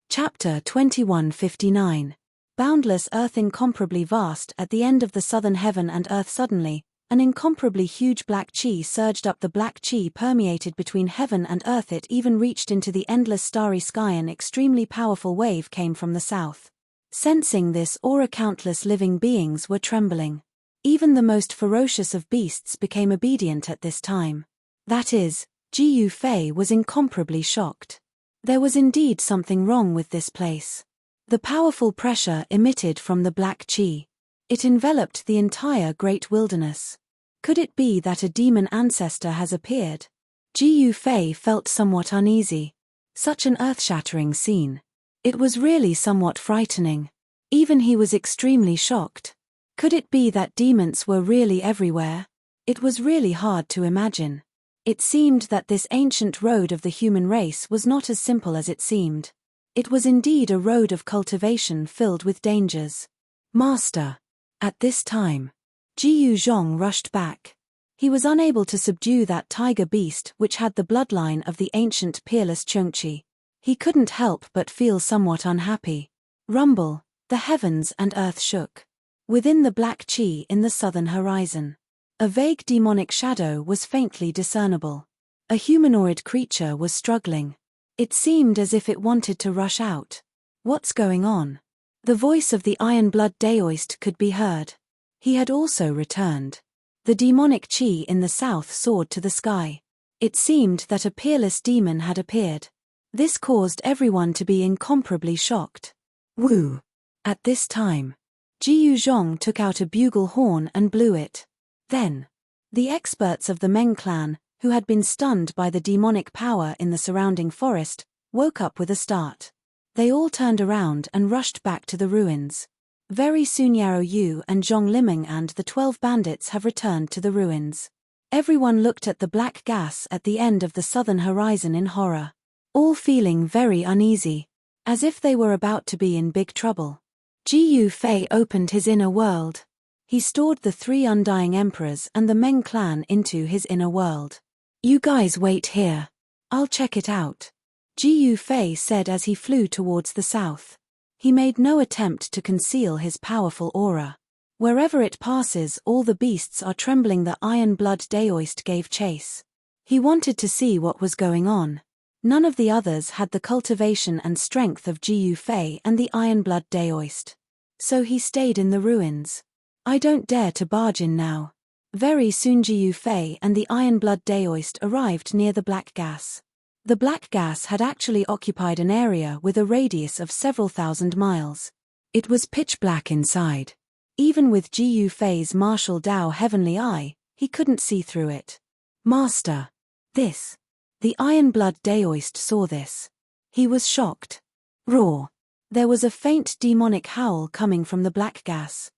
Chapter 2159. Boundless earth incomparably vast at the end of the southern heaven and earth suddenly, an incomparably huge black chi surged up. The black chi permeated between heaven and earth. It even reached into the endless starry sky. An extremely powerful wave came from the south. Sensing this aura, countless living beings were trembling. Even the most ferocious of beasts became obedient at this time. That is, Jiu Fei was incomparably shocked. There was indeed something wrong with this place. The powerful pressure emitted from the black chi. It enveloped the entire great wilderness. Could it be that a demon ancestor has appeared? Jiu Fei felt somewhat uneasy. Such an earth-shattering scene. It was really somewhat frightening. Even he was extremely shocked. Could it be that demons were really everywhere? It was really hard to imagine. It seemed that this ancient road of the human race was not as simple as it seemed. It was indeed a road of cultivation filled with dangers. Master. At this time, Jiu Zhong rushed back. He was unable to subdue that tiger beast which had the bloodline of the ancient peerless Chengqi. He couldn't help but feel somewhat unhappy. Rumble, the heavens and earth shook. Within the black chi in the southern horizon, a vague demonic shadow was faintly discernible. A humanoid creature was struggling. It seemed as if it wanted to rush out. What's going on? The voice of the Iron Blood Daoist could be heard. He had also returned. The demonic chi in the south soared to the sky. It seemed that a peerless demon had appeared. This caused everyone to be incomparably shocked. Woo! At this time, Jiu Zhong took out a bugle horn and blew it. Then, the experts of the Meng clan, who had been stunned by the demonic power in the surrounding forest, woke up with a start. They all turned around and rushed back to the ruins. Very soon Yao Yu and Zhong Liming and the 12 bandits have returned to the ruins. Everyone looked at the black gas at the end of the southern horizon in horror. All feeling very uneasy, as if they were about to be in big trouble. Jiu Fei opened his inner world. He stored the 3 undying emperors and the Meng clan into his inner world. You guys wait here. I'll check it out, Jiu Fei said as he flew towards the south. He made no attempt to conceal his powerful aura. Wherever it passes, all the beasts are trembling. The Iron Blood Daoist gave chase. He wanted to see what was going on. None of the others had the cultivation and strength of Jiu Fei and the Iron Blood Daoist. So he stayed in the ruins. I don't dare to barge in now. Very soon Jiu Fei and the Iron Blood Daoist arrived near the black gas. The black gas had actually occupied an area with a radius of several thousand miles. It was pitch black inside. Even with Jiu Fei's martial Dao heavenly eye, he couldn't see through it. Master. This. The Iron Blood Daoist saw this. He was shocked. Roar. There was a faint demonic howl coming from the black gas.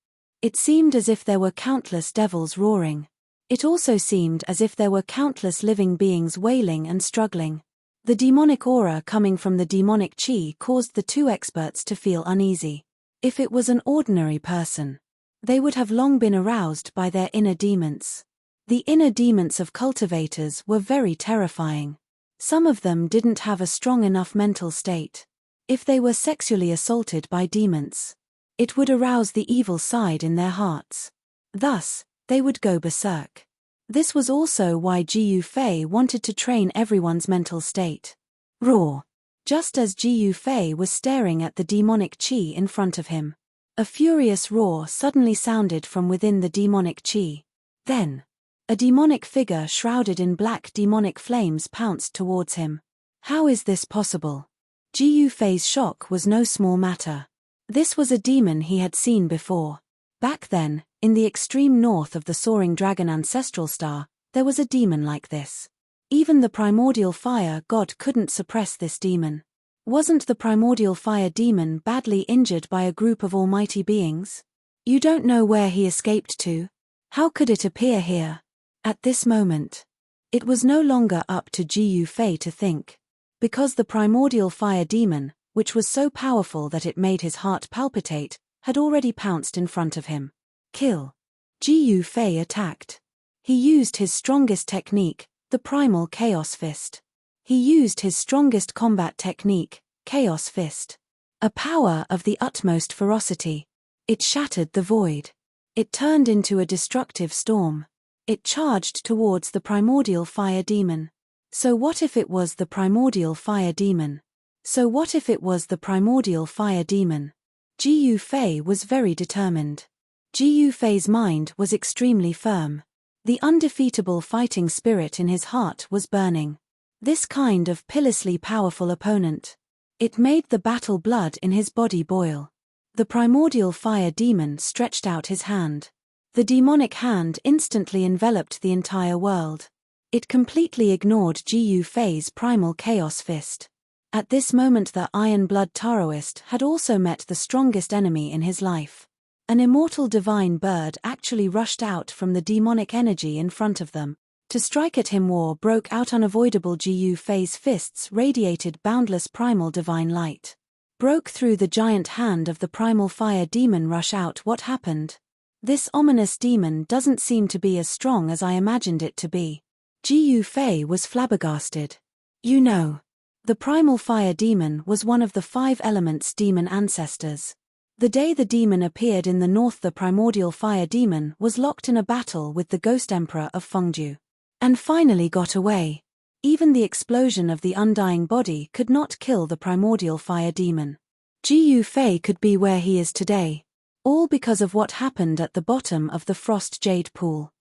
It seemed as if there were countless devils roaring. It also seemed as if there were countless living beings wailing and struggling. The demonic aura coming from the demonic chi caused the 2 experts to feel uneasy. If it was an ordinary person, They would have long been aroused by their inner demons. The inner demons of cultivators were very terrifying. Some of them didn't have a strong enough mental state. If they were sexually assaulted by demons, it would arouse the evil side in their hearts. Thus, they would go berserk. This was also why Jiu Fei wanted to train everyone's mental state. Roar! Just as Jiu Fei was staring at the demonic qi in front of him, a furious roar suddenly sounded from within the demonic qi. Then, a demonic figure shrouded in black demonic flames pounced towards him. How is this possible? Jiu Fei's shock was no small matter. This was a demon he had seen before. Back then, in the extreme north of the soaring dragon ancestral star, there was a demon like this. Even the primordial fire god couldn't suppress this demon. Wasn't the primordial fire demon badly injured by a group of almighty beings? You don't know where he escaped to? How could it appear here? At this moment, it was no longer up to Jiu Fei to think. Because the primordial fire demon, which was so powerful that it made his heart palpitate, had already pounced in front of him. Kill. Jiu Fei attacked. He used his strongest technique, the primal chaos fist. He used his strongest combat technique, chaos fist. A power of the utmost ferocity. It shattered the void. It turned into a destructive storm. It charged towards the primordial fire demon. So what if it was the primordial fire demon? So what if it was the primordial fire demon? Jiu Fei was very determined. Jiu Fei's mind was extremely firm. The undefeatable fighting spirit in his heart was burning. This kind of pitilessly powerful opponent. It made the battle blood in his body boil. The primordial fire demon stretched out his hand. The demonic hand instantly enveloped the entire world. It completely ignored Jiu Fei's primal chaos fist. At this moment the Iron Blood Taoist had also met the strongest enemy in his life. An immortal divine bird actually rushed out from the demonic energy in front of them. To strike at him, war broke out. Unavoidable. Jiu Fei's fists radiated boundless primal divine light. Broke through the giant hand of the primal fire demon. Rush out. What happened? This ominous demon doesn't seem to be as strong as I imagined it to be. Jiu Fei was flabbergasted. You know, the primal fire demon was one of the 5 elements demon ancestors. The day the demon appeared in the north, the primordial fire demon was locked in a battle with the ghost emperor of Fengju. And finally got away. Even the explosion of the undying body could not kill the primordial fire demon. Jiu Fei could be where he is today. All because of what happened at the bottom of the frost jade pool.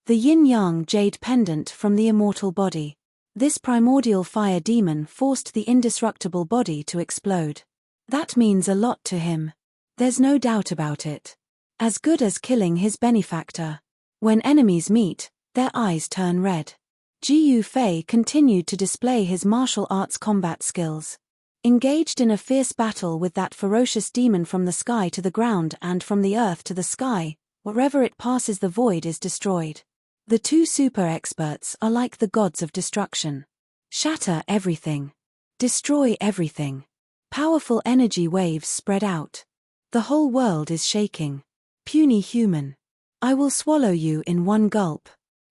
The yin-yang jade pendant from the immortal body. This primordial fire demon forced the indestructible body to explode. That means a lot to him. There's no doubt about it. As good as killing his benefactor. When enemies meet, their eyes turn red. Jiu Fei continued to display his martial arts combat skills. Engaged in a fierce battle with that ferocious demon from the sky to the ground and from the earth to the sky, wherever it passes the void is destroyed. The 2 super experts are like the gods of destruction. Shatter everything. Destroy everything. Powerful energy waves spread out. The whole world is shaking. Puny human. I will swallow you in one gulp.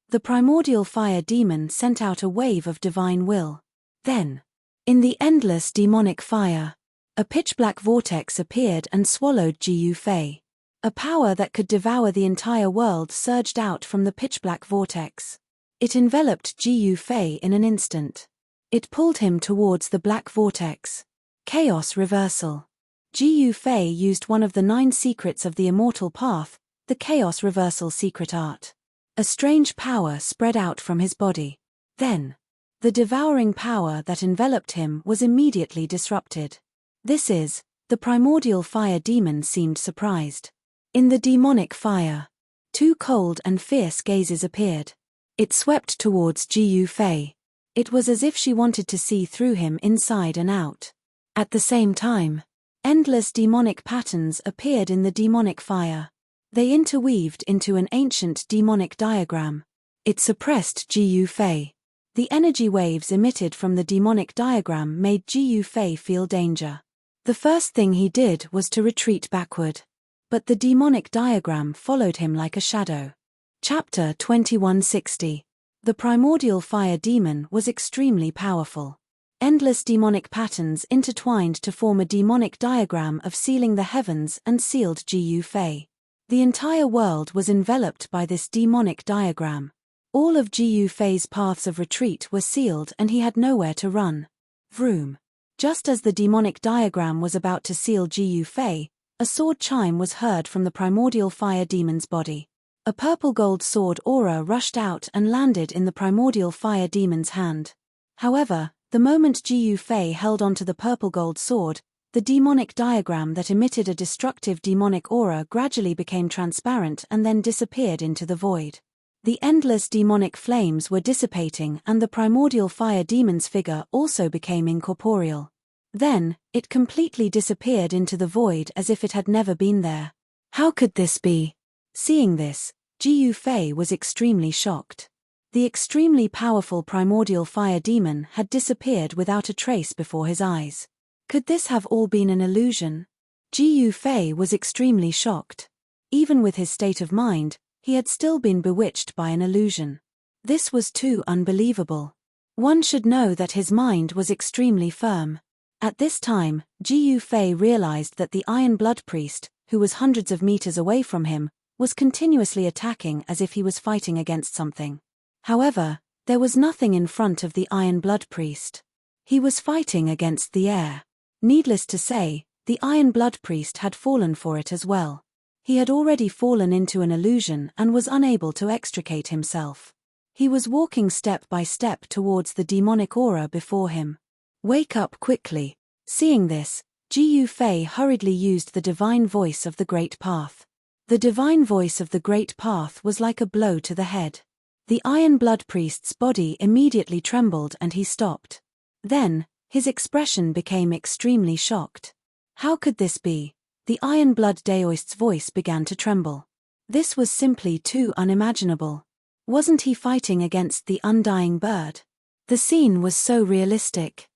The primordial fire demon sent out a wave of divine will. Then, in the endless demonic fire, a pitch-black vortex appeared and swallowed Jiu Fei. A power that could devour the entire world surged out from the pitch-black vortex. It enveloped Jiu Fei in an instant. It pulled him towards the black vortex. Chaos reversal. Jiu Fei used one of the 9 secrets of the immortal path, the chaos reversal secret art. A strange power spread out from his body. Then, the devouring power that enveloped him was immediately disrupted. The primordial fire demon seemed surprised. In the demonic fire, 2 cold and fierce gazes appeared. It swept towards Jiu Fei. It was as if she wanted to see through him inside and out. At the same time, endless demonic patterns appeared in the demonic fire. They interweaved into an ancient demonic diagram. It suppressed Jiu Fei. The energy waves emitted from the demonic diagram made Jiu Fei feel danger. The first thing he did was to retreat backward. But the demonic diagram followed him like a shadow. Chapter 2160. The primordial fire demon was extremely powerful. Endless demonic patterns intertwined to form a demonic diagram of sealing the heavens and sealed Gu Fei. The entire world was enveloped by this demonic diagram. All of Gu Fei's paths of retreat were sealed and he had nowhere to run. Vroom. Just as the demonic diagram was about to seal Gu Fei, a sword chime was heard from the primordial fire demon's body. A purple-gold sword aura rushed out and landed in the primordial fire demon's hand. However, the moment Gu Fei held onto the purple-gold sword, the demonic diagram that emitted a destructive demonic aura gradually became transparent and then disappeared into the void. The endless demonic flames were dissipating and the primordial fire demon's figure also became incorporeal. Then, it completely disappeared into the void as if it had never been there. How could this be? Seeing this, Gu Fei was extremely shocked. The extremely powerful primordial fire demon had disappeared without a trace before his eyes. Could this have all been an illusion? Gu Fei was extremely shocked. Even with his state of mind, he had still been bewitched by an illusion. This was too unbelievable. One should know that his mind was extremely firm. At this time, Gu Fei realized that the Iron Blood Priest, who was hundreds of meters away from him, was continuously attacking as if he was fighting against something. However, there was nothing in front of the Iron Blood Priest. He was fighting against the air. Needless to say, the Iron Blood Priest had fallen for it as well. He had already fallen into an illusion and was unable to extricate himself. He was walking step by step towards the demonic aura before him. Wake up quickly. Seeing this, Gu Fei hurriedly used the divine voice of the Great Path. The divine voice of the Great Path was like a blow to the head. The Iron Blood Priest's body immediately trembled and he stopped. Then, his expression became extremely shocked. How could this be? The Iron Blood Daoist's voice began to tremble. This was simply too unimaginable. Wasn't he fighting against the undying bird? The scene was so realistic.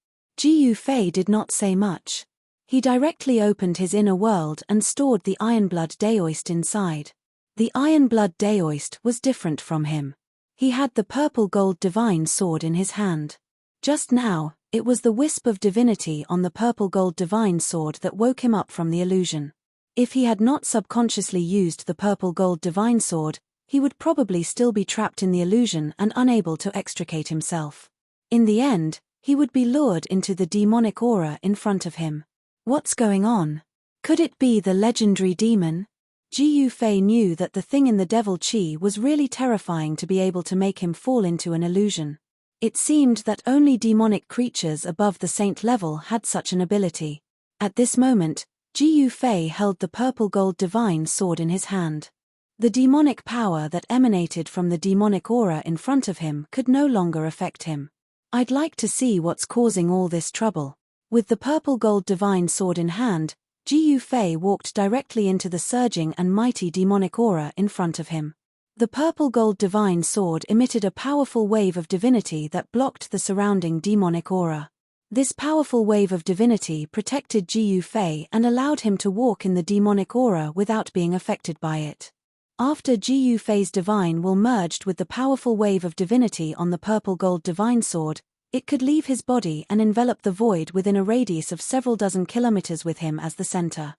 Gu Fei did not say much. He directly opened his inner world and stored the Iron Blood Daoist inside. The Iron Blood Daoist was different from him. He had the purple-gold divine sword in his hand. Just now, it was the wisp of divinity on the purple-gold divine sword that woke him up from the illusion. If he had not subconsciously used the purple-gold divine sword, he would probably still be trapped in the illusion and unable to extricate himself. In the end, he would be lured into the demonic aura in front of him. What's going on? Could it be the legendary demon? Gu Fei knew that the thing in the devil chi was really terrifying to be able to make him fall into an illusion. It seemed that only demonic creatures above the saint level had such an ability. At this moment, Gu Fei held the purple-gold divine sword in his hand. The demonic power that emanated from the demonic aura in front of him could no longer affect him. I'd like to see what's causing all this trouble. With the purple-gold divine sword in hand, Gu Fei walked directly into the surging and mighty demonic aura in front of him. The purple-gold divine sword emitted a powerful wave of divinity that blocked the surrounding demonic aura. This powerful wave of divinity protected Gu Fei and allowed him to walk in the demonic aura without being affected by it. After Gu Fei's divine will merged with the powerful wave of divinity on the purple-gold divine sword, it could leave his body and envelop the void within a radius of several dozen kilometers with him as the center.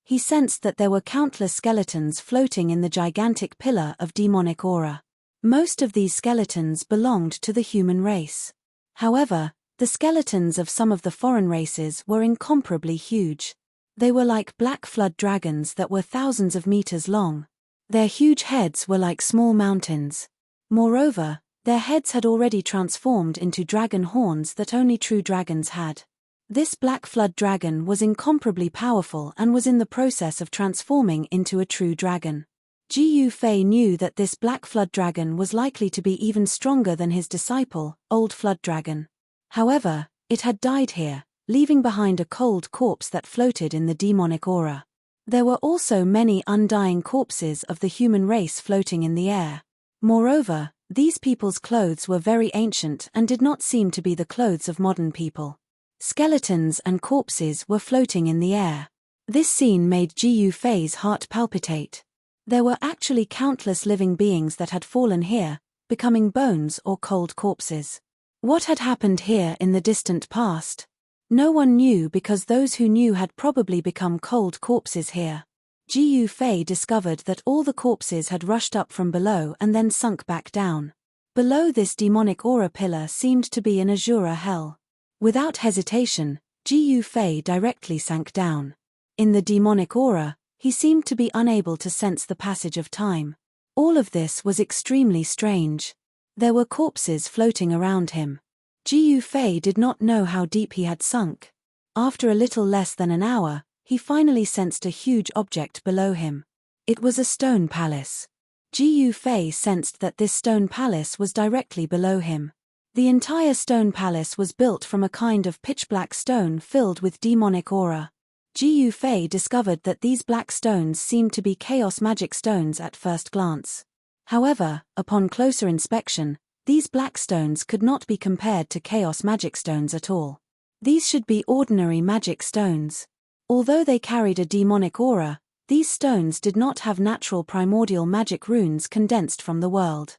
He sensed that there were countless skeletons floating in the gigantic pillar of demonic aura. Most of these skeletons belonged to the human race. However, the skeletons of some of the foreign races were incomparably huge. They were like black flood dragons that were thousands of meters long. Their huge heads were like small mountains. Moreover, their heads had already transformed into dragon horns that only true dragons had. This black flood dragon was incomparably powerful and was in the process of transforming into a true dragon. Gu Fei knew that this black flood dragon was likely to be even stronger than his disciple, Old Flood Dragon. However, it had died here, leaving behind a cold corpse that floated in the demonic aura. There were also many undying corpses of the human race floating in the air. Moreover, these people's clothes were very ancient and did not seem to be the clothes of modern people. Skeletons and corpses were floating in the air. This scene made Ji Yufei's heart palpitate. There were actually countless living beings that had fallen here, becoming bones or cold corpses. What had happened here in the distant past? No one knew, because those who knew had probably become cold corpses here. Ji Yufei discovered that all the corpses had rushed up from below and then sunk back down. Below this demonic aura pillar seemed to be an azure hell. Without hesitation, Ji Yufei directly sank down. In the demonic aura, he seemed to be unable to sense the passage of time. All of this was extremely strange. There were corpses floating around him. Ji Yufei did not know how deep he had sunk. After a little less than an hour, he finally sensed a huge object below him. It was a stone palace. Ji Yufei sensed that this stone palace was directly below him. The entire stone palace was built from a kind of pitch-black stone filled with demonic aura. Ji Yufei discovered that these black stones seemed to be chaos magic stones at first glance. However, upon closer inspection, these black stones could not be compared to chaos magic stones at all. These should be ordinary magic stones. Although they carried a demonic aura, these stones did not have natural primordial magic runes condensed from the world.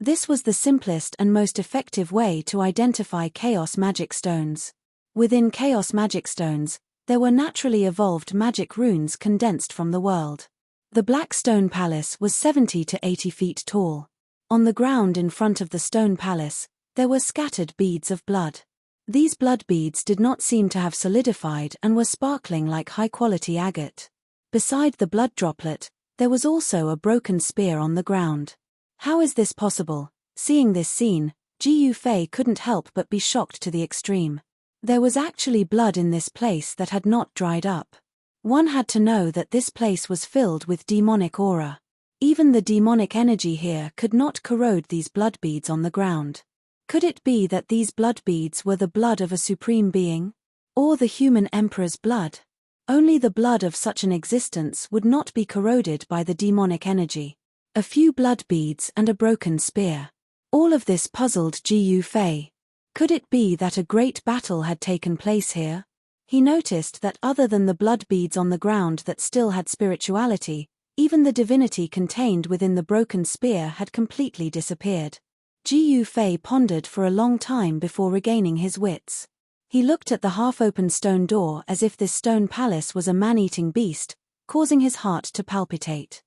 This was the simplest and most effective way to identify chaos magic stones. Within chaos magic stones, there were naturally evolved magic runes condensed from the world. The black stone palace was 70 to 80 feet tall. On the ground in front of the stone palace, there were scattered beads of blood. These blood beads did not seem to have solidified and were sparkling like high-quality agate. Beside the blood droplet, there was also a broken spear on the ground. How is this possible? Seeing this scene, Ji Yufei couldn't help but be shocked to the extreme. There was actually blood in this place that had not dried up. One had to know that this place was filled with demonic aura. Even the demonic energy here could not corrode these blood beads on the ground. Could it be that these blood beads were the blood of a supreme being? Or the human emperor's blood? Only the blood of such an existence would not be corroded by the demonic energy. A few blood beads and a broken spear. All of this puzzled Ji Yufei. Could it be that a great battle had taken place here? He noticed that other than the blood beads on the ground that still had spirituality, even the divinity contained within the broken spear had completely disappeared. Ji Yufei pondered for a long time before regaining his wits. He looked at the half-open stone door as if this stone palace was a man-eating beast, causing his heart to palpitate.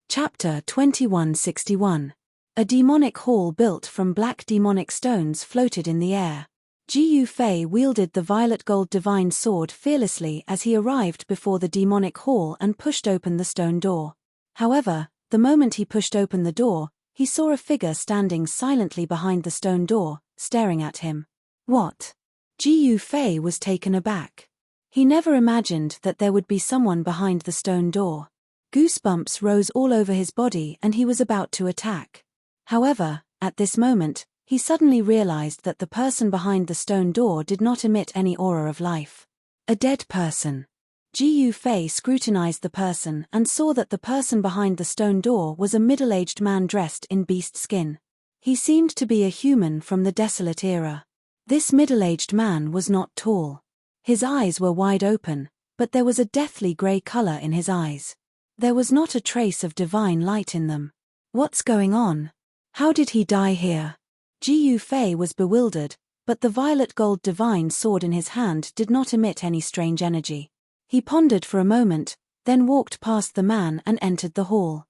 Chapter 2161. A demonic hall built from black demonic stones floated in the air. Ji Yufei wielded the violet gold divine sword fearlessly as he arrived before the demonic hall and pushed open the stone door. However, the moment he pushed open the door, he saw a figure standing silently behind the stone door, staring at him. What? Ji Yufei was taken aback. He never imagined that there would be someone behind the stone door. Goosebumps rose all over his body and he was about to attack. However, at this moment, he suddenly realized that the person behind the stone door did not emit any aura of life. A dead person. Ji Yufei scrutinized the person and saw that the person behind the stone door was a middle-aged man dressed in beast skin. He seemed to be a human from the desolate era. This middle-aged man was not tall. His eyes were wide open, but there was a deathly grey color in his eyes. There was not a trace of divine light in them. What's going on? How did he die here? Ji Yufei was bewildered, but the violet gold divine sword in his hand did not emit any strange energy. He pondered for a moment, then walked past the man and entered the hall.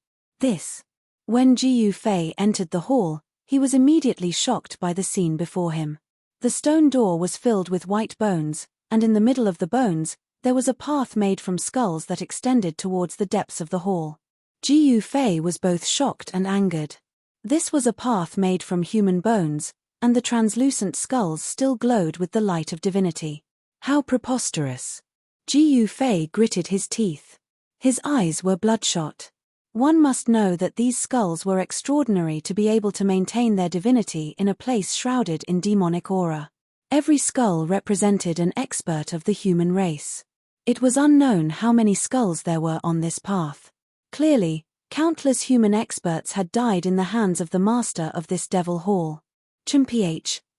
When Ji Yufei entered the hall, he was immediately shocked by the scene before him. The stone door was filled with white bones, and in the middle of the bones, there was a path made from skulls that extended towards the depths of the hall. Ji Yufei was both shocked and angered. This was a path made from human bones, and the translucent skulls still glowed with the light of divinity. How preposterous! Ji Yufei gritted his teeth. His eyes were bloodshot. One must know that these skulls were extraordinary to be able to maintain their divinity in a place shrouded in demonic aura. Every skull represented an expert of the human race. It was unknown how many skulls there were on this path. Clearly, countless human experts had died in the hands of the master of this devil hall.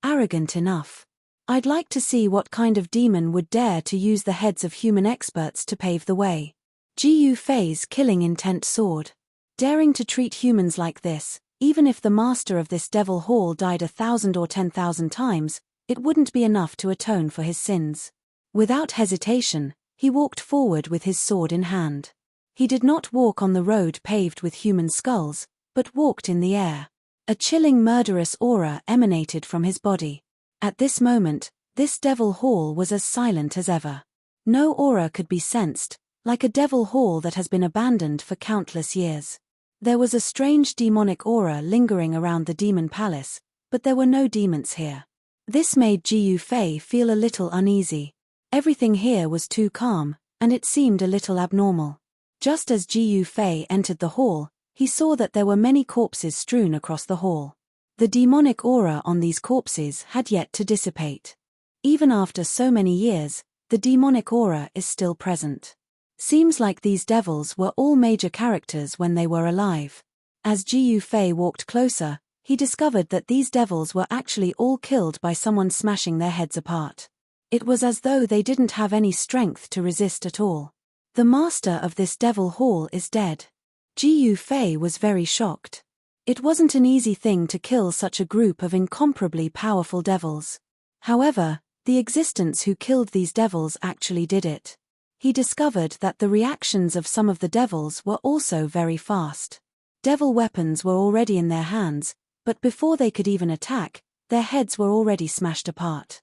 Arrogant enough. I'd like to see what kind of demon would dare to use the heads of human experts to pave the way. Gu Fei's killing intent soared. Daring to treat humans like this, even if the master of this devil hall died 1,000 or 10,000 times, it wouldn't be enough to atone for his sins. Without hesitation, he walked forward with his sword in hand. He did not walk on the road paved with human skulls, but walked in the air. A chilling murderous aura emanated from his body. At this moment, this devil hall was as silent as ever. No aura could be sensed, like a devil hall that has been abandoned for countless years. There was a strange demonic aura lingering around the demon palace, but there were no demons here. This made Gu Fei feel a little uneasy. Everything here was too calm, and it seemed a little abnormal. Just as Gu Fei entered the hall, he saw that there were many corpses strewn across the hall. The demonic aura on these corpses had yet to dissipate. Even after so many years, the demonic aura is still present. Seems like these devils were all major characters when they were alive. As Gu Fei walked closer, he discovered that these devils were actually all killed by someone smashing their heads apart. It was as though they didn't have any strength to resist at all. The master of this devil hall is dead. Gu Fei was very shocked. It wasn't an easy thing to kill such a group of incomparably powerful devils. However, the existence who killed these devils actually did it. He discovered that the reactions of some of the devils were also very fast. Devil weapons were already in their hands, but before they could even attack, their heads were already smashed apart.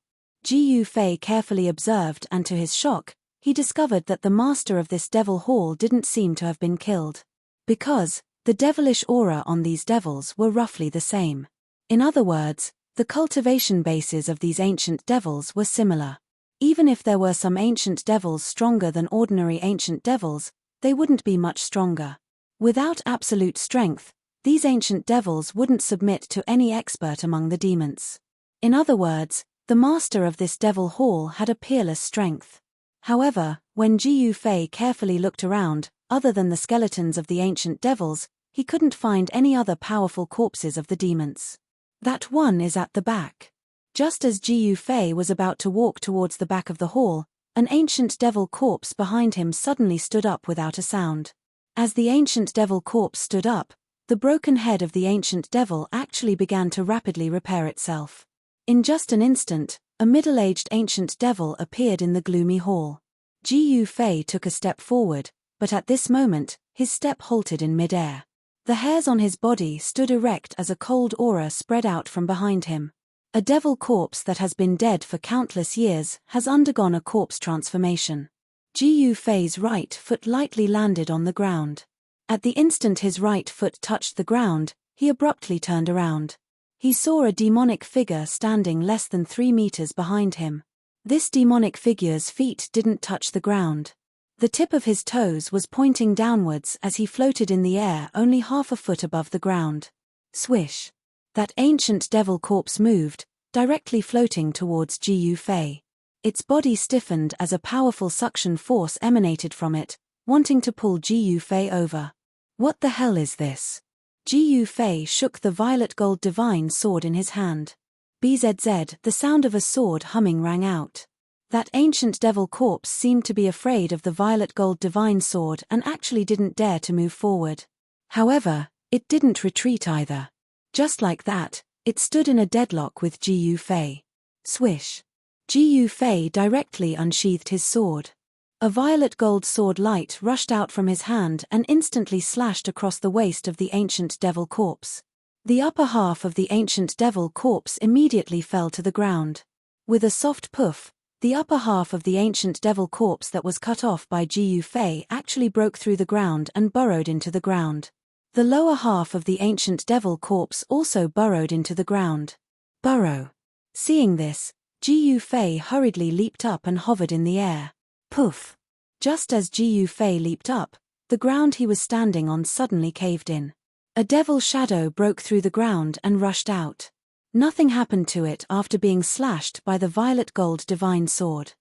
Gu Fei carefully observed, and to his shock, he discovered that the master of this devil hall didn't seem to have been killed. Because the devilish aura on these devils were roughly the same. In other words, the cultivation bases of these ancient devils were similar. Even if there were some ancient devils stronger than ordinary ancient devils, they wouldn't be much stronger. Without absolute strength, these ancient devils wouldn't submit to any expert among the demons. In other words, the master of this devil hall had a peerless strength. However, when Gu Fei carefully looked around, other than the skeletons of the ancient devils, he couldn't find any other powerful corpses of the demons. That one is at the back. Just as Gu Fei was about to walk towards the back of the hall, an ancient devil corpse behind him suddenly stood up without a sound. As the ancient devil corpse stood up, the broken head of the ancient devil actually began to rapidly repair itself. In just an instant, a middle-aged ancient devil appeared in the gloomy hall. Gu Fei took a step forward, but at this moment, his step halted in mid-air. The hairs on his body stood erect as a cold aura spread out from behind him. A devil corpse that has been dead for countless years has undergone a corpse transformation. Gu Fei's right foot lightly landed on the ground. At the instant his right foot touched the ground, he abruptly turned around. He saw a demonic figure standing less than 3 meters behind him. This demonic figure's feet didn't touch the ground. The tip of his toes was pointing downwards as he floated in the air only half a foot above the ground. Swish! That ancient devil corpse moved, directly floating towards Gu Fei. Its body stiffened as a powerful suction force emanated from it, wanting to pull Gu Fei over. What the hell is this? Gu Fei shook the violet gold divine sword in his hand. Bzz, the sound of a sword humming rang out. That ancient devil corpse seemed to be afraid of the violet gold divine sword and actually didn't dare to move forward. However, it didn't retreat either. Just like that, it stood in a deadlock with Gu Fei. Swish! Gu Fei directly unsheathed his sword. A violet gold sword light rushed out from his hand and instantly slashed across the waist of the ancient devil corpse. The upper half of the ancient devil corpse immediately fell to the ground. With a soft poof, the upper half of the ancient devil corpse that was cut off by Gu Fei actually broke through the ground and burrowed into the ground. The lower half of the ancient devil corpse also burrowed into the ground. Burrow. Seeing this, Gu Fei hurriedly leaped up and hovered in the air. Poof! Just as Gu Fei leaped up, the ground he was standing on suddenly caved in. A devil shadow broke through the ground and rushed out. Nothing happened to it after being slashed by the violet gold divine sword.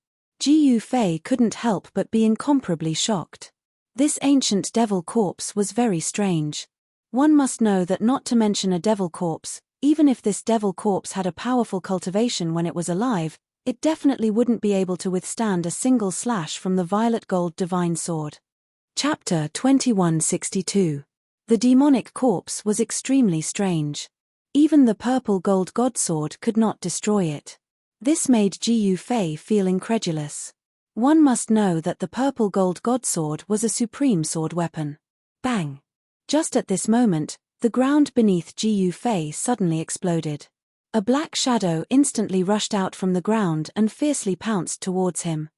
Gu Fei couldn't help but be incomparably shocked. This ancient devil corpse was very strange. One must know that not to mention a devil corpse, even if this devil corpse had a powerful cultivation when it was alive, It definitely wouldn't be able to withstand a single slash from the violet gold divine sword. Chapter 2162. The demonic corpse was extremely strange. Even the purple gold godsword could not destroy it. This made Jiu Fei feel incredulous. One must know that the purple gold godsword was a supreme sword weapon. Bang! Just at this moment, the ground beneath Jiu Fei suddenly exploded. A black shadow instantly rushed out from the ground and fiercely pounced towards him.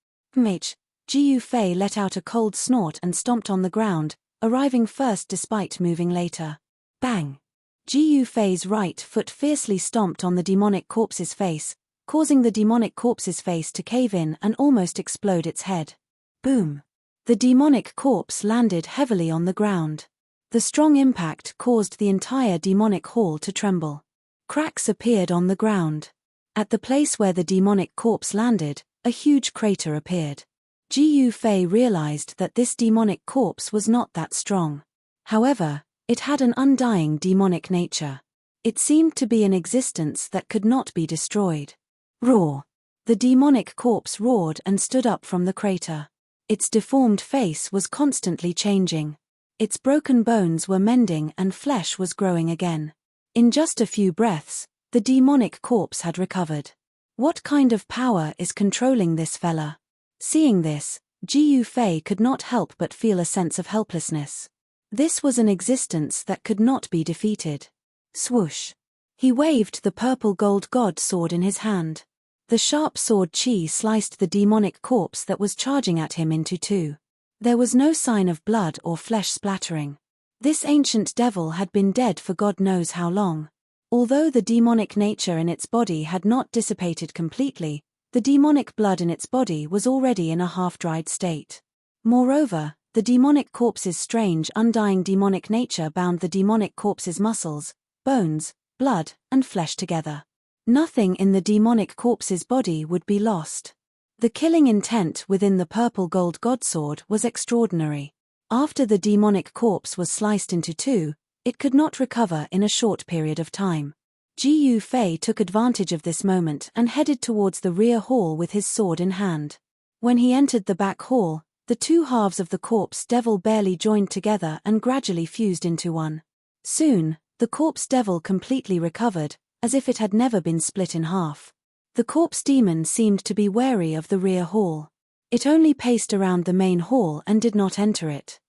Jiu Fei let out a cold snort and stomped on the ground, arriving first despite moving later. Bang! Jiu Fei's right foot fiercely stomped on the demonic corpse's face, causing the demonic corpse's face to cave in and almost explode its head. Boom! The demonic corpse landed heavily on the ground. The strong impact caused the entire demonic hall to tremble. Cracks appeared on the ground. At the place where the demonic corpse landed, a huge crater appeared. Jiu Fei realized that this demonic corpse was not that strong. However, it had an undying demonic nature. It seemed to be an existence that could not be destroyed. Roar! The demonic corpse roared and stood up from the crater. Its deformed face was constantly changing. Its broken bones were mending and flesh was growing again. In just a few breaths, the demonic corpse had recovered. What kind of power is controlling this fella? Seeing this, Jiu Fei could not help but feel a sense of helplessness. This was an existence that could not be defeated. Swoosh! He waved the purple gold god sword in his hand. The sharp sword chi sliced the demonic corpse that was charging at him into two. There was no sign of blood or flesh splattering. This ancient devil had been dead for God knows how long. Although the demonic nature in its body had not dissipated completely, the demonic blood in its body was already in a half-dried state. Moreover, the demonic corpse's strange undying demonic nature bound the demonic corpse's muscles, bones, blood, and flesh together. Nothing in the demonic corpse's body would be lost. The killing intent within the purple gold godsword was extraordinary. After the demonic corpse was sliced into two, it could not recover in a short period of time. Jiu Fei took advantage of this moment and headed towards the rear hall with his sword in hand. When he entered the back hall, the two halves of the corpse devil barely joined together and gradually fused into one. Soon, the corpse devil completely recovered, as if it had never been split in half. The corpse demon seemed to be wary of the rear hall. It only paced around the main hall and did not enter it.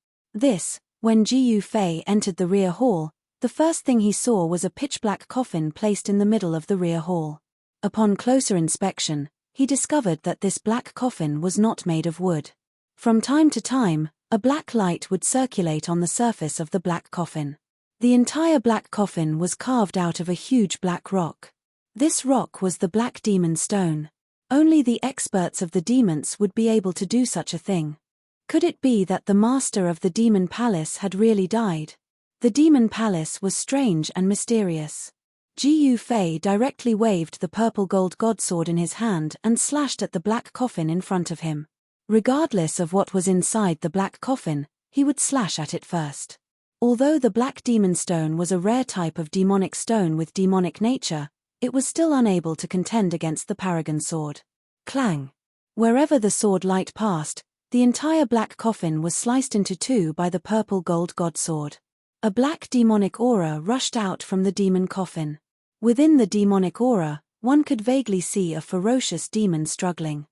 When Jiu Fei entered the rear hall, the first thing he saw was a pitch-black coffin placed in the middle of the rear hall. Upon closer inspection, he discovered that this black coffin was not made of wood. From time to time, a black light would circulate on the surface of the black coffin. The entire black coffin was carved out of a huge black rock. This rock was the Black Demon Stone. Only the experts of the demons would be able to do such a thing. Could it be that the master of the demon palace had really died? The demon palace was strange and mysterious. Jiu Fei directly waved the purple gold godsword in his hand and slashed at the black coffin in front of him. Regardless of what was inside the black coffin, he would slash at it first. Although the Black Demon Stone was a rare type of demonic stone with demonic nature, it was still unable to contend against the paragon sword. Clang! Wherever the sword light passed, the entire black coffin was sliced into two by the purple gold godsword. A black demonic aura rushed out from the demon coffin. Within the demonic aura, one could vaguely see a ferocious demon struggling.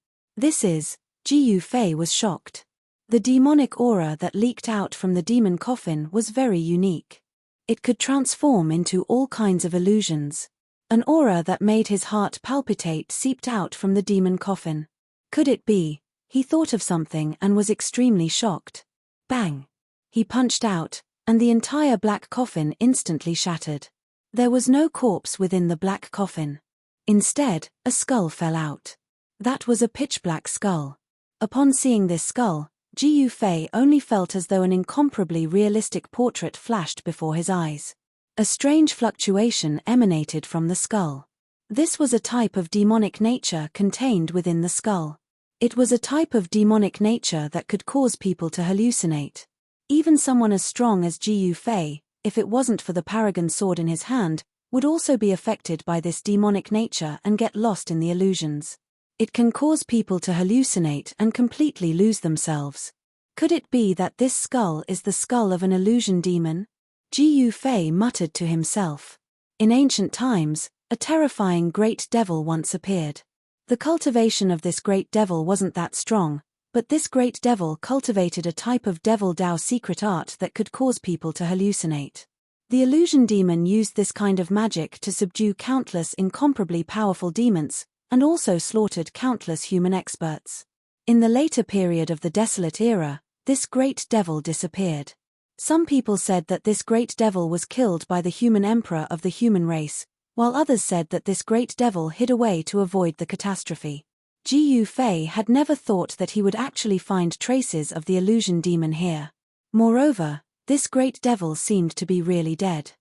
Jiu Fei was shocked. The demonic aura that leaked out from the demon coffin was very unique. It could transform into all kinds of illusions. An aura that made his heart palpitate seeped out from the demon coffin. Could it be? He thought of something and was extremely shocked. Bang! He punched out, and the entire black coffin instantly shattered. There was no corpse within the black coffin. Instead, a skull fell out. That was a pitch-black skull. Upon seeing this skull, Jiu Fei only felt as though an incomparably realistic portrait flashed before his eyes. A strange fluctuation emanated from the skull. This was a type of demonic nature contained within the skull. It was a type of demonic nature that could cause people to hallucinate. Even someone as strong as Jiu Fei, if it wasn't for the paragon sword in his hand, would also be affected by this demonic nature and get lost in the illusions. It can cause people to hallucinate and completely lose themselves. Could it be that this skull is the skull of an illusion demon? Ji Fei muttered to himself. In ancient times, a terrifying great devil once appeared. The cultivation of this great devil wasn't that strong, but this great devil cultivated a type of devil Dao secret art that could cause people to hallucinate. The illusion demon used this kind of magic to subdue countless incomparably powerful demons, and also slaughtered countless human experts. In the later period of the Desolate Era, this great devil disappeared. Some people said that this great devil was killed by the human emperor of the human race, while others said that this great devil hid away to avoid the catastrophe. Ji Fei had never thought that he would actually find traces of the illusion demon here. Moreover, this great devil seemed to be really dead.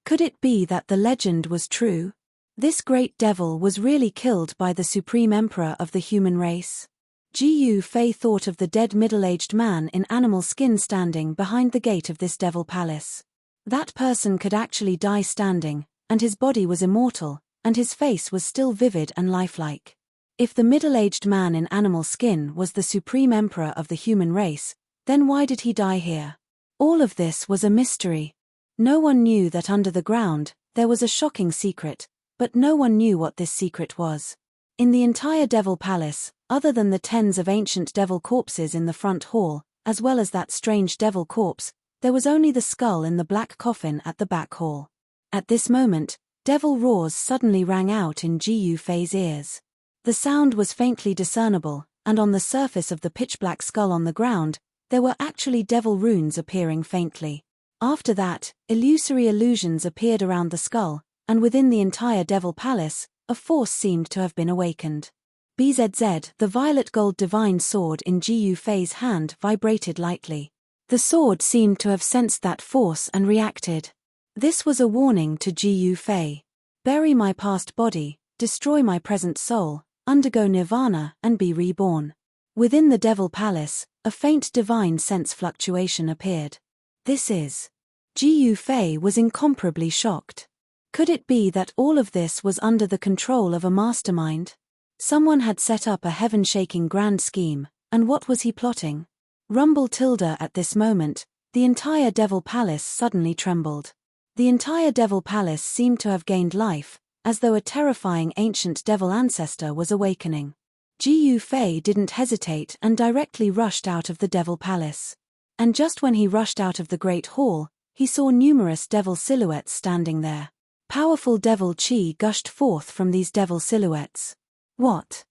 Could it be that the legend was true? This great devil was really killed by the supreme emperor of the human race? Ji Fei thought of the dead middle-aged man in animal skin standing behind the gate of this devil palace. That person could actually die standing, and his body was immortal, and his face was still vivid and lifelike. If the middle-aged man in animal skin was the supreme emperor of the human race, then why did he die here? All of this was a mystery. No one knew that under the ground, there was a shocking secret, but no one knew what this secret was. In the entire devil palace, other than the tens of ancient devil corpses in the front hall, as well as that strange devil corpse, there was only the skull in the black coffin at the back hall. At this moment, devil roars suddenly rang out in Ji Fei's ears. The sound was faintly discernible, and on the surface of the pitch-black skull on the ground, there were actually devil runes appearing faintly. After that, illusory illusions appeared around the skull, and within the entire devil palace, a force seemed to have been awakened. BZZ, the violet gold divine sword in Ji Fei's hand, vibrated lightly. The sword seemed to have sensed that force and reacted. This was a warning to Ji Fei. Bury my past body, destroy my present soul, undergo nirvana and be reborn. Within the devil palace, a faint divine sense fluctuation appeared. This is. Ji Fei was incomparably shocked. Could it be that all of this was under the control of a mastermind? Someone had set up a heaven-shaking grand scheme, and what was he plotting? Rumble tilde at this moment, the entire devil palace suddenly trembled. The entire devil palace seemed to have gained life, as though a terrifying ancient devil ancestor was awakening. Ji Fei didn't hesitate and directly rushed out of the devil palace. And just when he rushed out of the great hall, he saw numerous devil silhouettes standing there. Powerful devil chi gushed forth from these devil silhouettes. What?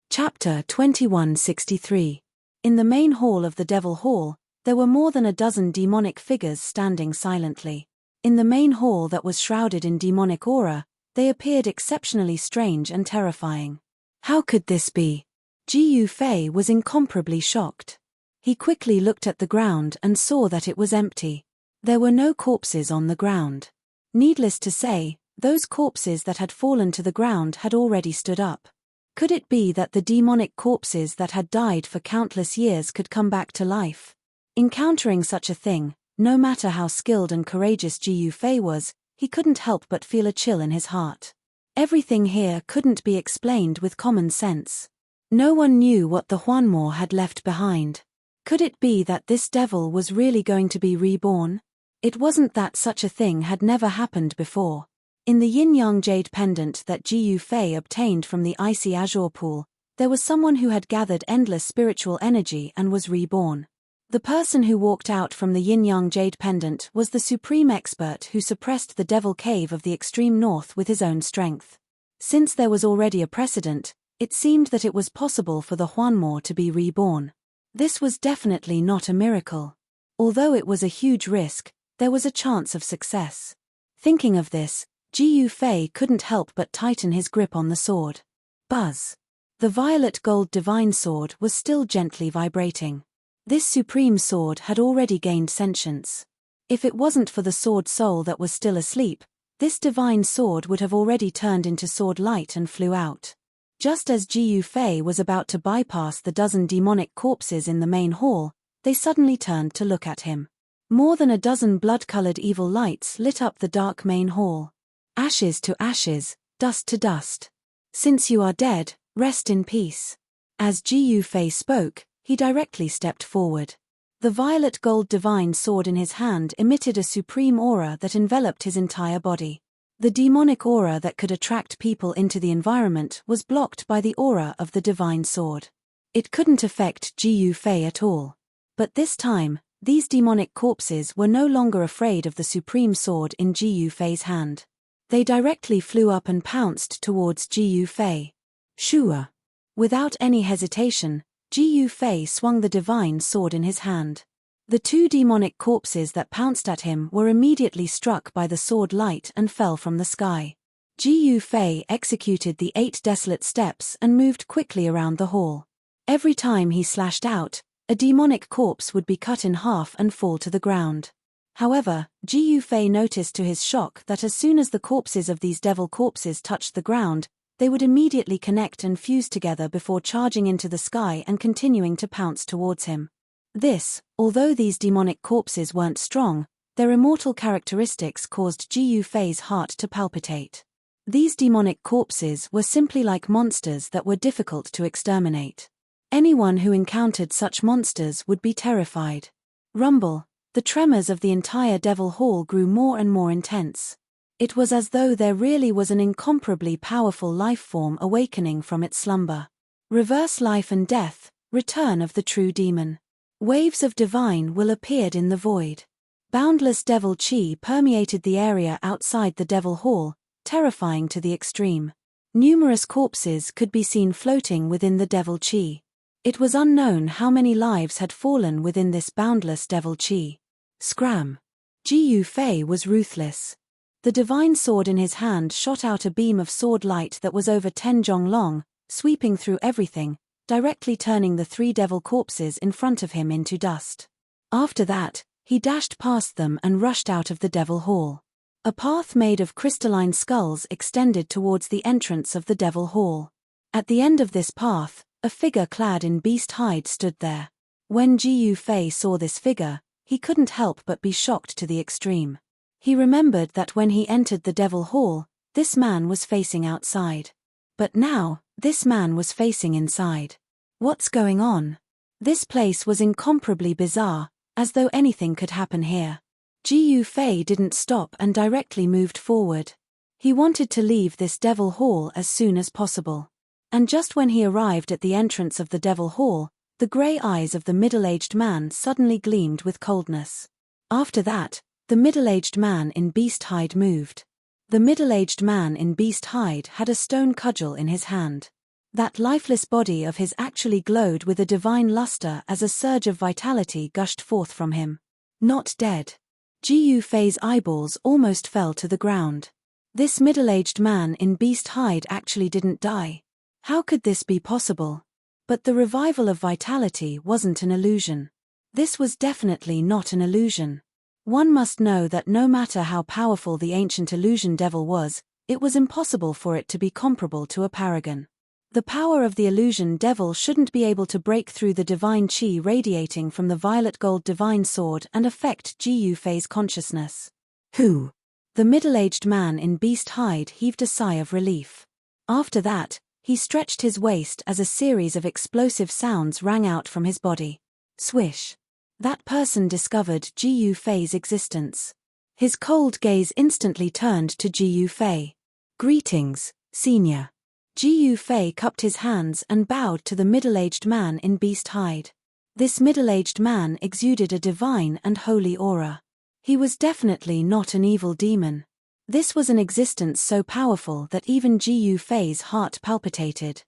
Chapter 2163. In the main hall of the devil hall, there were more than a dozen demonic figures standing silently. In the main hall that was shrouded in demonic aura, they appeared exceptionally strange and terrifying. How could this be? Ji Fei was incomparably shocked. He quickly looked at the ground and saw that it was empty. There were no corpses on the ground. Needless to say, those corpses that had fallen to the ground had already stood up. Could it be that the demonic corpses that had died for countless years could come back to life? Encountering such a thing, no matter how skilled and courageous Ji Fei was, he couldn't help but feel a chill in his heart. Everything here couldn't be explained with common sense. No one knew what the Huanmo had left behind. Could it be that this devil was really going to be reborn? It wasn't that such a thing had never happened before. In the yin-yang jade pendant that Ji Fei obtained from the icy azure pool, there was someone who had gathered endless spiritual energy and was reborn. The person who walked out from the yin-yang jade pendant was the supreme expert who suppressed the devil cave of the extreme north with his own strength. Since there was already a precedent, it seemed that it was possible for the Huanmo to be reborn. This was definitely not a miracle. Although it was a huge risk, there was a chance of success. Thinking of this, Ji Fei couldn't help but tighten his grip on the sword. Buzz. The violet gold divine sword was still gently vibrating. This supreme sword had already gained sentience. If it wasn't for the sword soul that was still asleep, this divine sword would have already turned into sword light and flew out. Just as Ji Fei was about to bypass the dozen demonic corpses in the main hall, they suddenly turned to look at him. More than a dozen blood-colored evil lights lit up the dark main hall. Ashes to ashes, dust to dust. Since you are dead, Rest in peace. As Ji Yufei spoke, he directly stepped forward. The violet gold divine sword in his hand emitted a supreme aura that enveloped his entire body. The demonic aura that could attract people into the environment was blocked by the aura of the divine sword. It couldn't affect Ji Yufei at all. But this time, these demonic corpses were no longer afraid of the supreme sword in Ji Yufei's hand. They directly flew up and pounced towards Ji Yufei. Shua. Without any hesitation, Ji Yufei swung the divine sword in his hand. The two demonic corpses that pounced at him were immediately struck by the sword light and fell from the sky. Ji Yufei executed the 8 desolate steps and moved quickly around the hall. Every time he slashed out, a demonic corpse would be cut in half and fall to the ground. However, Ji Yufei noticed to his shock that as soon as the corpses of these devil corpses touched the ground, they would immediately connect and fuse together before charging into the sky and continuing to pounce towards him. This, although these demonic corpses weren't strong, their immortal characteristics caused Ji Yufei's heart to palpitate. These demonic corpses were simply like monsters that were difficult to exterminate. Anyone who encountered such monsters would be terrified. Rumble, the tremors of the entire devil hall grew more and more intense. It was as though there really was an incomparably powerful life form awakening from its slumber. Reverse life and death, return of the true demon. Waves of divine will appeared in the void. Boundless devil chi permeated the area outside the devil hall, terrifying to the extreme. Numerous corpses could be seen floating within the devil chi. It was unknown how many lives had fallen within this boundless devil chi. Scram. Ji Yufei was ruthless. The divine sword in his hand shot out a beam of sword light that was over 10 jong long, sweeping through everything, directly turning the 3 devil corpses in front of him into dust. After that, he dashed past them and rushed out of the devil hall. A path made of crystalline skulls extended towards the entrance of the devil hall. At the end of this path, a figure clad in beast hide stood there. When Ji Yufei saw this figure, he couldn't help but be shocked to the extreme. He remembered that when he entered the devil hall, this man was facing outside. But now, this man was facing inside. What's going on? This place was incomparably bizarre, as though anything could happen here. Ji Yufei didn't stop and directly moved forward. He wanted to leave this devil hall as soon as possible. And just when he arrived at the entrance of the devil hall, the grey eyes of the middle-aged man suddenly gleamed with coldness. After that, the middle-aged man in beast hide moved. The middle-aged man in beast hide had a stone cudgel in his hand. That lifeless body of his actually glowed with a divine luster as a surge of vitality gushed forth from him. Not dead. Ji Yufei's eyeballs almost fell to the ground. This middle-aged man in beast hide actually didn't die. How could this be possible? But the revival of vitality wasn't an illusion. This was definitely not an illusion. One must know that no matter how powerful the ancient illusion devil was, it was impossible for it to be comparable to a paragon. The power of the illusion devil shouldn't be able to break through the divine chi radiating from the violet gold divine sword and affect Ji Yufei's consciousness. Who? The middle-aged man in beast hide heaved a sigh of relief. After that, he stretched his waist as a series of explosive sounds rang out from his body. Swish. That person discovered Ji Yufei's existence. His cold gaze instantly turned to Ji Yufei. Greetings, senior. Ji Yufei cupped his hands and bowed to the middle-aged man in beast hide. This middle-aged man exuded a divine and holy aura. He was definitely not an evil demon. This was an existence so powerful that even Ji Yufei's heart palpitated.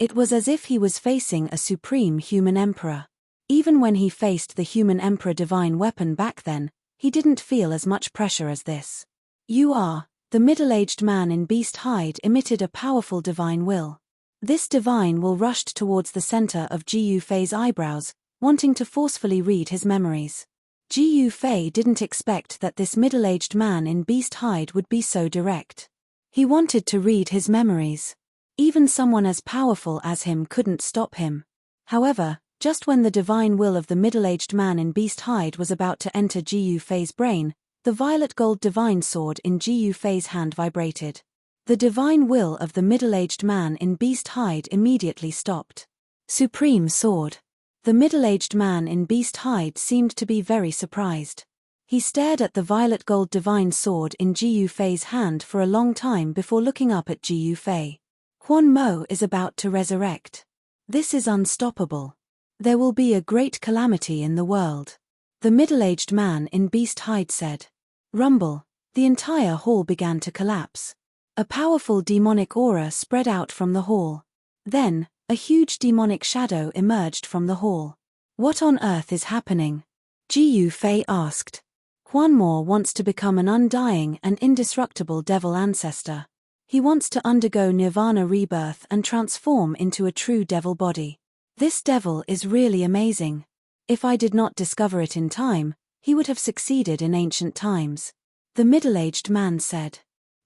It was as if he was facing a supreme human emperor. Even when he faced the human emperor divine weapon back then, he didn't feel as much pressure as this. You are. The middle-aged man in beast hide emitted a powerful divine will. This divine will rushed towards the center of Ji Yufei's eyebrows, wanting to forcefully read his memories. Ji Yufei didn't expect that this middle-aged man in beast hide would be so direct. He wanted to read his memories. Even someone as powerful as him couldn't stop him. However, just when the divine will of the middle-aged man in beast hide was about to enter Ji Yufei's brain, the violet gold divine sword in Ji Yufei's hand vibrated. The divine will of the middle-aged man in beast hide immediately stopped. Supreme sword. The middle-aged man in beast hide seemed to be very surprised. He stared at the violet gold divine sword in Ji Yufei's hand for a long time before looking up at Ji Yufei. Huan Mo is about to resurrect. This is unstoppable. There will be a great calamity in the world. The middle-aged man in beast hide said. Rumble. The entire hall began to collapse. A powerful demonic aura spread out from the hall. Then, a huge demonic shadow emerged from the hall. What on earth is happening? Ji Yufei asked. Huan Mo wants to become an undying and indestructible devil ancestor. He wants to undergo nirvana rebirth and transform into a true devil body. This devil is really amazing. If I did not discover it in time, he would have succeeded in ancient times. The middle-aged man said.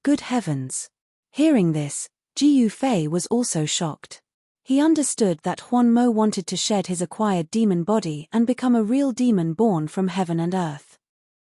Good heavens. Hearing this, Ji Yufei was also shocked. He understood that Huan Mo wanted to shed his acquired demon body and become a real demon born from heaven and earth.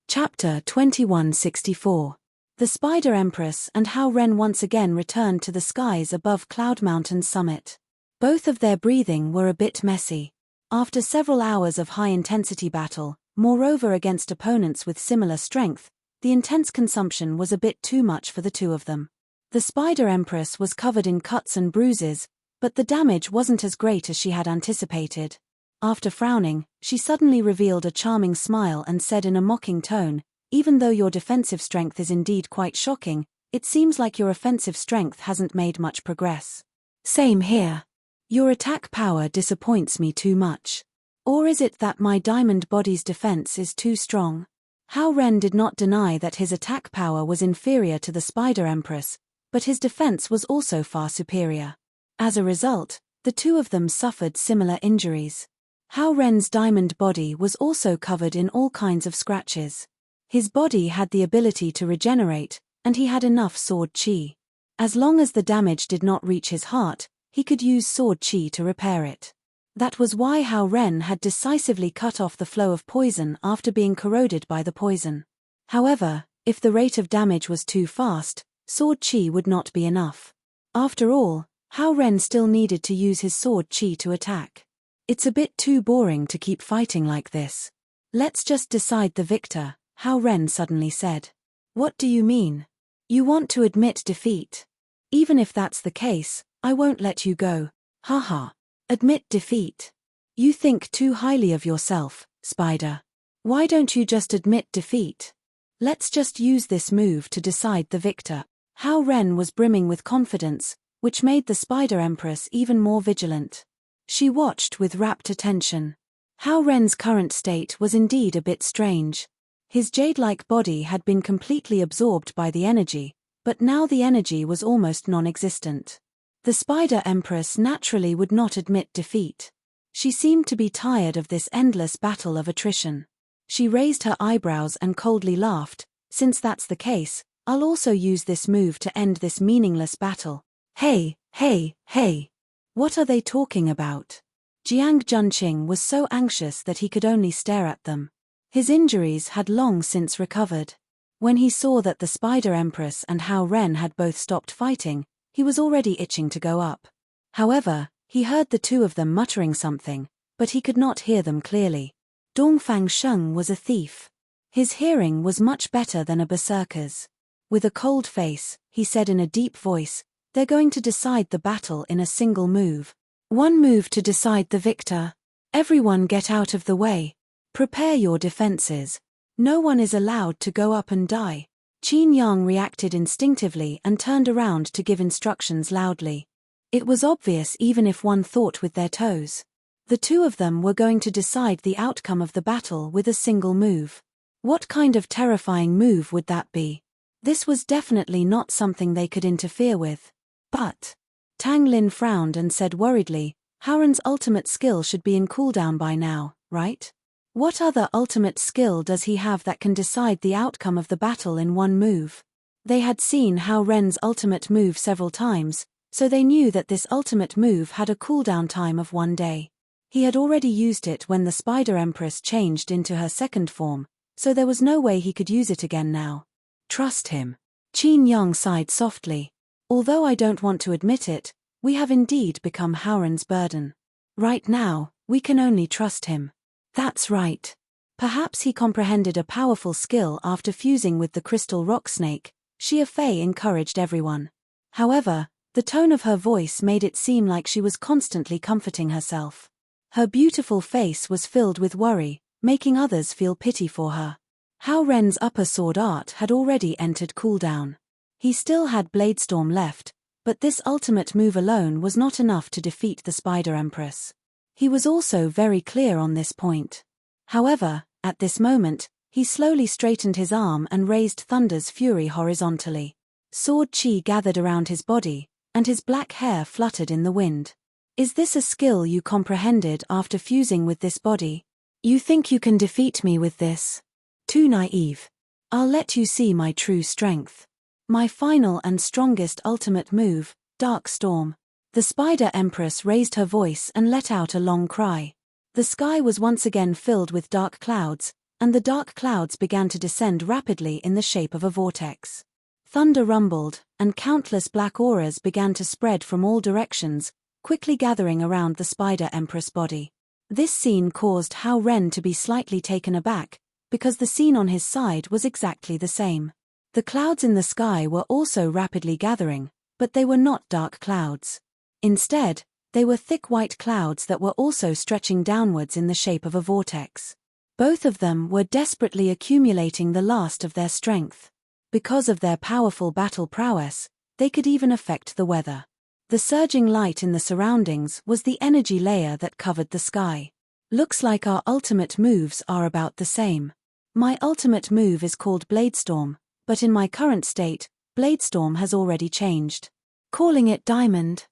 Chapter 2164. The Spider Empress and how Ren once again returned to the skies above Cloud Mountain's summit. Both of their breathing were a bit messy. After several hours of high-intensity battle, moreover against opponents with similar strength, the intense consumption was a bit too much for the two of them. The Spider Empress was covered in cuts and bruises, but the damage wasn't as great as she had anticipated. After frowning, she suddenly revealed a charming smile and said in a mocking tone, even though your defensive strength is indeed quite shocking, it seems like your offensive strength hasn't made much progress. Same here. Your attack power disappoints me too much. Or is it that my diamond body's defense is too strong? Hao Ren did not deny that his attack power was inferior to the Spider Empress, but his defense was also far superior. As a result, the two of them suffered similar injuries. Hao Ren's diamond body was also covered in all kinds of scratches. His body had the ability to regenerate, and he had enough sword chi. As long as the damage did not reach his heart, he could use sword chi to repair it. That was why Hao Ren had decisively cut off the flow of poison after being corroded by the poison. However, if the rate of damage was too fast, sword chi would not be enough. After all, Hao Ren still needed to use his sword chi to attack. It's a bit too boring to keep fighting like this. Let's just decide the victor, Hao Ren suddenly said. What do you mean? You want to admit defeat? Even if that's the case, I won't let you go. Haha. Admit defeat. You think too highly of yourself, Spider. Why don't you just admit defeat? Let's just use this move to decide the victor. Hao Ren was brimming with confidence, which made the Spider Empress even more vigilant. She watched with rapt attention. Hao Ren's current state was indeed a bit strange. His jade-like body had been completely absorbed by the energy, but now the energy was almost non-existent. The Spider Empress naturally would not admit defeat. She seemed to be tired of this endless battle of attrition. She raised her eyebrows and coldly laughed. Since that's the case, I'll also use this move to end this meaningless battle. Hey, hey, hey. What are they talking about? Jiang Junqing was so anxious that he could only stare at them. His injuries had long since recovered. When he saw that the Spider Empress and Hao Ren had both stopped fighting, he was already itching to go up. However, he heard the two of them muttering something, but he could not hear them clearly. Dongfang Sheng was a thief. His hearing was much better than a berserker's. With a cold face, he said in a deep voice, "They're going to decide the battle in a single move. One move to decide the victor. Everyone get out of the way. Prepare your defenses. No one is allowed to go up and die." Qin Yang reacted instinctively and turned around to give instructions loudly. It was obvious even if one thought with their toes. The two of them were going to decide the outcome of the battle with a single move. What kind of terrifying move would that be? This was definitely not something they could interfere with. But Tang Lin frowned and said worriedly, "Haoren's ultimate skill should be in cooldown by now, right? What other ultimate skill does he have that can decide the outcome of the battle in one move?" They had seen Hao Ren's ultimate move several times, so they knew that this ultimate move had a cooldown time of 1 day. He had already used it when the Spider Empress changed into her second form, so there was no way he could use it again now. Trust him. Qin Yang sighed softly. Although I don't want to admit it, we have indeed become Howren's burden. Right now, we can only trust him. That's right. Perhaps he comprehended a powerful skill after fusing with the crystal rock snake, Xia Fei encouraged everyone. However, the tone of her voice made it seem like she was constantly comforting herself. Her beautiful face was filled with worry, making others feel pity for her. Hao Ren's upper sword art had already entered cooldown. He still had Bladestorm left, but this ultimate move alone was not enough to defeat the Spider Empress. He was also very clear on this point. However, at this moment, he slowly straightened his arm and raised Thunder's Fury horizontally. Sword chi gathered around his body, and his black hair fluttered in the wind. Is this a skill you comprehended after fusing with this body? You think you can defeat me with this? Too naive. I'll let you see my true strength. My final and strongest ultimate move, Dark Storm. The Spider Empress raised her voice and let out a long cry. The sky was once again filled with dark clouds, and the dark clouds began to descend rapidly in the shape of a vortex. Thunder rumbled, and countless black auras began to spread from all directions, quickly gathering around the Spider Empress body. This scene caused Hao Ren to be slightly taken aback, because the scene on his side was exactly the same. The clouds in the sky were also rapidly gathering, but they were not dark clouds. Instead, they were thick white clouds that were also stretching downwards in the shape of a vortex. Both of them were desperately accumulating the last of their strength. Because of their powerful battle prowess, they could even affect the weather. The surging light in the surroundings was the energy layer that covered the sky. Looks like our ultimate moves are about the same. My ultimate move is called Bladestorm, but in my current state, Bladestorm has already changed. Calling it Diamond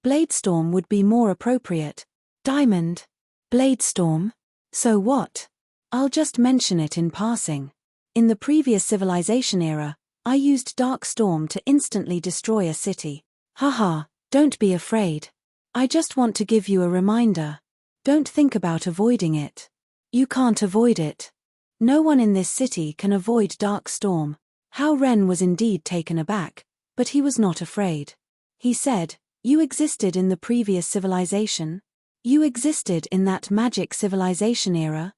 Bladestorm would be more appropriate. Diamond Bladestorm? So what? I'll just mention it in passing. In the previous civilization era, I used Dark Storm to instantly destroy a city. Haha, don't be afraid. I just want to give you a reminder. Don't think about avoiding it. You can't avoid it. No one in this city can avoid Dark Storm. Hao Ren was indeed taken aback, but he was not afraid. He said, "You existed in the previous civilization? You existed in that magic civilization era?"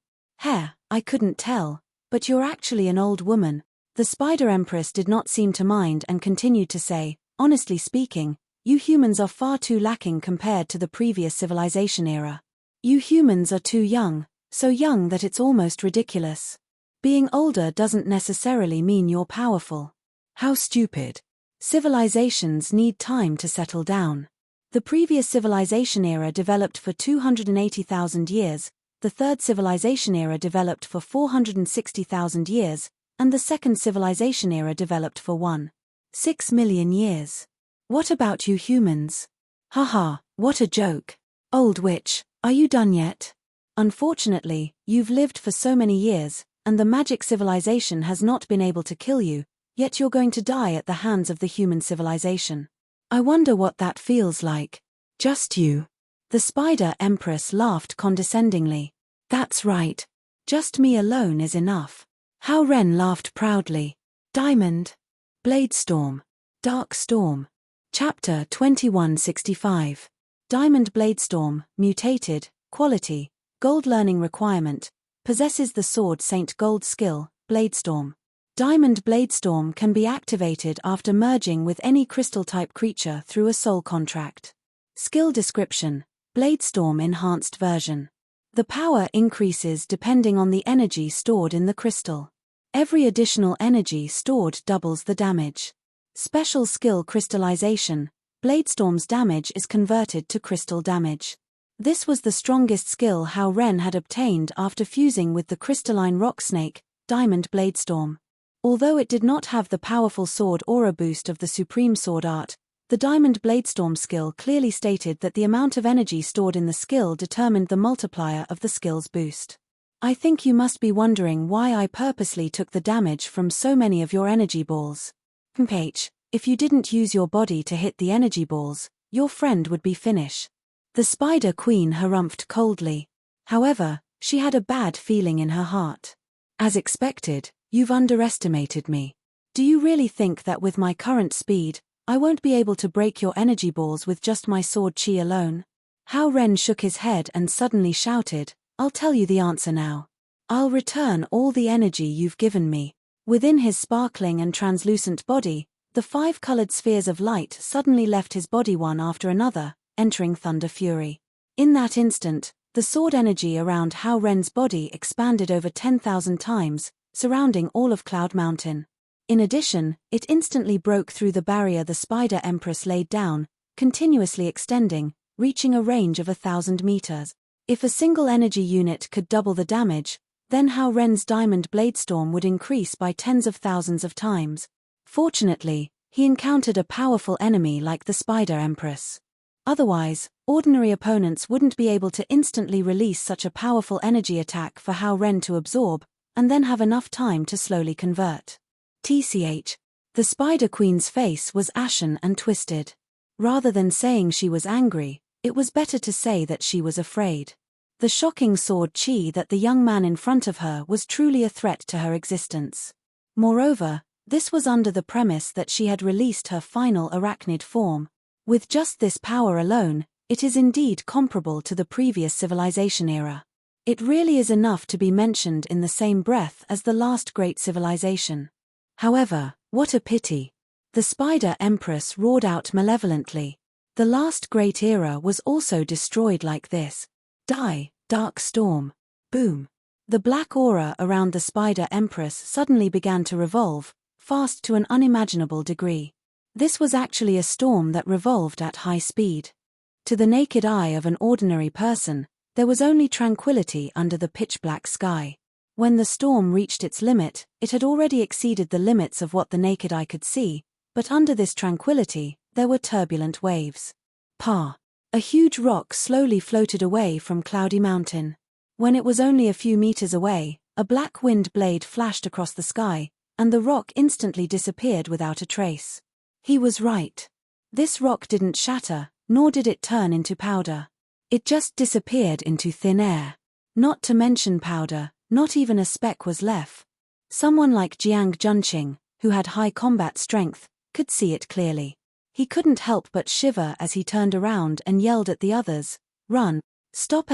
I couldn't tell, but you're actually an old woman." The Spider Empress did not seem to mind and continued to say, "Honestly speaking, you humans are far too lacking compared to the previous civilization era. You humans are too young, so young that it's almost ridiculous. Being older doesn't necessarily mean you're powerful. How stupid. Civilizations need time to settle down. The previous civilization era developed for 280,000 years, the third civilization era developed for 460,000 years, and the second civilization era developed for 1.6 million years. What about you humans? Haha, what a joke. Old witch, are you done yet? Unfortunately, you've lived for so many years, and the magic civilization has not been able to kill you, yet you're going to die at the hands of the human civilization. I wonder what that feels like. Just you." The Spider Empress laughed condescendingly. "That's right. Just me alone is enough." Hao Ren laughed proudly. Diamond Bladestorm Dark Storm. Chapter 2165. Diamond Bladestorm, mutated, quality, gold learning requirement, possesses the Sword Saint Gold skill, Bladestorm. Diamond Bladestorm can be activated after merging with any crystal-type creature through a soul contract. Skill description: Bladestorm Enhanced Version. The power increases depending on the energy stored in the crystal. Every additional energy stored doubles the damage. Special skill crystallization: Bladestorm's damage is converted to crystal damage. This was the strongest skill Hao Ren had obtained after fusing with the crystalline rock snake, Diamond Bladestorm. Although it did not have the powerful sword aura boost of the Supreme Sword Art, the Diamond Bladestorm skill clearly stated that the amount of energy stored in the skill determined the multiplier of the skill's boost. I think you must be wondering why I purposely took the damage from so many of your energy balls. If you didn't use your body to hit the energy balls, your friend would be finished. The Spider Queen harumphed coldly. However, she had a bad feeling in her heart. As expected, you've underestimated me. Do you really think that with my current speed, I won't be able to break your energy balls with just my sword chi alone. Hao Ren shook his head and suddenly shouted, I'll tell you the answer now. I'll return all the energy you've given me. Within his sparkling and translucent body, the 5 colored spheres of light suddenly left his body one after another, entering thunder fury. In that instant, the sword energy around Hao Ren's body expanded over 10,000 times, surrounding all of Cloud Mountain. In addition, it instantly broke through the barrier the Spider Empress laid down, continuously extending, reaching a range of 1,000 meters. If a single energy unit could double the damage, then Hao Ren's diamond blade storm would increase by tens of thousands of times. Fortunately, he encountered a powerful enemy like the Spider Empress. Otherwise, ordinary opponents wouldn't be able to instantly release such a powerful energy attack for Hao Ren to absorb, and then have enough time to slowly convert. TCH. The Spider Queen's face was ashen and twisted. Rather than saying she was angry, it was better to say that she was afraid. The shocking sword chi that the young man in front of her was truly a threat to her existence. Moreover, this was under the premise that she had released her final arachnid form. With just this power alone, it is indeed comparable to the previous civilization era. It really is enough to be mentioned in the same breath as the last great civilization. However, what a pity. The Spider Empress roared out malevolently. The last great era was also destroyed like this. Die, dark storm. Boom. The black aura around the Spider Empress suddenly began to revolve, fast to an unimaginable degree. This was actually a storm that revolved at high speed. To the naked eye of an ordinary person, there was only tranquility under the pitch-black sky. When the storm reached its limit, it had already exceeded the limits of what the naked eye could see, but under this tranquility, there were turbulent waves. Pa! A huge rock slowly floated away from Cloudy Mountain. When it was only a few meters away, a black wind blade flashed across the sky, and the rock instantly disappeared without a trace. He was right. This rock didn't shatter, nor did it turn into powder. It just disappeared into thin air. Not to mention powder, not even a speck was left. Someone like Jiang Junqing, who had high combat strength, could see it clearly. He couldn't help but shiver as he turned around and yelled at the others, "Run! Stop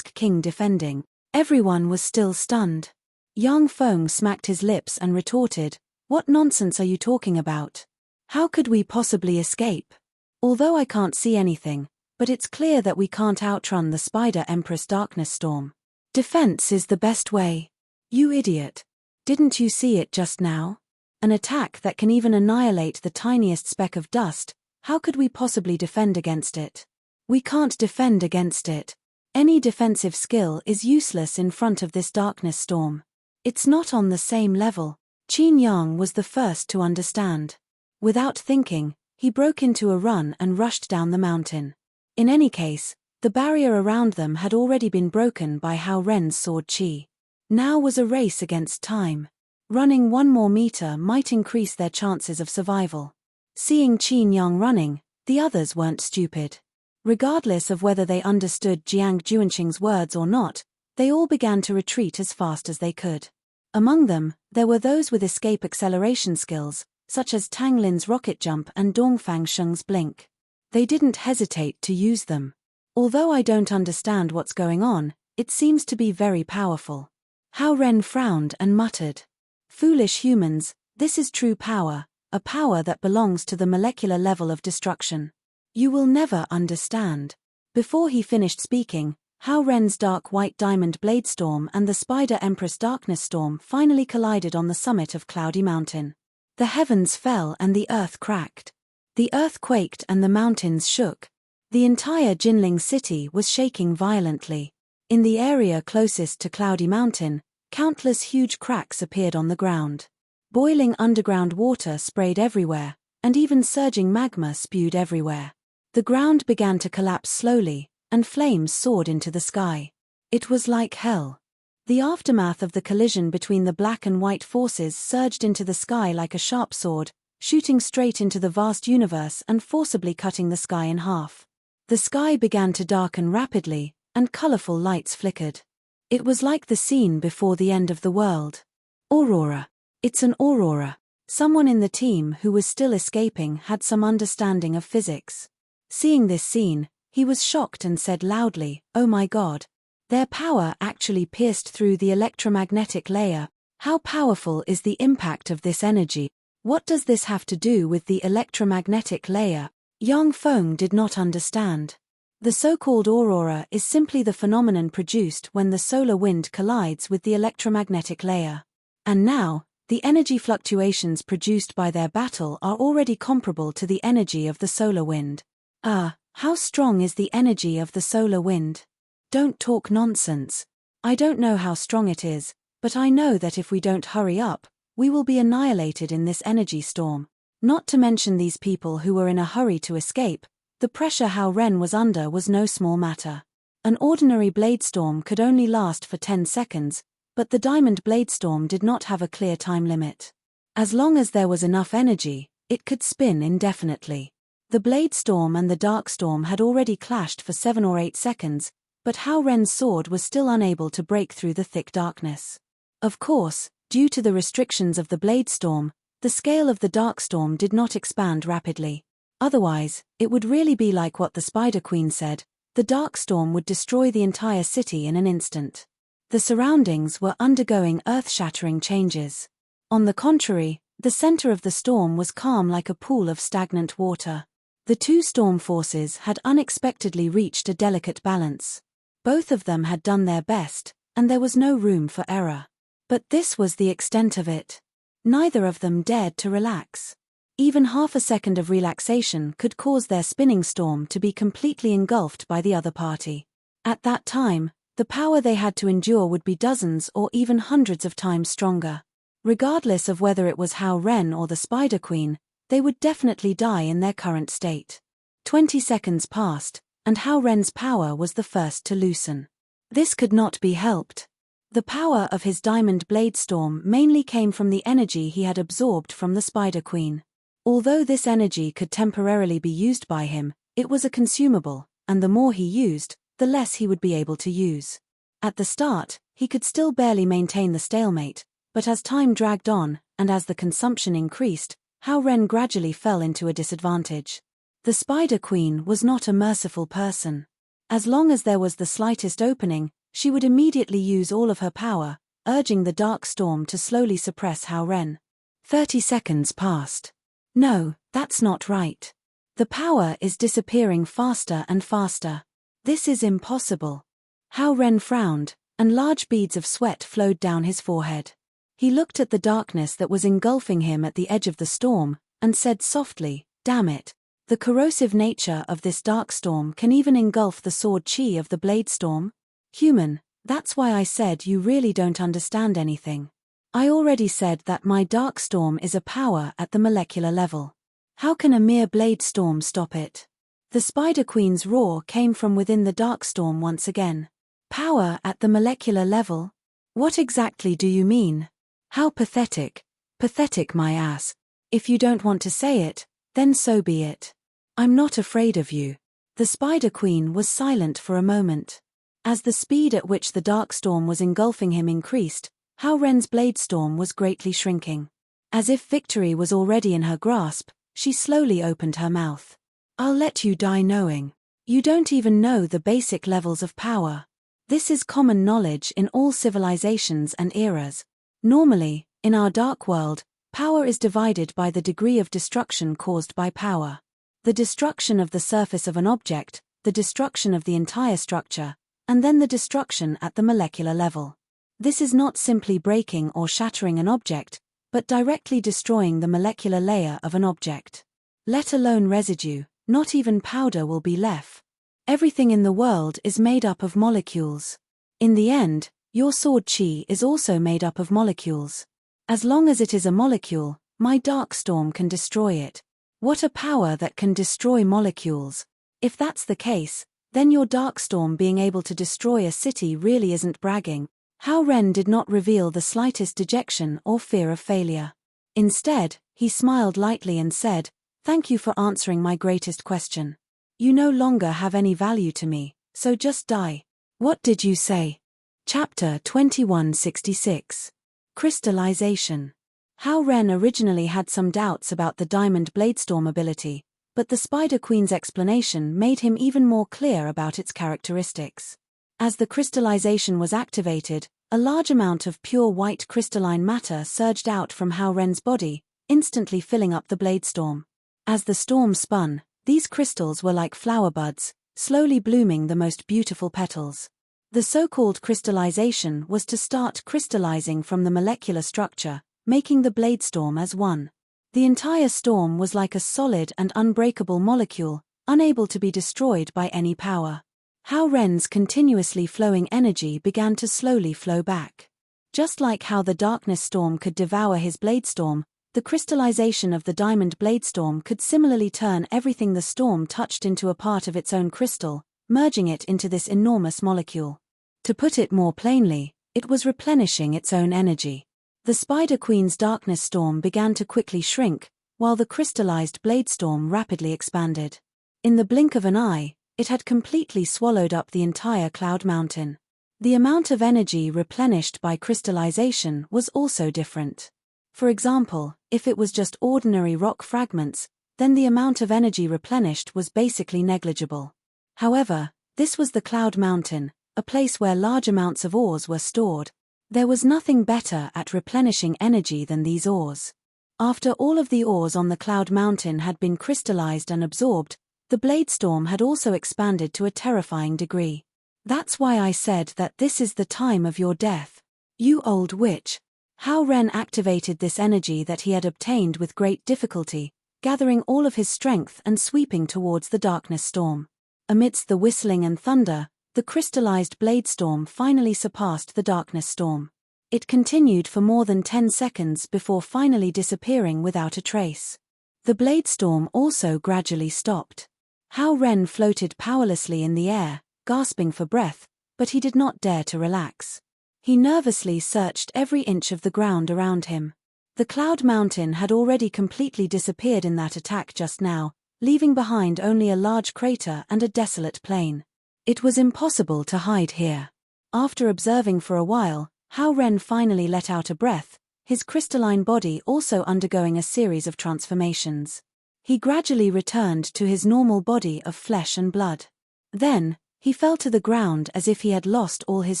King defending." Everyone was still stunned. Yang Feng smacked his lips and retorted, "What nonsense are you talking about? How could we possibly escape? Although I can't see anything, but it's clear that we can't outrun the Spider Empress Darkness Storm. Defense is the best way." "You idiot. Didn't you see it just now? An attack that can even annihilate the tiniest speck of dust, how could we possibly defend against it? We can't defend against it. Any defensive skill is useless in front of this darkness storm. It's not on the same level." Qin Yang was the first to understand. Without thinking, he broke into a run and rushed down the mountain. In any case, the barrier around them had already been broken by Hao Ren's sword chi. Now was a race against time. Running 1 more meter might increase their chances of survival. Seeing Qin Yang running, the others weren't stupid. Regardless of whether they understood Jiang Junqing's words or not, they all began to retreat as fast as they could. Among them, there were those with escape acceleration skills, such as Tang Lin's rocket jump and Dongfang Sheng's blink. They didn't hesitate to use them. Although I don't understand what's going on, it seems to be very powerful. Hao Ren frowned and muttered, "Foolish humans, this is true power, a power that belongs to the molecular level of destruction. You will never understand." Before he finished speaking, Hao Ren's dark white diamond blade storm and the Spider Empress Darkness Storm finally collided on the summit of Cloudy Mountain. The heavens fell and the earth cracked. The earth quaked and the mountains shook. The entire Jinling city was shaking violently. In the area closest to Cloudy Mountain, countless huge cracks appeared on the ground. Boiling underground water sprayed everywhere, and even surging magma spewed everywhere. The ground began to collapse slowly, and flames soared into the sky. It was like hell. The aftermath of the collision between the black and white forces surged into the sky like a sharp sword, shooting straight into the vast universe and forcibly cutting the sky in half. The sky began to darken rapidly, and colorful lights flickered. It was like the scene before the end of the world. "Aurora. It's an aurora," Someone in the team who was still escaping had some understanding of physics. Seeing this scene, he was shocked and said loudly, "Oh my God! Their power actually pierced through the electromagnetic layer. How powerful is the impact of this energy? What does this have to do with the electromagnetic layer?" Yang Feng did not understand. The so-called aurora is simply the phenomenon produced when the solar wind collides with the electromagnetic layer. And now, the energy fluctuations produced by their battle are already comparable to the energy of the solar wind. How strong is the energy of the solar wind? Don't talk nonsense. I don't know how strong it is, but I know that if we don't hurry up, we will be annihilated in this energy storm. Not to mention these people who were in a hurry to escape, the pressure Hao Ren was under was no small matter. An ordinary blade storm could only last for 10 seconds, but the diamond blade storm did not have a clear time limit. As long as there was enough energy, it could spin indefinitely. The blade storm and the dark storm had already clashed for 7 or 8 seconds, but Hao Ren's sword was still unable to break through the thick darkness. Of course, due to the restrictions of the blade storm, the scale of the dark storm did not expand rapidly. Otherwise, it would really be like what the Spider Queen said: the dark storm would destroy the entire city in an instant. The surroundings were undergoing earth-shattering changes. On the contrary, the center of the storm was calm like a pool of stagnant water. The two storm forces had unexpectedly reached a delicate balance. Both of them had done their best, and there was no room for error. But this was the extent of it. Neither of them dared to relax. Even half a second of relaxation could cause their spinning storm to be completely engulfed by the other party. At that time, the power they had to endure would be dozens or even hundreds of times stronger. Regardless of whether it was Hao Ren or the Spider Queen, they would definitely die in their current state. 20 seconds passed, and Hao Ren's power was the first to loosen. This could not be helped. The power of his diamond blade storm mainly came from the energy he had absorbed from the Spider Queen. Although this energy could temporarily be used by him, it was a consumable, and the more he used, the less he would be able to use. At the start, he could still barely maintain the stalemate, but as time dragged on, and as the consumption increased, Hao Ren gradually fell into a disadvantage. The Spider Queen was not a merciful person. As long as there was the slightest opening, she would immediately use all of her power, urging the dark storm to slowly suppress Hao Ren. 30 seconds passed. No, that's not right. The power is disappearing faster and faster. This is impossible. Hao Ren frowned, and large beads of sweat flowed down his forehead. He looked at the darkness that was engulfing him at the edge of the storm, and said softly, "Damn it. The corrosive nature of this dark storm can even engulf the sword chi of the blade storm? Human, that's why I said you really don't understand anything. I already said that my dark storm is a power at the molecular level. How can a mere blade storm stop it?" The Spider Queen's roar came from within the dark storm once again. "Power at the molecular level? What exactly do you mean? How pathetic. Pathetic, my ass. If you don't want to say it, then so be it. I'm not afraid of you." The Spider Queen was silent for a moment. As the speed at which the dark storm was engulfing him increased, Hao Ren's blade storm was greatly shrinking. As if victory was already in her grasp, she slowly opened her mouth. "I'll let you die knowing. You don't even know the basic levels of power. This is common knowledge in all civilizations and eras. Normally, in our dark world, power is divided by the degree of destruction caused by power. The destruction of the surface of an object, the destruction of the entire structure, and then the destruction at the molecular level. This is not simply breaking or shattering an object, but directly destroying the molecular layer of an object. Let alone residue, not even powder will be left. Everything in the world is made up of molecules. In the end, your sword chi is also made up of molecules. As long as it is a molecule, my dark storm can destroy it. What a power that can destroy molecules. If that's the case, then your dark storm being able to destroy a city really isn't bragging. Hao Ren did not reveal the slightest dejection or fear of failure. Instead, he smiled lightly and said, "Thank you for answering my greatest question. You no longer have any value to me, so just die." What did you say? Chapter 2166. Crystallization. Hao Ren originally had some doubts about the Diamond Bladestorm ability, but the Spider Queen's explanation made him even more clear about its characteristics. As the crystallization was activated, a large amount of pure white crystalline matter surged out from Hao Ren's body, instantly filling up the Bladestorm. As the storm spun, these crystals were like flower buds, slowly blooming the most beautiful petals. The so-called crystallization was to start crystallizing from the molecular structure, making the Bladestorm as one. The entire storm was like a solid and unbreakable molecule, unable to be destroyed by any power. Hao Ren's continuously flowing energy began to slowly flow back. Just like how the darkness storm could devour his Bladestorm, the crystallization of the Diamond Bladestorm could similarly turn everything the storm touched into a part of its own crystal, merging it into this enormous molecule. To put it more plainly, it was replenishing its own energy. The Spider Queen's darkness storm began to quickly shrink, while the crystallized Bladestorm rapidly expanded. In the blink of an eye, it had completely swallowed up the entire Cloud Mountain. The amount of energy replenished by crystallization was also different. For example, if it was just ordinary rock fragments, then the amount of energy replenished was basically negligible. However, this was the Cloud Mountain, a place where large amounts of ores were stored. There was nothing better at replenishing energy than these ores. After all of the ores on the Cloud Mountain had been crystallized and absorbed, the Bladestorm had also expanded to a terrifying degree. That's why I said that this is the time of your death. You old witch. Hao Ren activated this energy that he had obtained with great difficulty, gathering all of his strength and sweeping towards the darkness storm. Amidst the whistling and thunder, the crystallized Bladestorm finally surpassed the darkness storm. It continued for more than 10 seconds before finally disappearing without a trace. The Bladestorm also gradually stopped. Hao Ren floated powerlessly in the air, gasping for breath, but he did not dare to relax. He nervously searched every inch of the ground around him. The Cloud Mountain had already completely disappeared in that attack just now, leaving behind only a large crater and a desolate plain. It was impossible to hide here. After observing for a while, Hao Ren finally let out a breath, his crystalline body also undergoing a series of transformations. He gradually returned to his normal body of flesh and blood. Then, he fell to the ground as if he had lost all his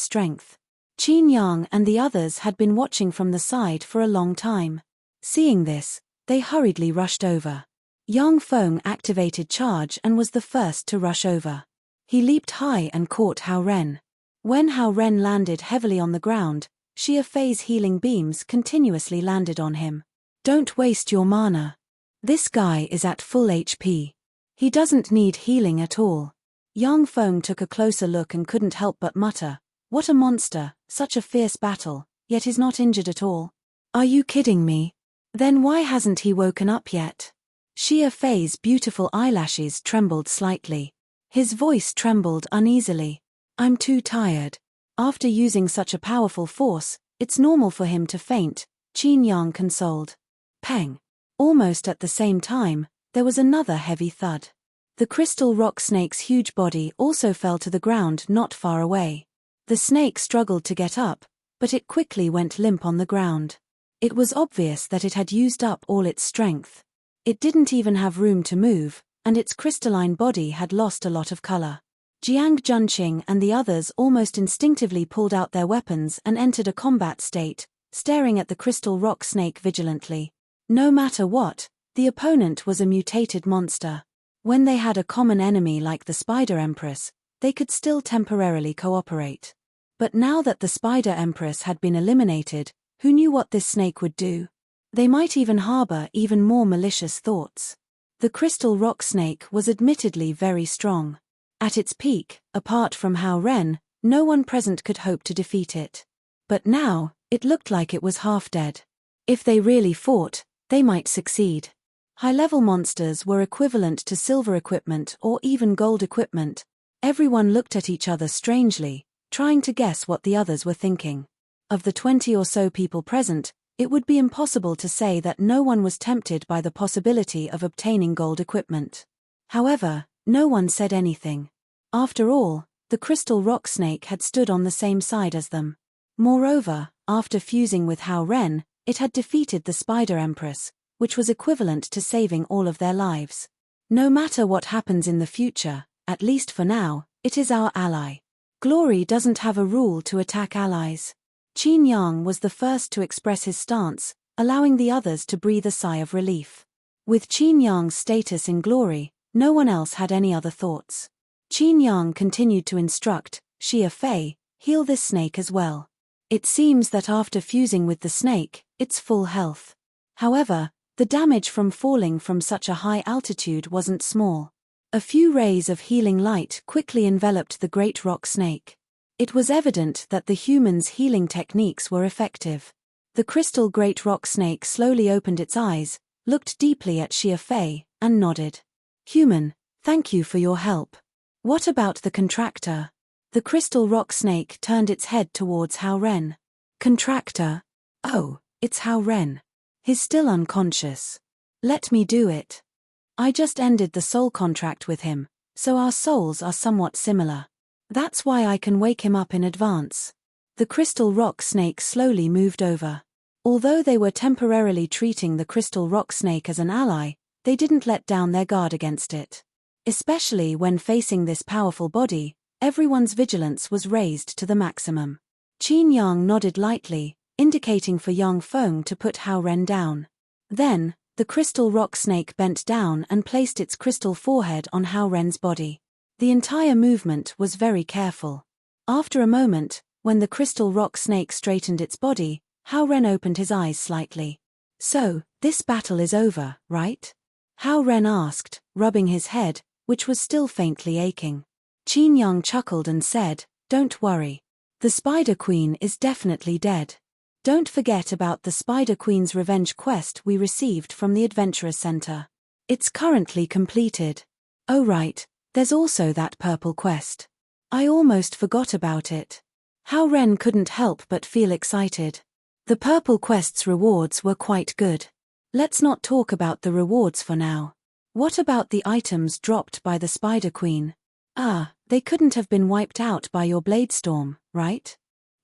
strength. Qin Yang and the others had been watching from the side for a long time. Seeing this, they hurriedly rushed over. Yang Feng activated charge and was the first to rush over. He leaped high and caught Hao Ren. When Hao Ren landed heavily on the ground, Xia Fei's healing beams continuously landed on him. Don't waste your mana. This guy is at full HP. He doesn't need healing at all. Yang Feng took a closer look and couldn't help but mutter, what a monster, such a fierce battle, yet he's not injured at all. Are you kidding me? Then why hasn't he woken up yet? Xia Fei's beautiful eyelashes trembled slightly. His voice trembled uneasily. I'm too tired. After using such a powerful force, it's normal for him to faint, Qin Yang consoled. Peng. Almost at the same time, there was another heavy thud. The crystal rock snake's huge body also fell to the ground not far away. The snake struggled to get up, but it quickly went limp on the ground. It was obvious that it had used up all its strength. It didn't even have room to move, and its crystalline body had lost a lot of color. Jiang Junqing and the others almost instinctively pulled out their weapons and entered a combat state, staring at the crystal rock snake vigilantly. No matter what, the opponent was a mutated monster. When they had a common enemy like the Spider Empress, they could still temporarily cooperate. But now that the Spider Empress had been eliminated, who knew what this snake would do? They might even harbor even more malicious thoughts. The crystal rock snake was admittedly very strong. At its peak, apart from Hao Ren, no one present could hope to defeat it. But now, it looked like it was half dead. If they really fought, they might succeed. High-level monsters were equivalent to silver equipment or even gold equipment. Everyone looked at each other strangely, trying to guess what the others were thinking. Of the 20 or so people present, it would be impossible to say that no one was tempted by the possibility of obtaining gold equipment. However, no one said anything. After all, the crystal rock snake had stood on the same side as them. Moreover, after fusing with Hao Ren, it had defeated the Spider Empress, which was equivalent to saving all of their lives. No matter what happens in the future, at least for now, it is our ally. Glory doesn't have a rule to attack allies. Qin Yang was the first to express his stance, allowing the others to breathe a sigh of relief. With Qin Yang's status in Glory, no one else had any other thoughts. Qin Yang continued to instruct, Xia Fei, heal this snake as well. It seems that after fusing with the snake, it's full health. However, the damage from falling from such a high altitude wasn't small. A few rays of healing light quickly enveloped the great rock snake. It was evident that the humans' healing techniques were effective. The crystal great rock snake slowly opened its eyes, looked deeply at Xia Fei, and nodded. Human, thank you for your help. What about the contractor? The crystal rock snake turned its head towards Hao Ren. Contractor? Oh, it's Hao Ren. He's still unconscious. Let me do it. I just ended the soul contract with him, so our souls are somewhat similar. That's why I can wake him up in advance. The crystal rock snake slowly moved over. Although they were temporarily treating the crystal rock snake as an ally, they didn't let down their guard against it. Especially when facing this powerful body, everyone's vigilance was raised to the maximum. Qin Yang nodded lightly, indicating for Yang Feng to put Hao Ren down. Then, the crystal rock snake bent down and placed its crystal forehead on Hao Ren's body. The entire movement was very careful. After a moment, when the crystal rock snake straightened its body, Hao Ren opened his eyes slightly. So, this battle is over, right? Hao Ren asked, rubbing his head, which was still faintly aching. Qin Yang chuckled and said, Don't worry. The Spider Queen is definitely dead. Don't forget about the Spider Queen's revenge quest we received from the Adventurers Center. It's currently completed. Oh right, there's also that purple quest. I almost forgot about it. Hao Ren couldn't help but feel excited. The purple quest's rewards were quite good. Let's not talk about the rewards for now. What about the items dropped by the Spider Queen? They couldn't have been wiped out by your blade storm, right?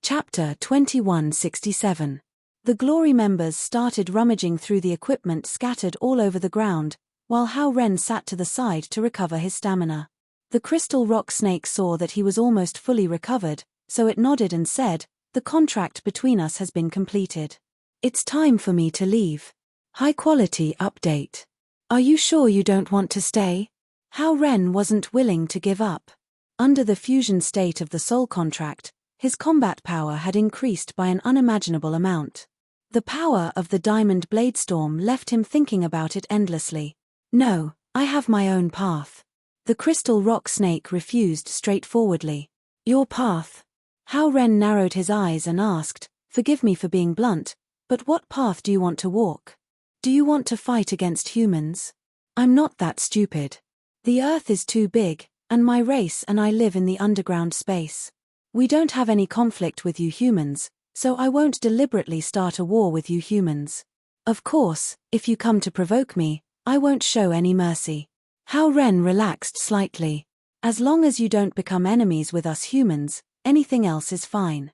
Chapter 2167. The Glory members started rummaging through the equipment scattered all over the ground, while Hao Ren sat to the side to recover his stamina. The crystal rock snake saw that he was almost fully recovered, so it nodded and said, The contract between us has been completed. It's time for me to leave. High-quality update. Are you sure you don't want to stay? Hao Ren wasn't willing to give up. Under the fusion state of the soul contract, his combat power had increased by an unimaginable amount. The power of the Diamond Blade Storm left him thinking about it endlessly. No, I have my own path. The crystal rock snake refused straightforwardly. Your path? Hao Ren narrowed his eyes and asked, Forgive me for being blunt, but what path do you want to walk? Do you want to fight against humans? I'm not that stupid. The Earth is too big, and my race and I live in the underground space. We don't have any conflict with you humans, so I won't deliberately start a war with you humans. Of course, if you come to provoke me, I won't show any mercy. Hao Ren relaxed slightly. As long as you don't become enemies with us humans, anything else is fine.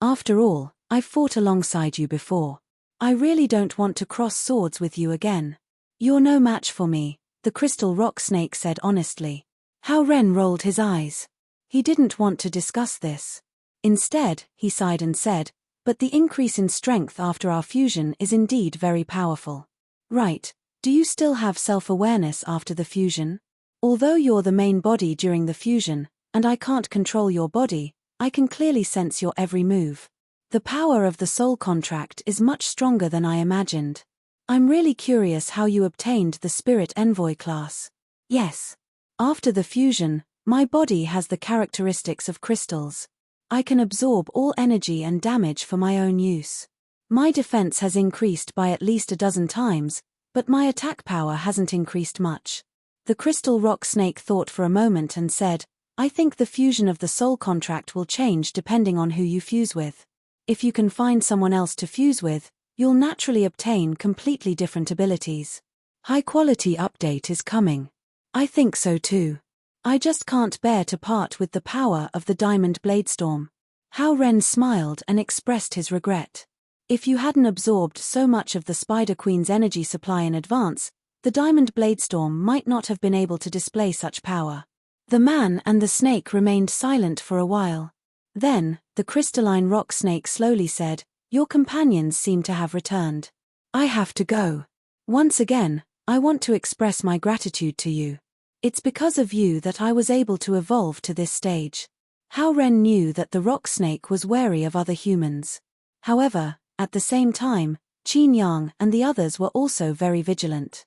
After all, I've fought alongside you before. I really don't want to cross swords with you again. You're no match for me, the crystal rock snake said honestly. Hao Ren rolled his eyes. He didn't want to discuss this. Instead, he sighed and said, But the increase in strength after our fusion is indeed very powerful. Right, do you still have self-awareness after the fusion? Although you're the main body during the fusion, and I can't control your body, I can clearly sense your every move. The power of the soul contract is much stronger than I imagined. I'm really curious how you obtained the Spirit Envoy class. Yes. After the fusion, my body has the characteristics of crystals. I can absorb all energy and damage for my own use. My defense has increased by at least 12 times, but my attack power hasn't increased much. The crystal rock snake thought for a moment and said, I think the fusion of the soul contract will change depending on who you fuse with. If you can find someone else to fuse with, you'll naturally obtain completely different abilities. High-quality update is coming. I think so too. I just can't bear to part with the power of the Diamond Blade Storm. Hao Ren smiled and expressed his regret. If you hadn't absorbed so much of the Spider Queen's energy supply in advance, the Diamond Bladestorm might not have been able to display such power. The man and the snake remained silent for a while. Then, the crystalline rock snake slowly said, "Your companions seem to have returned. I have to go. Once again, I want to express my gratitude to you. It's because of you that I was able to evolve to this stage." Hao Ren knew that the rock snake was wary of other humans. However, at the same time, Qin Yang and the others were also very vigilant.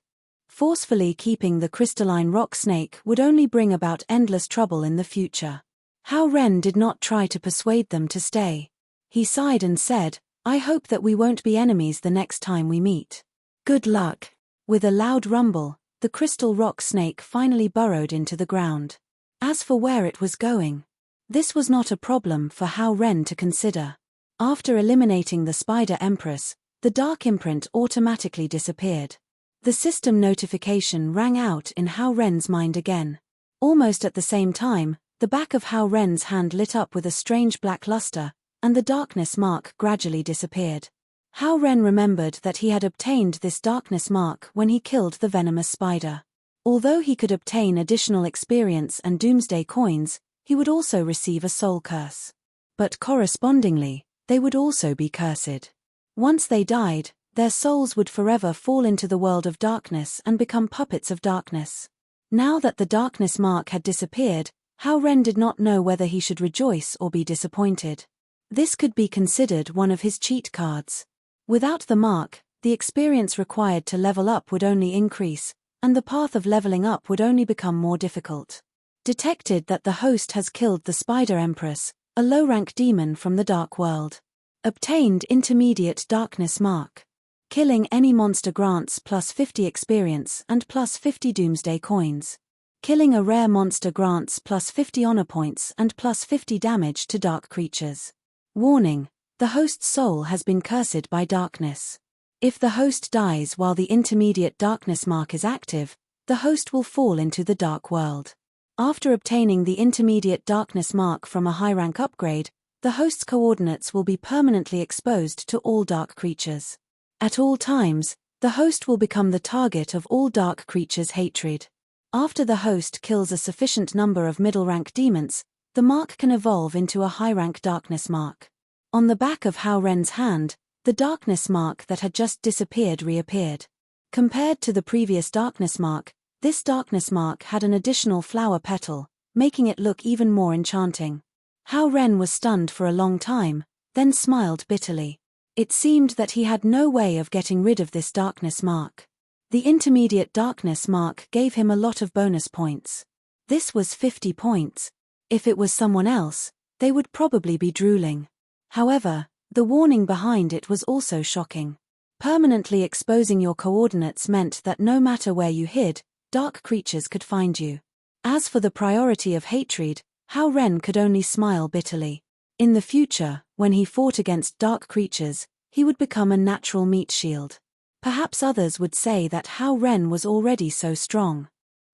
Forcefully keeping the crystalline rock snake would only bring about endless trouble in the future. Hao Ren did not try to persuade them to stay. He sighed and said, "I hope that we won't be enemies the next time we meet. Good luck." With a loud rumble, the crystal rock snake finally burrowed into the ground. As for where it was going, this was not a problem for Hao Ren to consider. After eliminating the Spider Empress, the dark imprint automatically disappeared. The system notification rang out in Hao Ren's mind again. Almost at the same time, the back of Hao Ren's hand lit up with a strange black luster, and the darkness mark gradually disappeared. Hao Ren remembered that he had obtained this darkness mark when he killed the venomous spider. Although he could obtain additional experience and doomsday coins, he would also receive a soul curse. But correspondingly, they would also be cursed. Once they died, their souls would forever fall into the world of darkness and become puppets of darkness. Now that the darkness mark had disappeared, Hao Ren did not know whether he should rejoice or be disappointed. This could be considered one of his cheat cards. Without the mark, the experience required to level up would only increase, and the path of leveling up would only become more difficult. Detected that the host has killed the Spider Empress, a low-rank demon from the Dark World. Obtained intermediate darkness mark. Killing any monster grants plus 50 experience and plus 50 doomsday coins. Killing a rare monster grants plus 50 honor points and plus 50 damage to dark creatures. Warning: the host's soul has been cursed by darkness. If the host dies while the intermediate darkness mark is active, the host will fall into the Dark World. After obtaining the intermediate darkness mark from a high-rank upgrade, the host's coordinates will be permanently exposed to all dark creatures. At all times, the host will become the target of all dark creatures' hatred. After the host kills a sufficient number of middle-rank demons, the mark can evolve into a high-rank darkness mark. On the back of Hao Ren's hand, the darkness mark that had just disappeared reappeared. Compared to the previous darkness mark, this darkness mark had an additional flower petal, making it look even more enchanting. Hao Ren was stunned for a long time, then smiled bitterly. It seemed that he had no way of getting rid of this darkness mark. The intermediate darkness mark gave him a lot of bonus points. This was 50 points. If it was someone else, they would probably be drooling. However, the warning behind it was also shocking. Permanently exposing your coordinates meant that no matter where you hid, dark creatures could find you. As for the priority of hatred, Hao Ren could only smile bitterly. In the future, when he fought against dark creatures, he would become a natural meat shield. Perhaps others would say that Hao Ren was already so strong.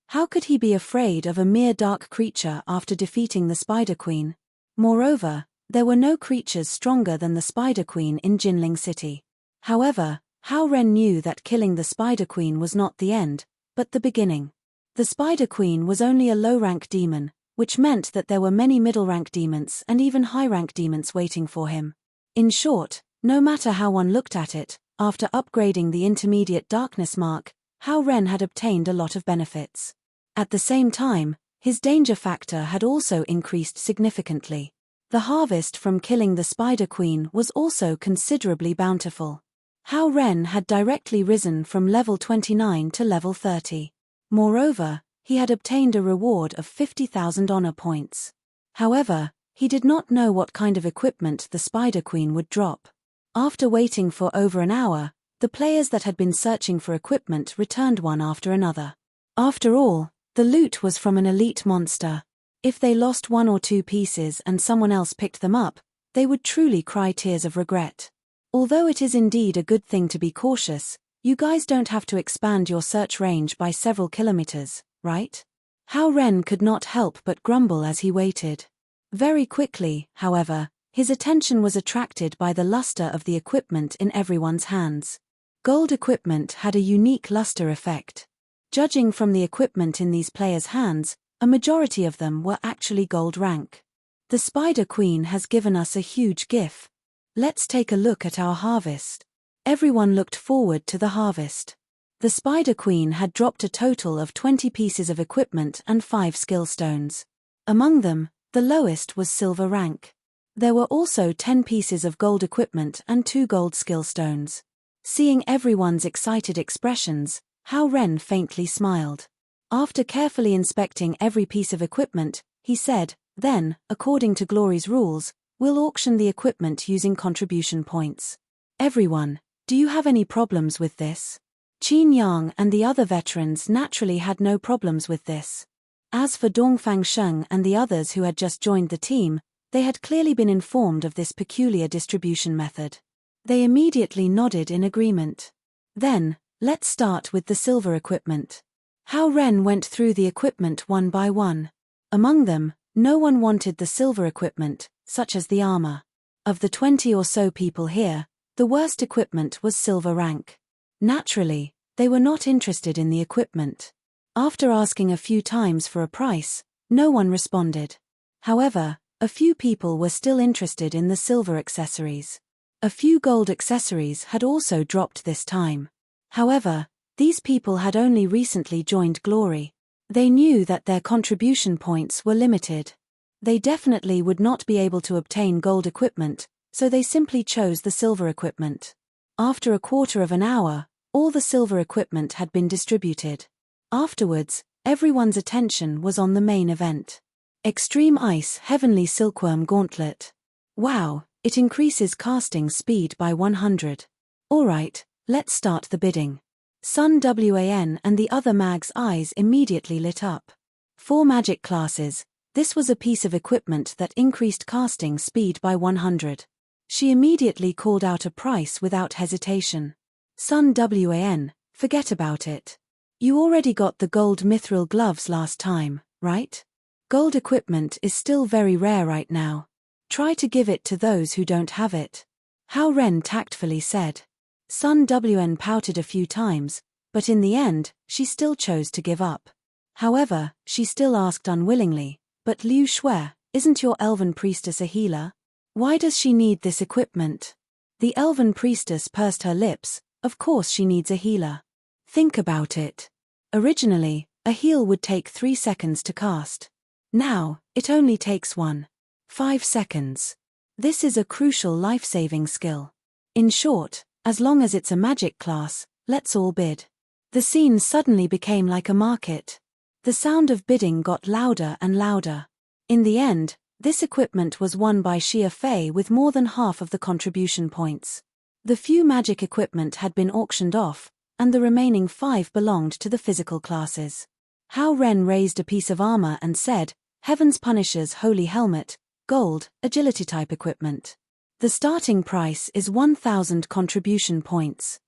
How could he be afraid of a mere dark creature after defeating the Spider Queen? Moreover, there were no creatures stronger than the Spider Queen in Jinling City. However, Hao Ren knew that killing the Spider Queen was not the end, but the beginning. The Spider Queen was only a low-rank demon, which meant that there were many middle-rank demons and even high-rank demons waiting for him. In short, no matter how one looked at it, after upgrading the intermediate darkness mark, Hao Ren had obtained a lot of benefits. At the same time, his danger factor had also increased significantly. The harvest from killing the Spider Queen was also considerably bountiful. Hao Ren had directly risen from level 29 to level 30. Moreover, he had obtained a reward of 50,000 honor points. However, he did not know what kind of equipment the Spider Queen would drop. After waiting for over an hour, the players that had been searching for equipment returned one after another. After all, the loot was from an elite monster. If they lost one or two pieces and someone else picked them up, they would truly cry tears of regret. Although it is indeed a good thing to be cautious, you guys don't have to expand your search range by several kilometers, right? Hao Ren could not help but grumble as he waited. Very quickly, however, His attention was attracted by the luster of the equipment in everyone's hands. Gold equipment had a unique luster effect. Judging from the equipment in these players' hands, a majority of them were actually gold rank. The Spider Queen has given us a huge gift. Let's take a look at our harvest. Everyone looked forward to the harvest. The Spider Queen had dropped a total of 20 pieces of equipment and 5 skill stones. Among them, the lowest was silver rank. There were also 10 pieces of gold equipment and 2 gold skill stones. Seeing everyone's excited expressions, Hao Ren faintly smiled. After carefully inspecting every piece of equipment, he said, "Then, according to Glory's rules, we'll auction the equipment using contribution points. Everyone, do you have any problems with this?" Qin Yang and the other veterans naturally had no problems with this. As for Dongfang Sheng and the others who had just joined the team, they had clearly been informed of this peculiar distribution method. They immediately nodded in agreement. Then, let's start with the silver equipment. Hao Ren went through the equipment one by one. Among them, no one wanted the silver equipment, such as the armor. Of the 20 or so people here, the worst equipment was silver rank. Naturally, they were not interested in the equipment. After asking a few times for a price, no one responded. However, a few people were still interested in the silver accessories. A few gold accessories had also dropped this time. However, these people had only recently joined Glory. They knew that their contribution points were limited. They definitely would not be able to obtain gold equipment, so they simply chose the silver equipment. After a quarter of an hour, all the silver equipment had been distributed. Afterwards, everyone's attention was on the main event. Extreme Ice Heavenly Silkworm Gauntlet. Wow, it increases casting speed by 100. Alright, let's start the bidding. Sun Wan and the other mag's eyes immediately lit up. 4 magic classes, this was a piece of equipment that increased casting speed by 100. She immediately called out a price without hesitation. Sun Wan, forget about it. You already got the gold mithril gloves last time, right? Gold equipment is still very rare right now. Try to give it to those who don't have it. Hao Ren tactfully said. Sun Wan pouted a few times, but in the end, she still chose to give up. However, she still asked unwillingly, "But Liu Shui, isn't your elven priestess a healer? Why does she need this equipment?" The elven priestess pursed her lips. Of course she needs a healer. Think about it. Originally, a heal would take 3 seconds to cast. Now, it only takes 1.5 seconds. This is a crucial life-saving skill. In short, as long as it's a magic class, let's all bid. The scene suddenly became like a market. The sound of bidding got louder and louder. In the end, this equipment was won by Xia Fei with more than half of the contribution points. The few magic equipment had been auctioned off, and the remaining 5 belonged to the physical classes. Hao Ren raised a piece of armor and said, "Heaven's Punisher's Holy Helmet, gold, agility-type equipment. The starting price is 1,000 contribution points."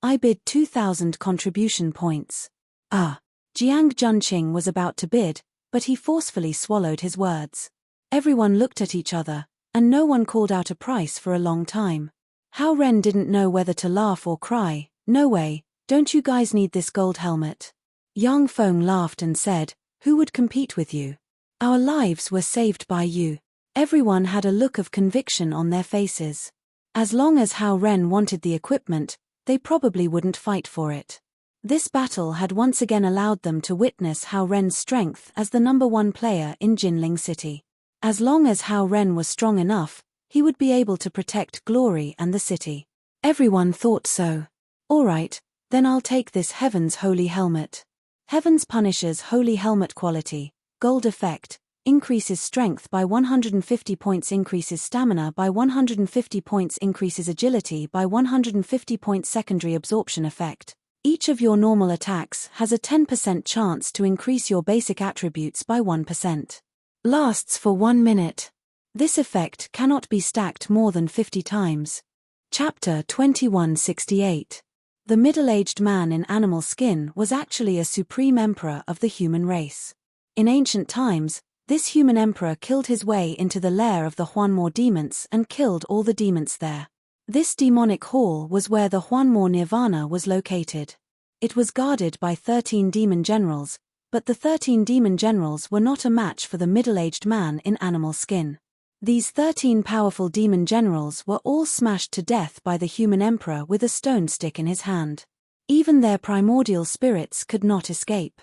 I bid 2,000 contribution points. Jiang Junqing was about to bid, but he forcefully swallowed his words. Everyone looked at each other, and no one called out a price for a long time. Hao Ren didn't know whether to laugh or cry. "No way, don't you guys need this gold helmet?" Yang Feng laughed and said, "Who would compete with you? Our lives were saved by you." Everyone had a look of conviction on their faces. As long as Hao Ren wanted the equipment, they probably wouldn't fight for it. This battle had once again allowed them to witness Hao Ren's strength as the #1 player in Jinling City. As long as Hao Ren was strong enough, he would be able to protect Glory and the city. Everyone thought so. Alright, then I'll take this Heaven's Holy Helmet. Heaven's Punisher's Holy Helmet quality, gold effect, increases strength by 150 points, increases stamina by 150 points, increases agility by 150 points. Secondary absorption effect. Each of your normal attacks has a 10% chance to increase your basic attributes by 1%. Lasts for 1 minute. This effect cannot be stacked more than 50 times. Chapter 2168. The middle-aged man in animal skin was actually a supreme emperor of the human race. In ancient times, This human emperor killed his way into the lair of the Huanmo demons and killed all the demons there. This demonic hall was where the Huanmo Nirvana was located. It was guarded by 13 demon generals, but the 13 demon generals were not a match for the middle-aged man in animal skin. These 13 powerful demon generals were all smashed to death by the human emperor with a stone stick in his hand. Even their primordial spirits could not escape.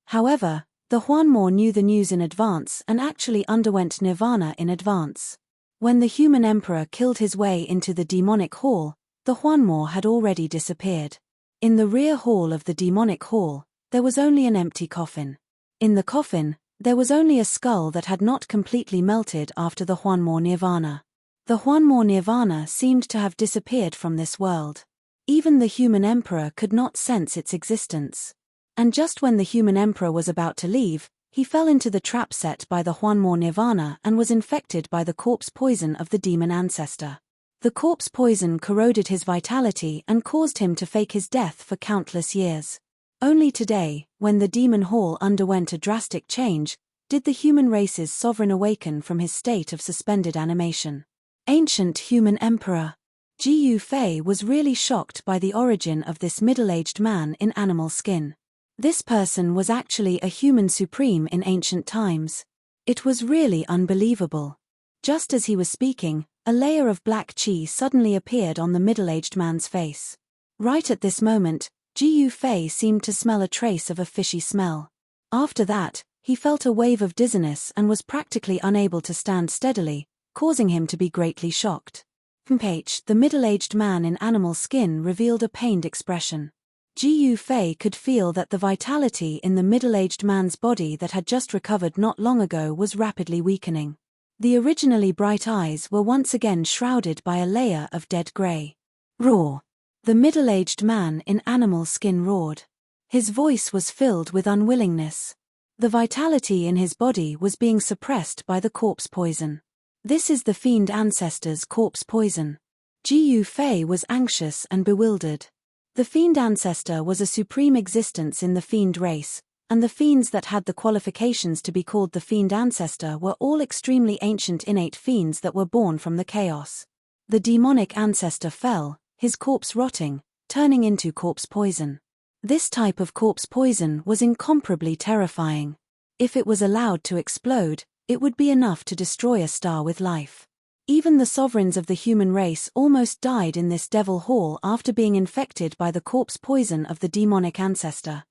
However, the Huanmo knew the news in advance and actually underwent nirvana in advance. When the human emperor killed his way into the demonic hall, the Huanmo had already disappeared. In the rear hall of the demonic hall, there was only an empty coffin. In the coffin, there was only a skull that had not completely melted after the Huanmo Nirvana. The Huanmo Nirvana seemed to have disappeared from this world. Even the human emperor could not sense its existence. And just when the human emperor was about to leave, he fell into the trap set by the Huanmo Nirvana and was infected by the corpse poison of the demon ancestor. The corpse poison corroded his vitality and caused him to fake his death for countless years. Only today, when the demon hall underwent a drastic change, did the human race's sovereign awaken from his state of suspended animation. Ancient human emperor. Ji Yufei was really shocked by the origin of this middle-aged man in animal skin. This person was actually a human supreme in ancient times. It was really unbelievable. Just as he was speaking, a layer of black qi suddenly appeared on the middle-aged man's face. Right at this moment, Ji Yufei seemed to smell a trace of a fishy smell. After that, he felt a wave of dizziness and was practically unable to stand steadily, causing him to be greatly shocked. The middle-aged man in animal skin revealed a pained expression. Ji Yufei could feel that the vitality in the middle-aged man's body that had just recovered not long ago was rapidly weakening. The originally bright eyes were once again shrouded by a layer of dead gray. Roar! The middle-aged man in animal skin roared. His voice was filled with unwillingness. The vitality in his body was being suppressed by the corpse poison. This is the fiend ancestor's corpse poison. Ji Yufei was anxious and bewildered. The fiend ancestor was a supreme existence in the fiend race, and the fiends that had the qualifications to be called the fiend ancestor were all extremely ancient innate fiends that were born from the chaos. The demonic ancestor fell, his corpse rotting, turning into corpse poison. This type of corpse poison was incomparably terrifying. If it was allowed to explode, it would be enough to destroy a star with life. Even the sovereigns of the human race almost died in this devil hall after being infected by the corpse poison of the demonic ancestor.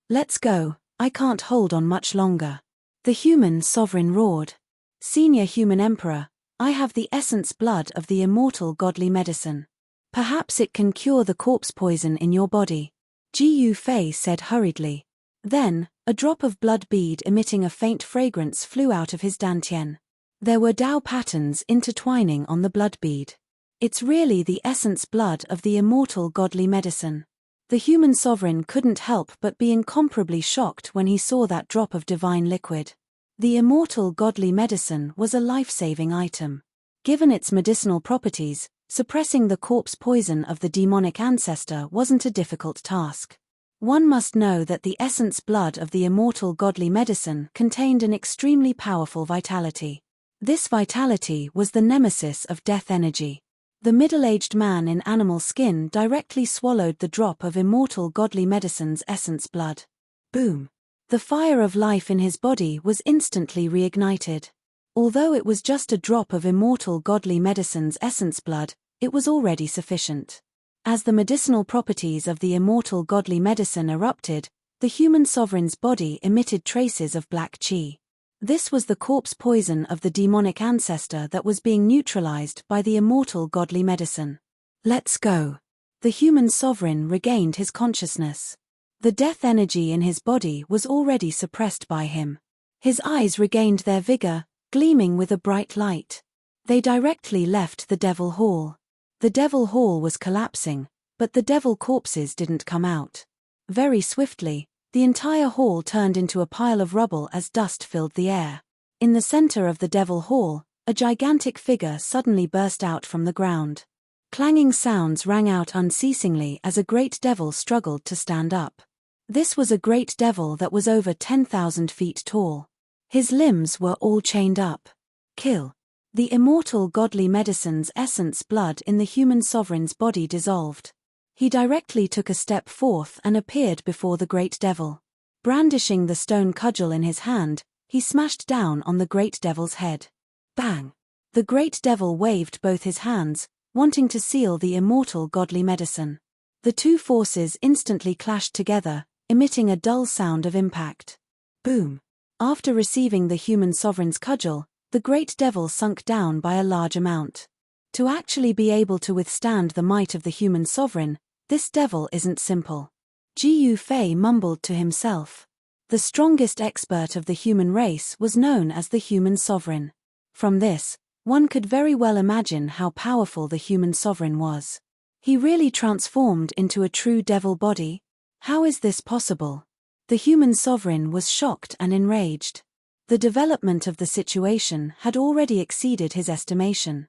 Let's go, I can't hold on much longer. The human sovereign roared. Senior human emperor, I have the essence blood of the immortal godly medicine. Perhaps it can cure the corpse poison in your body. Ji Yufei said hurriedly. Then, a drop of blood bead emitting a faint fragrance flew out of his dantian. There were Dao patterns intertwining on the blood bead. It's really the essence blood of the immortal godly medicine. The human sovereign couldn't help but be incomparably shocked when he saw that drop of divine liquid. The immortal godly medicine was a life-saving item. Given its medicinal properties, suppressing the corpse poison of the demonic ancestor wasn't a difficult task. One must know that the essence blood of the immortal godly medicine contained an extremely powerful vitality. This vitality was the nemesis of death energy. The middle-aged man in animal skin directly swallowed the drop of immortal godly medicine's essence blood. Boom! The fire of life in his body was instantly reignited. Although it was just a drop of immortal godly medicine's essence blood, it was already sufficient. As the medicinal properties of the immortal godly medicine erupted, the human sovereign's body emitted traces of black qi. This was the corpse poison of the demonic ancestor that was being neutralized by the immortal godly medicine. Let's go. The human sovereign regained his consciousness. The death energy in his body was already suppressed by him. His eyes regained their vigor, gleaming with a bright light. They directly left the devil hall. The devil hall was collapsing, but the devil corpses didn't come out. Very swiftly, the entire hall turned into a pile of rubble as dust filled the air. In the center of the devil hall, a gigantic figure suddenly burst out from the ground. Clanging sounds rang out unceasingly as a great devil struggled to stand up. This was a great devil that was over 10,000 feet tall. His limbs were all chained up. Kill. The immortal godly medicine's essence blood in the human sovereign's body dissolved. He directly took a step forth and appeared before the great devil. Brandishing the stone cudgel in his hand, he smashed down on the great devil's head. Bang! The great devil waved both his hands, wanting to seal the immortal godly medicine. The two forces instantly clashed together, emitting a dull sound of impact. Boom! After receiving the human sovereign's cudgel, the great devil sunk down by a large amount. To actually be able to withstand the might of the human sovereign, this devil isn't simple. Ji Yufei mumbled to himself. The strongest expert of the human race was known as the human sovereign. From this, one could very well imagine how powerful the human sovereign was. He really transformed into a true devil body? How is this possible? The human sovereign was shocked and enraged. The development of the situation had already exceeded his estimation.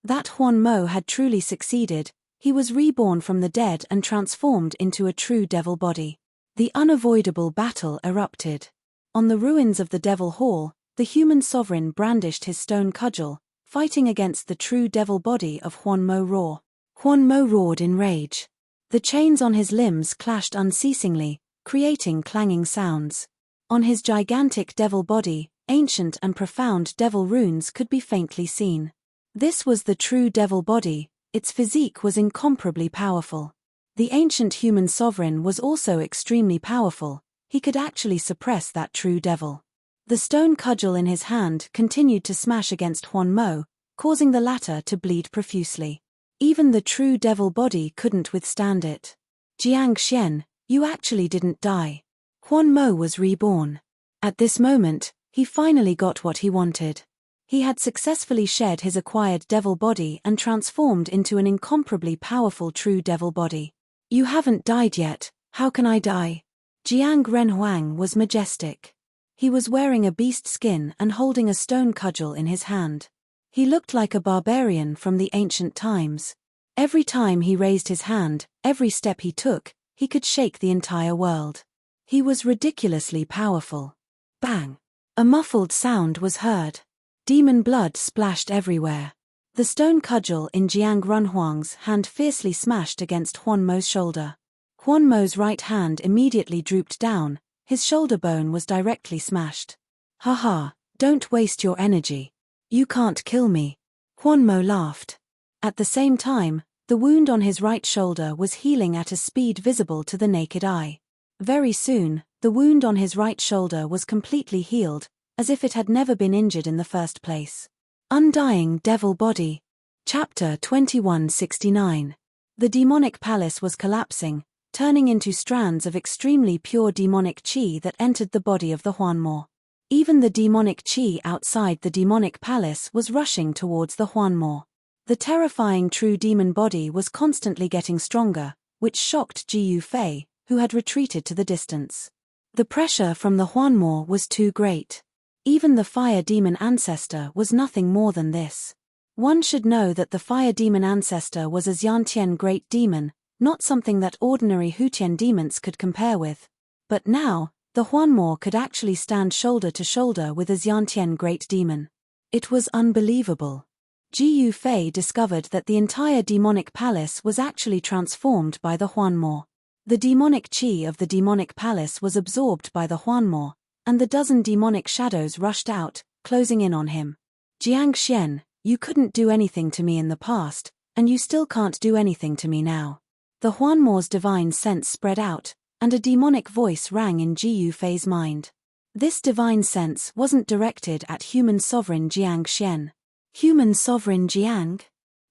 That Huan Mo had truly succeeded. He was reborn from the dead and transformed into a true devil body. The unavoidable battle erupted. On the ruins of the Devil Hall, the human sovereign brandished his stone cudgel, fighting against the true devil body of Huan Mo Roar. Huan Mo roared in rage. The chains on his limbs clashed unceasingly, creating clanging sounds. On his gigantic devil body, ancient and profound devil runes could be faintly seen. This was the true devil body. Its physique was incomparably powerful. The ancient human sovereign was also extremely powerful. He could actually suppress that true devil. The stone cudgel in his hand continued to smash against Huan Mo, causing the latter to bleed profusely. Even the true devil body couldn't withstand it. Jiang Xian, you actually didn't die. Huan Mo was reborn. At this moment, he finally got what he wanted. He had successfully shed his acquired devil body and transformed into an incomparably powerful true devil body. You haven't died yet, how can I die? Jiang Renhuang was majestic. He was wearing a beast skin and holding a stone cudgel in his hand. He looked like a barbarian from the ancient times. Every time he raised his hand, every step he took, he could shake the entire world. He was ridiculously powerful. Bang! A muffled sound was heard. Demon blood splashed everywhere. The stone cudgel in Jiang Renhuang's hand fiercely smashed against Huan Mo's shoulder. Huan Mo's right hand immediately drooped down, his shoulder bone was directly smashed. Haha, don't waste your energy. You can't kill me. Huan Mo laughed. At the same time, the wound on his right shoulder was healing at a speed visible to the naked eye. Very soon, the wound on his right shoulder was completely healed, as if it had never been injured in the first place. Undying Devil Body. Chapter 2169. The demonic palace was collapsing, turning into strands of extremely pure demonic qi that entered the body of the Huanmo. Even the demonic qi outside the demonic palace was rushing towards the Huanmo. The terrifying true demon body was constantly getting stronger, which shocked Ji Yufei, who had retreated to the distance. The pressure from the Huanmo was too great. Even the fire demon ancestor was nothing more than this. One should know that the fire demon ancestor was a Xiantian great demon, not something that ordinary Hutian demons could compare with. But now, the Huanmo could actually stand shoulder to shoulder with a Xiantian great demon. It was unbelievable. Ji Yufei discovered that the entire demonic palace was actually transformed by the Huanmo. The demonic qi of the demonic palace was absorbed by the Huanmo, and the dozen demonic shadows rushed out, closing in on him. Jiang Xian, you couldn't do anything to me in the past, and you still can't do anything to me now. The Huanmo's divine sense spread out, and a demonic voice rang in Ji Yufei's mind. This divine sense wasn't directed at human sovereign Jiang Xian. Human sovereign Jiang?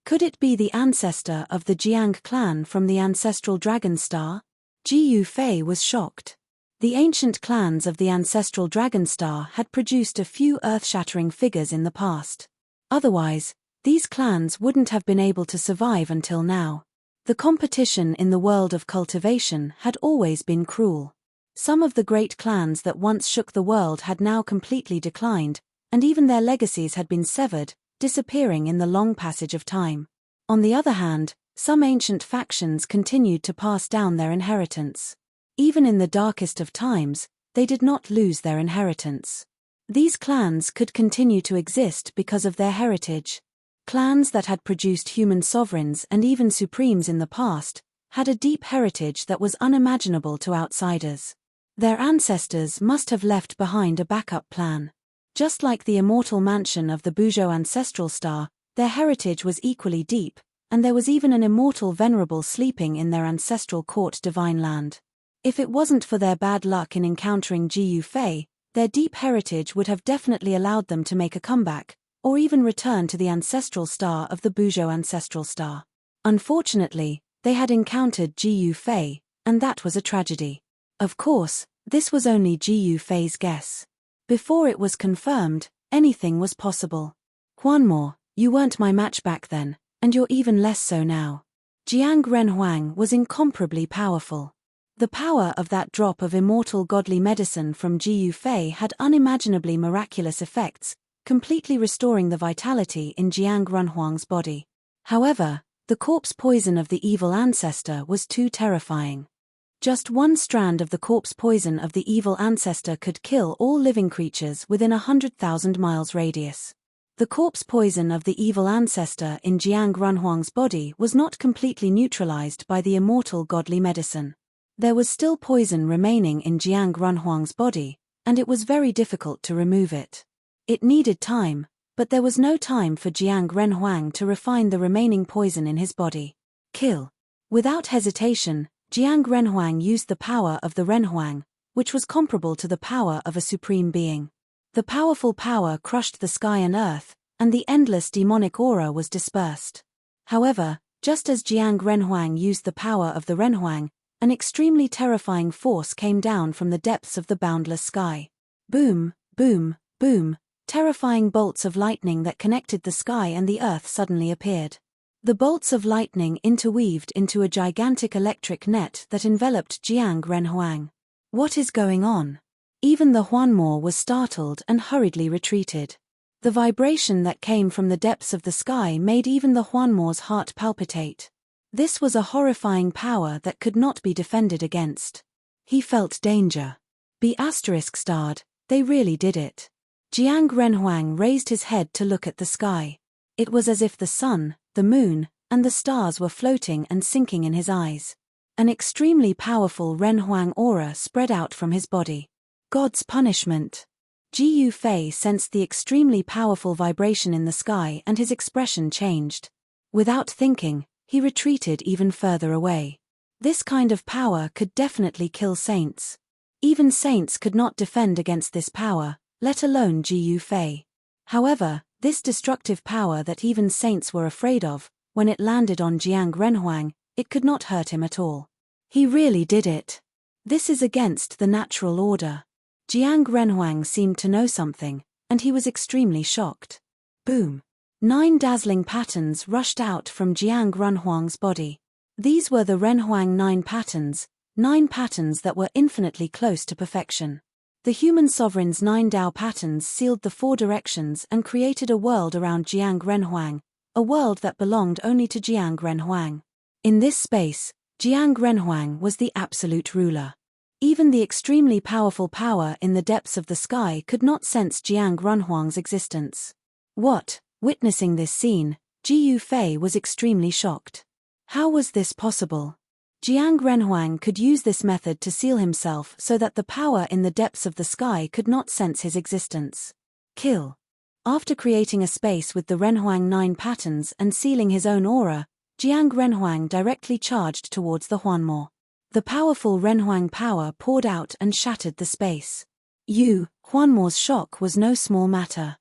Could it be the ancestor of the Jiang clan from the ancestral dragon star? Ji Yufei was shocked. The ancient clans of the ancestral dragon star had produced a few earth-shattering figures in the past. Otherwise, these clans wouldn't have been able to survive until now. The competition in the world of cultivation had always been cruel. Some of the great clans that once shook the world had now completely declined, and even their legacies had been severed, disappearing in the long passage of time. On the other hand, some ancient factions continued to pass down their inheritance. Even in the darkest of times, they did not lose their inheritance. These clans could continue to exist because of their heritage. Clans that had produced human sovereigns and even supremes in the past had a deep heritage that was unimaginable to outsiders. Their ancestors must have left behind a backup plan. Just like the immortal mansion of the Buzhou ancestral star, their heritage was equally deep, and there was even an immortal venerable sleeping in their ancestral court divine land. If it wasn't for their bad luck in encountering Jiyu Fei, their deep heritage would have definitely allowed them to make a comeback, or even return to the ancestral star of the Buzhou ancestral star. Unfortunately, they had encountered Jiyu Fei, and that was a tragedy. Of course, this was only Jiyu Fei's guess. Before it was confirmed, anything was possible. Huanmo, you weren't my match back then, and you're even less so now. Jiang Renhuang was incomparably powerful. The power of that drop of immortal godly medicine from Jiyu Fei had unimaginably miraculous effects, completely restoring the vitality in Jiang Renhuang's body. However, the corpse poison of the evil ancestor was too terrifying. Just one strand of the corpse poison of the evil ancestor could kill all living creatures within 100,000 miles radius. The corpse poison of the evil ancestor in Jiang Renhuang's body was not completely neutralized by the immortal godly medicine. There was still poison remaining in Jiang Renhuang's body, and it was very difficult to remove it. It needed time, but there was no time for Jiang Renhuang to refine the remaining poison in his body. Kill. Without hesitation, Jiang Renhuang used the power of the Renhuang, which was comparable to the power of a supreme being. The powerful power crushed the sky and earth, and the endless demonic aura was dispersed. However, just as Jiang Renhuang used the power of the Renhuang, an extremely terrifying force came down from the depths of the boundless sky. Boom, boom, boom, terrifying bolts of lightning that connected the sky and the earth suddenly appeared. The bolts of lightning interweaved into a gigantic electric net that enveloped Jiang Renhuang. What is going on? Even the Huanmo was startled and hurriedly retreated. The vibration that came from the depths of the sky made even the Huanmo's heart palpitate. This was a horrifying power that could not be defended against. He felt danger. Be ****, they really did it. Jiang Renhuang raised his head to look at the sky. It was as if the sun, the moon, and the stars were floating and sinking in his eyes. An extremely powerful Renhuang aura spread out from his body. God's punishment. Jiyu Fei sensed the extremely powerful vibration in the sky and his expression changed. Without thinking, he retreated even further away. This kind of power could definitely kill saints. Even saints could not defend against this power, let alone Jiyu Fei. However, this destructive power that even saints were afraid of, when it landed on Jiang Renhuang, it could not hurt him at all. He really did it. This is against the natural order. Jiang Renhuang seemed to know something, and he was extremely shocked. Boom. 9 dazzling patterns rushed out from Jiang Renhuang's body. These were the Renhuang 9 patterns that were infinitely close to perfection. The human sovereign's 9 Dao patterns sealed the 4 directions and created a world around Jiang Renhuang, a world that belonged only to Jiang Renhuang. In this space, Jiang Renhuang was the absolute ruler. Even the extremely powerful power in the depths of the sky could not sense Jiang Renhuang's existence. Witnessing this scene, Jiyu Fei was extremely shocked. How was this possible? Jiang Renhuang could use this method to seal himself so that the power in the depths of the sky could not sense his existence. Kill. After creating a space with the Renhuang 9 patterns and sealing his own aura, Jiang Renhuang directly charged towards the Huanmo. The powerful Renhuang power poured out and shattered the space. Huanmo's shock was no small matter.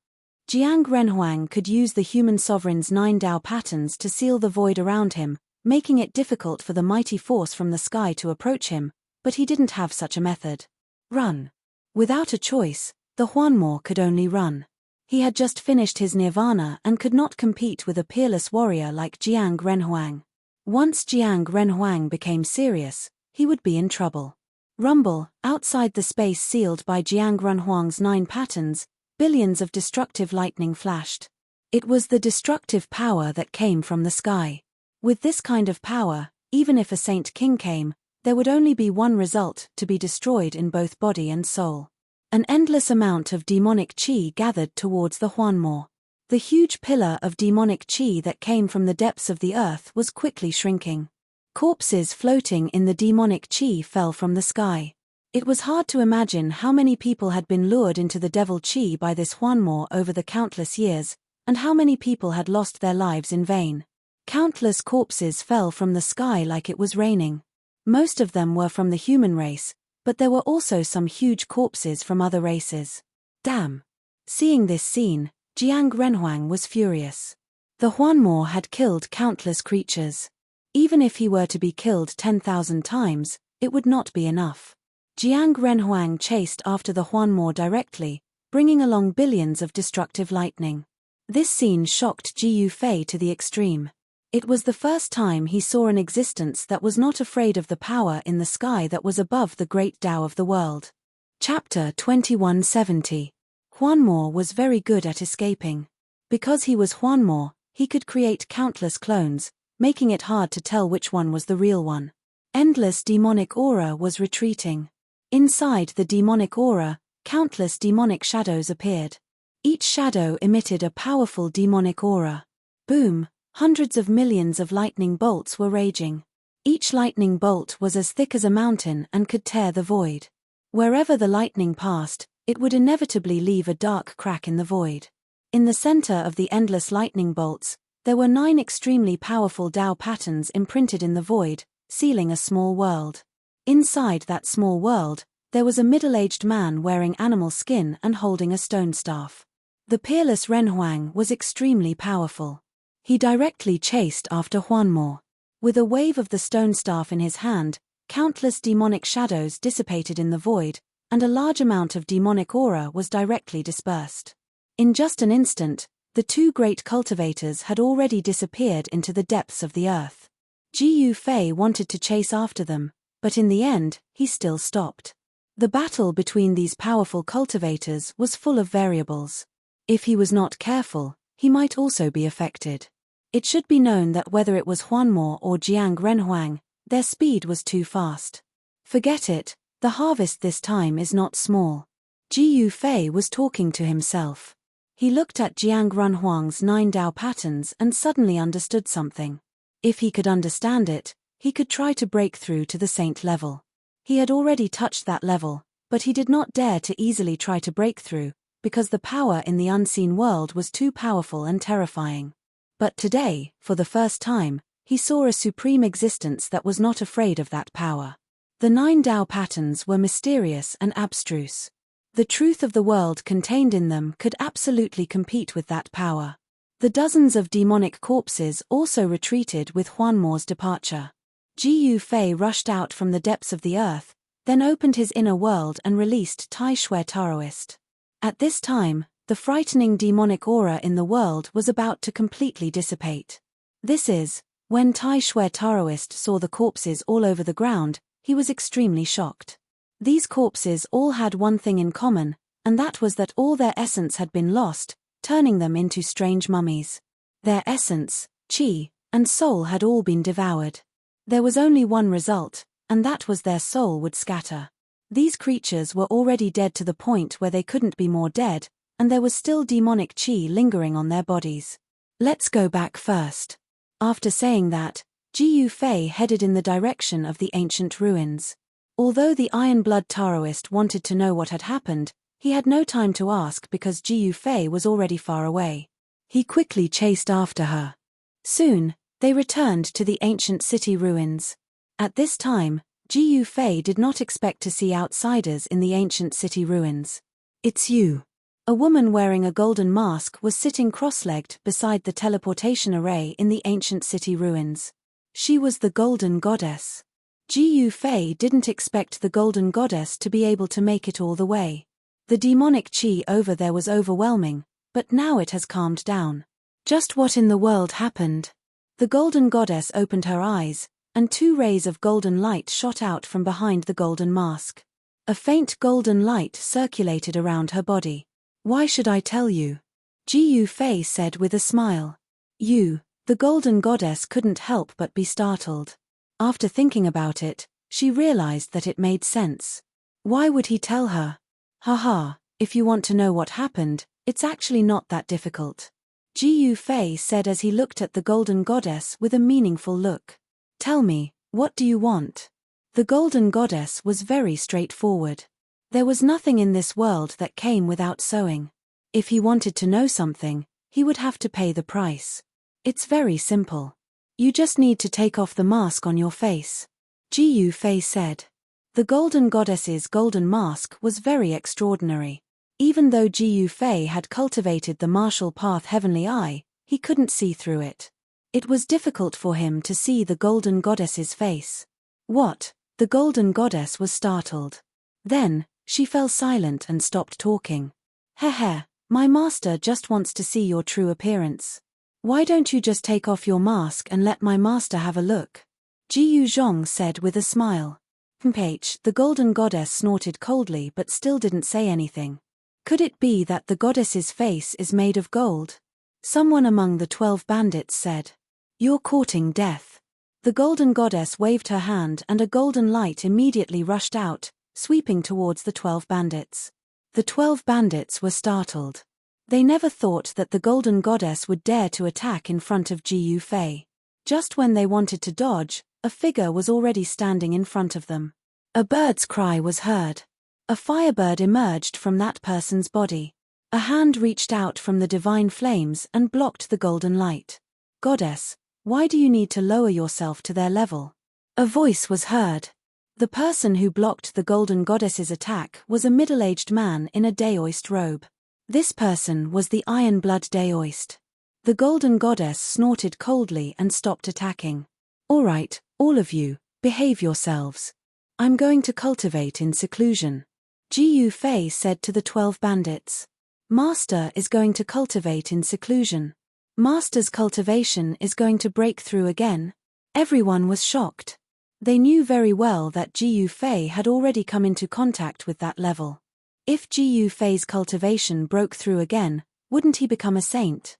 Jiang Renhuang could use the human sovereign's 9 Dao patterns to seal the void around him, making it difficult for the mighty force from the sky to approach him, but he didn't have such a method. Run. Without a choice, the Huanmo could only run. He had just finished his nirvana and could not compete with a peerless warrior like Jiang Renhuang. Once Jiang Renhuang became serious, he would be in trouble. Rumble, outside the space sealed by Jiang Renhuang's 9 patterns, billions of destructive lightning flashed. It was the destructive power that came from the sky. With this kind of power, even if a Saint King came, there would only be one result: to be destroyed in both body and soul. An endless amount of demonic chi gathered towards the Huanmo. The huge pillar of demonic chi that came from the depths of the earth was quickly shrinking. Corpses floating in the demonic chi fell from the sky. It was hard to imagine how many people had been lured into the devil chi by this Huanmo over the countless years, and how many people had lost their lives in vain. Countless corpses fell from the sky like it was raining. Most of them were from the human race, but there were also some huge corpses from other races. Damn! Seeing this scene, Jiang Renhuang was furious. The Huanmo had killed countless creatures. Even if he were to be killed 10,000 times, it would not be enough. Jiang Renhuang chased after the Huanmo directly, bringing along billions of destructive lightning. This scene shocked Ji Yufei to the extreme. It was the first time he saw an existence that was not afraid of the power in the sky that was above the great Tao of the world. Chapter 2170. Huanmo was very good at escaping. Because he was Huanmo, he could create countless clones, making it hard to tell which one was the real one. Endless demonic aura was retreating. Inside the demonic aura, countless demonic shadows appeared. Each shadow emitted a powerful demonic aura. Boom! Hundreds of millions of lightning bolts were raging. Each lightning bolt was as thick as a mountain and could tear the void. Wherever the lightning passed, it would inevitably leave a dark crack in the void. In the center of the endless lightning bolts, there were 9 extremely powerful Tao patterns imprinted in the void, sealing a small world. Inside that small world, there was a middle-aged man wearing animal skin and holding a stone staff. The peerless Renhuang was extremely powerful. He directly chased after Huanmo. With a wave of the stone staff in his hand, countless demonic shadows dissipated in the void, and a large amount of demonic aura was directly dispersed. In just an instant, the 2 great cultivators had already disappeared into the depths of the earth. Ji Yufei wanted to chase after them, but in the end, he still stopped. The battle between these powerful cultivators was full of variables. If he was not careful, he might also be affected. It should be known that whether it was Huanmo or Jiang Renhuang, their speed was too fast. Forget it, the harvest this time is not small. Ji Yufei was talking to himself. He looked at Jiang Renhuang's 9 Tao patterns and suddenly understood something. If he could understand it, he could try to break through to the saint level. He had already touched that level, but he did not dare to easily try to break through, because the power in the unseen world was too powerful and terrifying. But today, for the first time, he saw a supreme existence that was not afraid of that power. The 9 Tao patterns were mysterious and abstruse. The truth of the world contained in them could absolutely compete with that power. The dozens of demonic corpses also retreated with Huanmo's departure. Ji Yufei rushed out from the depths of the earth, then opened his inner world and released Tai Shui Taoist. At this time, the frightening demonic aura in the world was about to completely dissipate. This is, when Tai Shui Taoist saw the corpses all over the ground, he was extremely shocked. These corpses all had one thing in common, and that was that all their essence had been lost, turning them into strange mummies. Their essence, chi, and soul had all been devoured. There was only one result, and that was their soul would scatter. These creatures were already dead to the point where they couldn't be more dead, and there was still demonic chi lingering on their bodies. Let's go back first. After saying that, Ji Yufei headed in the direction of the ancient ruins. Although the Iron Blood Taoist wanted to know what had happened, he had no time to ask because Ji Yufei was already far away. He quickly chased after her. Soon, they returned to the ancient city ruins. At this time, Ji Yufei did not expect to see outsiders in the ancient city ruins. "It's you." A woman wearing a golden mask was sitting cross-legged beside the teleportation array in the ancient city ruins. She was the Golden Goddess. Ji Yufei didn't expect the Golden Goddess to be able to make it all the way. The demonic chi over there was overwhelming, but now it has calmed down. Just what in the world happened? The Golden Goddess opened her eyes, and 2 rays of golden light shot out from behind the golden mask. A faint golden light circulated around her body. "Why should I tell you?" Ji Yufei said with a smile. "You." The Golden Goddess couldn't help but be startled. After thinking about it, she realized that it made sense. Why would he tell her? Haha, if you want to know what happened, it's actually not that difficult. Ji Fei said as he looked at the golden goddess with a meaningful look. Tell me, what do you want? The golden goddess was very straightforward. There was nothing in this world that came without sowing. If he wanted to know something, he would have to pay the price. It's very simple. You just need to take off the mask on your face. Ji Fei said. The golden goddess's golden mask was very extraordinary. Even though Ji Fei had cultivated the martial path heavenly eye, he couldn't see through it. It was difficult for him to see the golden goddess's face. What? The golden goddess was startled. Then, she fell silent and stopped talking. Heh, my master just wants to see your true appearance. Why don't you just take off your mask and let my master have a look? Ji Zhong said with a smile. The golden goddess snorted coldly but still didn't say anything. Could it be that the goddess's face is made of gold? Someone among the 12 bandits said. You're courting death. The golden goddess waved her hand and a golden light immediately rushed out, sweeping towards the 12 bandits. The 12 bandits were startled. They never thought that the golden goddess would dare to attack in front of Ji Fei. Just when they wanted to dodge, a figure was already standing in front of them. A bird's cry was heard. A firebird emerged from that person's body. A hand reached out from the divine flames and blocked the golden light. Goddess, why do you need to lower yourself to their level? A voice was heard. The person who blocked the golden goddess's attack was a middle-aged man in a daoist robe. This person was the Iron Blood Daoist. The golden goddess snorted coldly and stopped attacking. All right, all of you, behave yourselves. I'm going to cultivate in seclusion. Ji Fei said to the 12 bandits. Master is going to cultivate in seclusion. Master's cultivation is going to break through again. Everyone was shocked. They knew very well that Ji Fei had already come into contact with that level. If Ji Fei's cultivation broke through again, wouldn't he become a saint?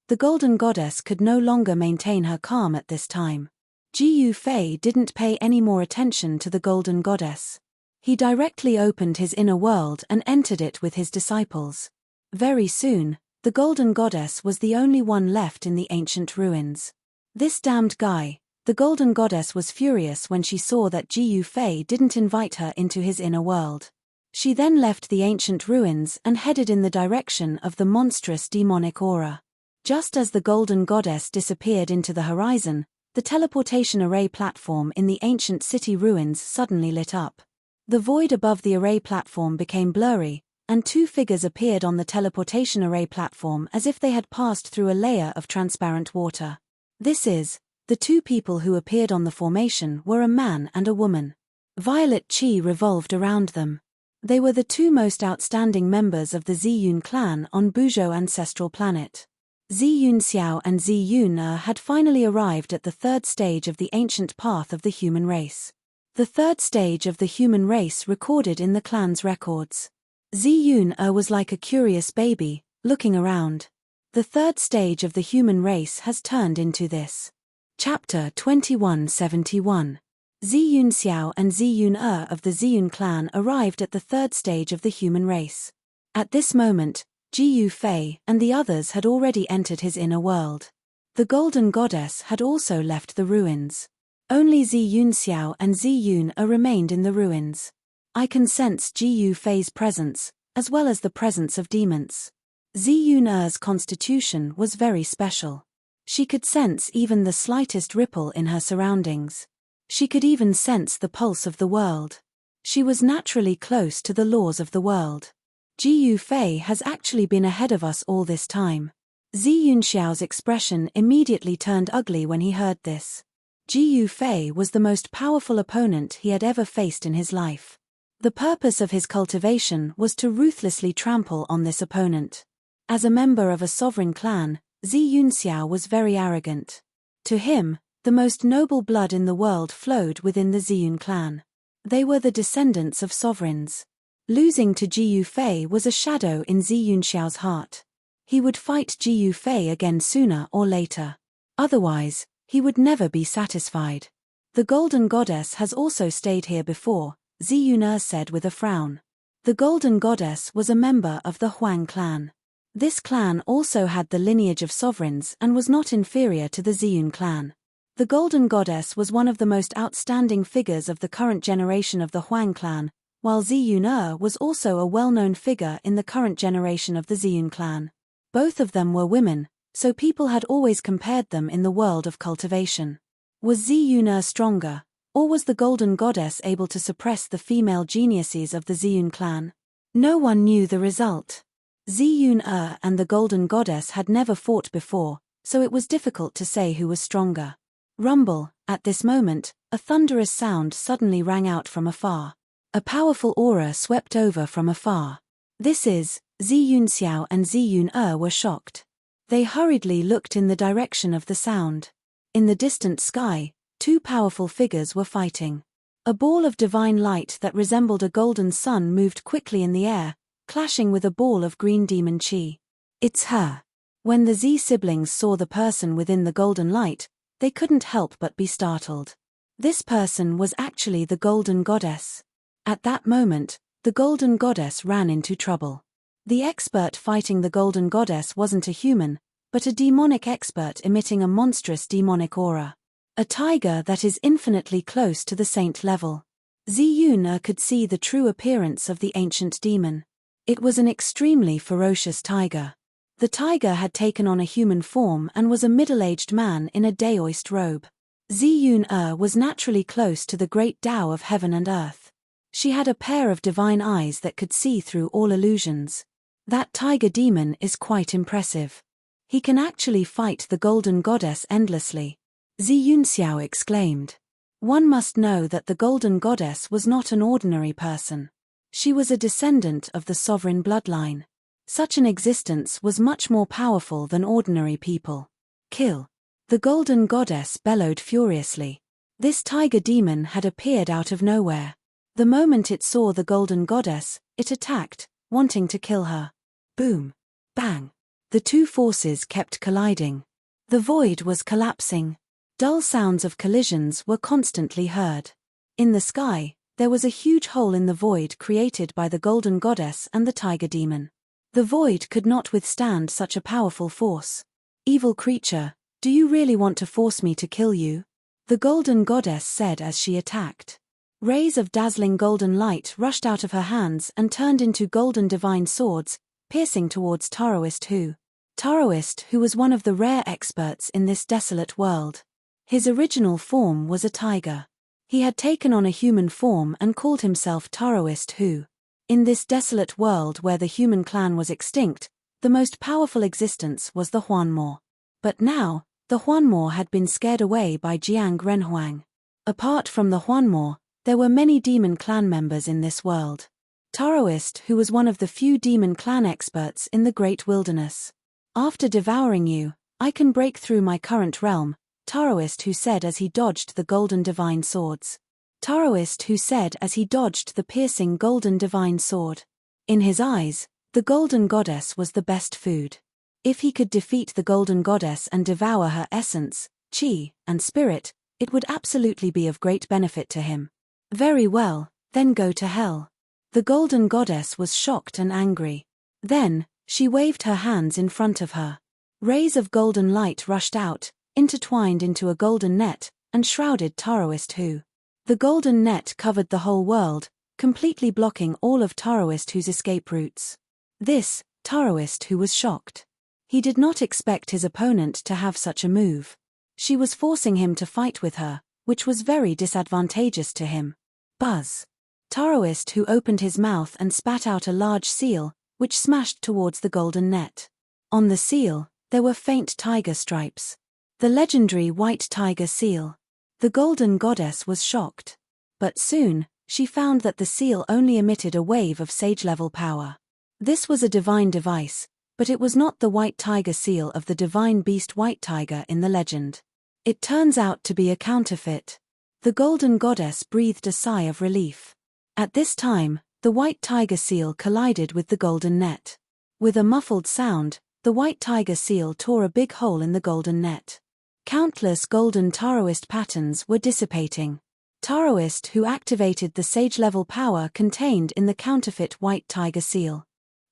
The golden goddess could no longer maintain her calm at this time. Ji Fei didn't pay any more attention to the golden goddess. He directly opened his inner world and entered it with his disciples. Very soon, the golden goddess was the only one left in the ancient ruins. This damned guy. The golden goddess was furious when she saw that Ji Fei didn't invite her into his inner world. She then left the ancient ruins and headed in the direction of the monstrous demonic aura. Just as the golden goddess disappeared into the horizon, the teleportation array platform in the ancient city ruins suddenly lit up. The void above the array platform became blurry, and two figures appeared on the teleportation array platform as if they had passed through a layer of transparent water. The two people who appeared on the formation were a man and a woman. Violet Chi revolved around them. They were the two most outstanding members of the Ziyun clan on Buzhou ancestral planet. Ziyun Xiao and Ziyun had finally arrived at the third stage of the ancient path of the human race. The third stage of the human race recorded in the clan's records. Ziyun was like a curious baby, looking around. The third stage of the human race has turned into this. Chapter 2171. Ziyun Xiao and Ziyun of the Ziyun clan arrived at the third stage of the human race. At this moment, Ji Fei and the others had already entered his inner world. The golden goddess had also left the ruins. Only Ziyun Xiao and Ziyun remained in the ruins. I can sense Ji Fei's presence, as well as the presence of demons. Ziyun's constitution was very special. She could sense even the slightest ripple in her surroundings. She could even sense the pulse of the world. She was naturally close to the laws of the world. Ji Fei has actually been ahead of us all this time. Ziyun Xiao's expression immediately turned ugly when he heard this. Ji Fei was the most powerful opponent he had ever faced in his life. The purpose of his cultivation was to ruthlessly trample on this opponent. As a member of a sovereign clan, Ziyun Xiao was very arrogant. To him, the most noble blood in the world flowed within the Ziyun clan. They were the descendants of sovereigns. Losing to Ji Fei was a shadow in Ziyun Xiao's heart. He would fight Ji Fei again sooner or later. Otherwise, he would never be satisfied. The golden goddess has also stayed here before, Ziyun said with a frown. The Golden Goddess was a member of the Huang clan. This clan also had the lineage of sovereigns and was not inferior to the Ziyun clan. The Golden Goddess was one of the most outstanding figures of the current generation of the Huang clan, while Ziyun was also a well-known figure in the current generation of the Ziyun clan. Both of them were women, so people had always compared them in the world of cultivation. Was Ziyun stronger, or was the Golden Goddess able to suppress the female geniuses of the Ziyun clan? No one knew the result. Ziyun and the Golden Goddess had never fought before, so it was difficult to say who was stronger. Rumble, at this moment, a thunderous sound suddenly rang out from afar. A powerful aura swept over from afar. This is, Ziyun Xiao and Ziyun were shocked. They hurriedly looked in the direction of the sound. In the distant sky, two powerful figures were fighting. A ball of divine light that resembled a golden sun moved quickly in the air, clashing with a ball of green demon chi. It's her. When the Z siblings saw the person within the golden light, they couldn't help but be startled. This person was actually the Golden Goddess. At that moment, the Golden Goddess ran into trouble. The expert fighting the Golden Goddess wasn't a human, but a demonic expert emitting a monstrous demonic aura. A tiger that is infinitely close to the saint level. Ziyun could see the true appearance of the ancient demon. It was an extremely ferocious tiger. The tiger had taken on a human form and was a middle-aged man in a daoist robe. Ziyun was naturally close to the great Tao of heaven and earth. She had a pair of divine eyes that could see through all illusions. That tiger demon is quite impressive. He can actually fight the Golden Goddess endlessly. Ziyun Xiao exclaimed. One must know that the Golden Goddess was not an ordinary person. She was a descendant of the sovereign bloodline. Such an existence was much more powerful than ordinary people. Kill. The Golden Goddess bellowed furiously. This tiger demon had appeared out of nowhere. The moment it saw the Golden Goddess, it attacked, wanting to kill her. Boom. Bang. The two forces kept colliding. The void was collapsing. Dull sounds of collisions were constantly heard. In the sky, there was a huge hole in the void created by the Golden Goddess and the tiger demon. The void could not withstand such a powerful force. Evil creature, do you really want to force me to kill you? The Golden Goddess said as she attacked. Rays of dazzling golden light rushed out of her hands and turned into golden divine swords, piercing towards Taoist Hu. Taoist Hu was one of the rare experts in this desolate world. His original form was a tiger. He had taken on a human form and called himself Taoist Hu. In this desolate world where the human clan was extinct, the most powerful existence was the Huanmo. But now, the Huanmo had been scared away by Jiang Renhuang. Apart from the Huanmo, there were many demon clan members in this world. Taoist Hu was one of the few demon clan experts in the Great Wilderness. After devouring you, I can break through my current realm, Taoist Hu said as he dodged the golden divine swords. Taoist Hu said as he dodged the piercing golden divine sword. In his eyes, the Golden Goddess was the best food. If he could defeat the Golden Goddess and devour her essence, chi, and spirit, it would absolutely be of great benefit to him. Very well, then go to hell. The Golden Goddess was shocked and angry. Then, she waved her hands in front of her. Rays of golden light rushed out, intertwined into a golden net, and shrouded Taoist Hu. The golden net covered the whole world, completely blocking all of Taoist Hu's escape routes. This, Taoist Hu was shocked. He did not expect his opponent to have such a move. She was forcing him to fight with her, which was very disadvantageous to him. Buzz. Taoist Hu opened his mouth and spat out a large seal, which smashed towards the golden net. On the seal, there were faint tiger stripes. The legendary white tiger seal. The Golden Goddess was shocked. But soon, she found that the seal only emitted a wave of sage-level power. This was a divine device, but it was not the white tiger seal of the divine beast white tiger in the legend. It turns out to be a counterfeit. The Golden Goddess breathed a sigh of relief. At this time, the white tiger seal collided with the golden net. With a muffled sound, the white tiger seal tore a big hole in the golden net. Countless golden Taoist patterns were dissipating. Taoist who activated the sage-level power contained in the counterfeit white tiger seal.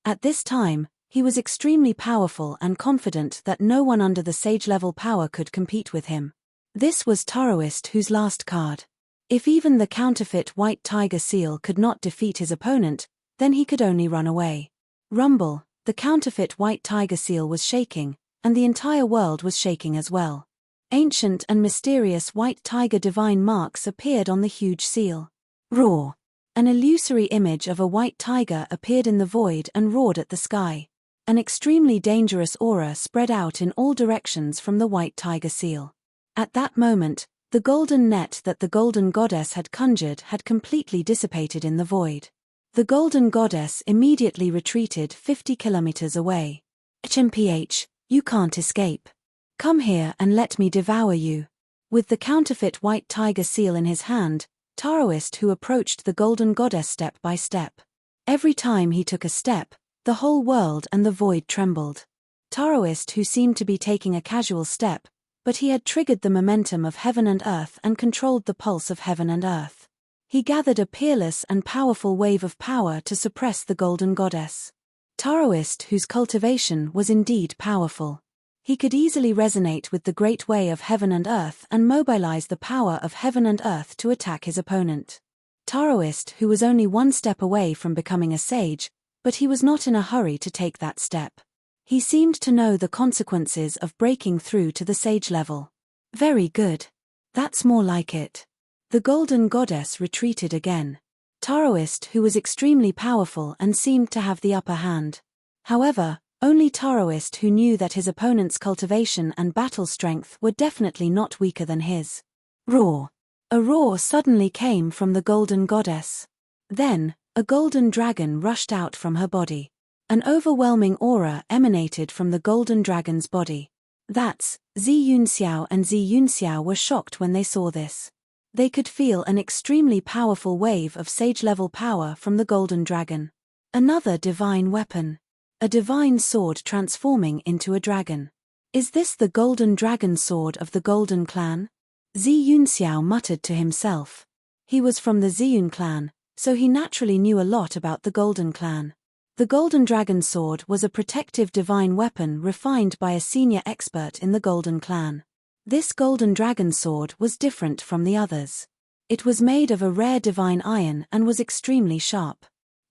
At this time, he was extremely powerful and confident that no one under the sage-level power could compete with him. This was Taoist whose last card. If even the counterfeit white tiger seal could not defeat his opponent, then he could only run away. Rumble, the counterfeit white tiger seal was shaking, and the entire world was shaking as well. Ancient and mysterious white tiger divine marks appeared on the huge seal. Roar! An illusory image of a white tiger appeared in the void and roared at the sky. An extremely dangerous aura spread out in all directions from the white tiger seal. At that moment, the golden net that the golden goddess had conjured had completely dissipated in the void. The golden goddess immediately retreated 50 kilometers away. HMPH, you can't escape. Come here and let me devour you. With the counterfeit white tiger seal in his hand, Taoist who approached the golden goddess step by step. Every time he took a step, the whole world and the void trembled. Taoist who seemed to be taking a casual step, but he had triggered the momentum of heaven and earth and controlled the pulse of heaven and earth. He gathered a peerless and powerful wave of power to suppress the golden goddess. Taoist whose cultivation was indeed powerful. He could easily resonate with the great way of heaven and earth and mobilize the power of heaven and earth to attack his opponent. Taoist who was only one step away from becoming a sage, but he was not in a hurry to take that step. He seemed to know the consequences of breaking through to the sage level. Very good. That's more like it. The golden goddess retreated again. Taoist who was extremely powerful and seemed to have the upper hand. However, only Taoist who knew that his opponent's cultivation and battle strength were definitely not weaker than his. Roar! A roar suddenly came from the golden goddess. Then, a golden dragon rushed out from her body. An overwhelming aura emanated from the golden dragon's body. That's, Zi Yunxiao and Zi Yunxiao were shocked when they saw this. They could feel an extremely powerful wave of sage-level power from the golden dragon. Another divine weapon. A divine sword transforming into a dragon. Is this the golden dragon sword of the golden clan? Zi Yunxiao muttered to himself. He was from the Ziyun clan, so he naturally knew a lot about the golden clan. The golden dragon sword was a protective divine weapon refined by a senior expert in the golden clan. This golden dragon sword was different from the others. It was made of a rare divine iron and was extremely sharp.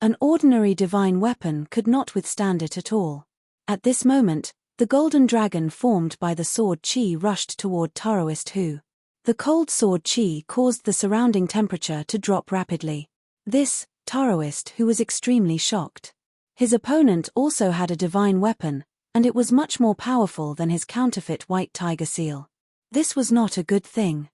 An ordinary divine weapon could not withstand it at all. At this moment, the golden dragon formed by the sword chi rushed toward Taoist who. The cold sword chi caused the surrounding temperature to drop rapidly. This, Taoist who was extremely shocked. His opponent also had a divine weapon, and it was much more powerful than his counterfeit white tiger seal. This was not a good thing.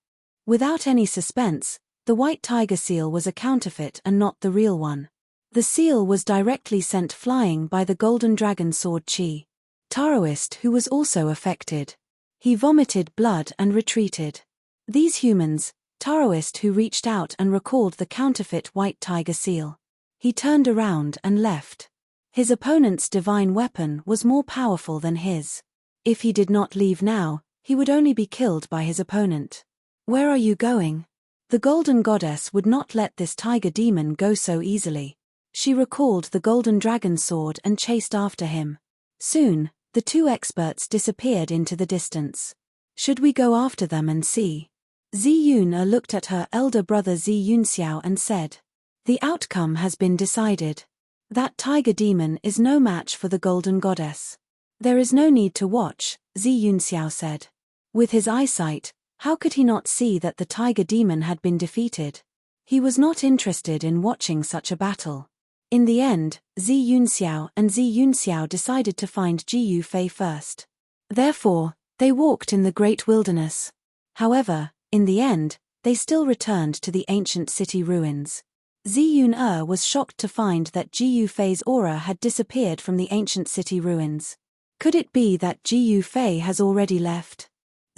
Without any suspense, the white tiger seal was a counterfeit and not the real one. The seal was directly sent flying by the golden dragon sword chi. Taoist who was also affected. He vomited blood and retreated. These humans, Taoist who reached out and recalled the counterfeit white tiger seal. He turned around and left. His opponent's divine weapon was more powerful than his. If he did not leave now, he would only be killed by his opponent. Where are you going? The golden goddess would not let this tiger demon go so easily. She recalled the golden dragon sword and chased after him. Soon, the two experts disappeared into the distance. Should we go after them and see? Zi Yun looked at her elder brother Zi Yunxiao and said. The outcome has been decided. That tiger demon is no match for the golden goddess. There is no need to watch, Zi Yunxiao said. With his eyesight, how could he not see that the tiger demon had been defeated? He was not interested in watching such a battle. In the end, Zi Yunxiao and Zi Yunxiao decided to find Ji Yufei first. Therefore, they walked in the great wilderness. However, in the end, they still returned to the ancient city ruins. Zi Yun was shocked to find that Ji Yufei's aura had disappeared from the ancient city ruins. Could it be that Ji Yufei has already left?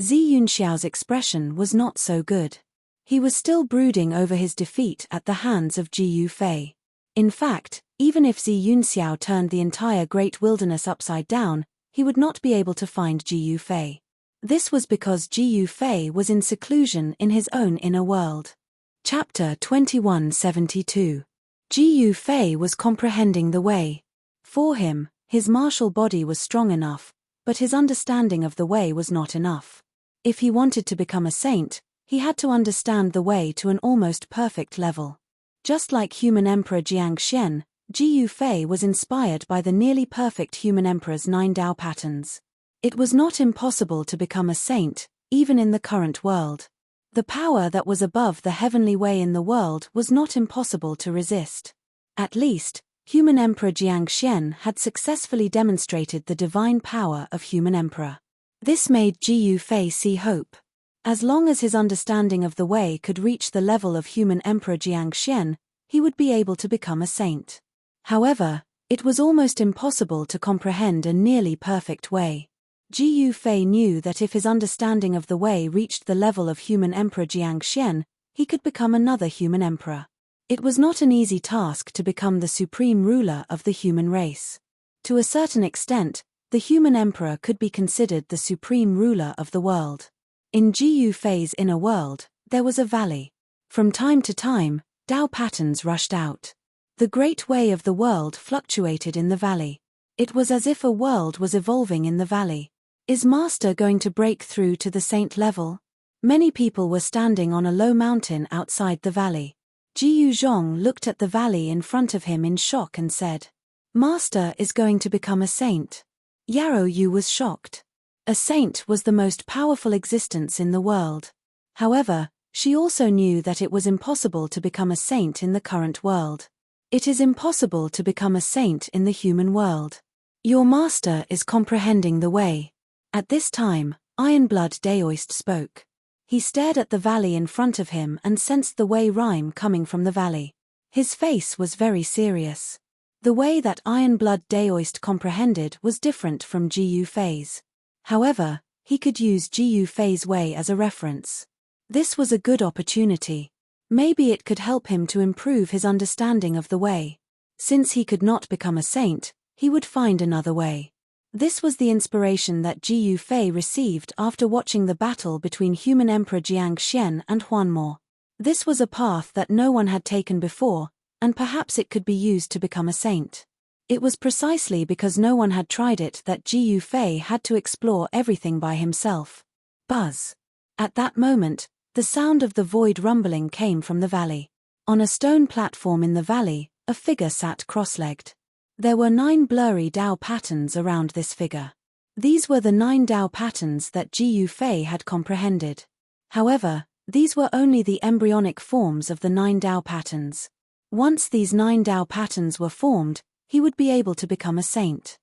Zi Yunxiao's expression was not so good. He was still brooding over his defeat at the hands of Ji Yufei. In fact, even if Zi Yunxiao turned the entire great wilderness upside down, he would not be able to find Ji Yufei. This was because Ji Yufei was in seclusion in his own inner world. Chapter 2172. Jiyu Fei was comprehending the way. For him, his martial body was strong enough, but his understanding of the way was not enough. If he wanted to become a saint, he had to understand the way to an almost perfect level. Just like human Emperor Jiangxian, Jiyu Fei was inspired by the nearly perfect human emperor's 9 Tao patterns. It was not impossible to become a saint, even in the current world. The power that was above the heavenly way in the world was not impossible to resist. At least, human Emperor Jiangxian had successfully demonstrated the divine power of human emperor. This made Jiyu Fei see hope. As long as his understanding of the way could reach the level of human Emperor Jiangxian, he would be able to become a saint. However, it was almost impossible to comprehend a nearly perfect way. Jiyu Fei knew that if his understanding of the way reached the level of human Emperor Jiangxian, he could become another human emperor. It was not an easy task to become the supreme ruler of the human race. To a certain extent, the human emperor could be considered the supreme ruler of the world. In Jiyu Fei's inner world, there was a valley. From time to time, Tao patterns rushed out. The great way of the world fluctuated in the valley. It was as if a world was evolving in the valley. Is Master going to break through to the saint level? Many people were standing on a low mountain outside the valley. Jiyu Zhong looked at the valley in front of him in shock and said, "Master is going to become a saint." Yarrow Yu was shocked. A saint was the most powerful existence in the world. However, she also knew that it was impossible to become a saint in the current world. It is impossible to become a saint in the human world. Your master is comprehending the way. At this time, Ironblood Daoist spoke. He stared at the valley in front of him and sensed the way rhyme coming from the valley. His face was very serious. The way that Ironblood Daoist comprehended was different from Jiyu Fei's. However, he could use Jiyu Fei's way as a reference. This was a good opportunity. Maybe it could help him to improve his understanding of the way. Since he could not become a saint, he would find another way. This was the inspiration that Jiyu Fei received after watching the battle between human Emperor Jiangxian and Huanmo. This was a path that no one had taken before, and perhaps it could be used to become a saint. It was precisely because no one had tried it that Jiyu Fei had to explore everything by himself. Buzz. At that moment, the sound of the void rumbling came from the valley. On a stone platform in the valley, a figure sat cross-legged. There were 9 blurry Tao patterns around this figure. These were the 9 Tao patterns that Jiyu Fei had comprehended. However, these were only the embryonic forms of the 9 Tao patterns. Once these 9 Tao patterns were formed, he would be able to become a saint.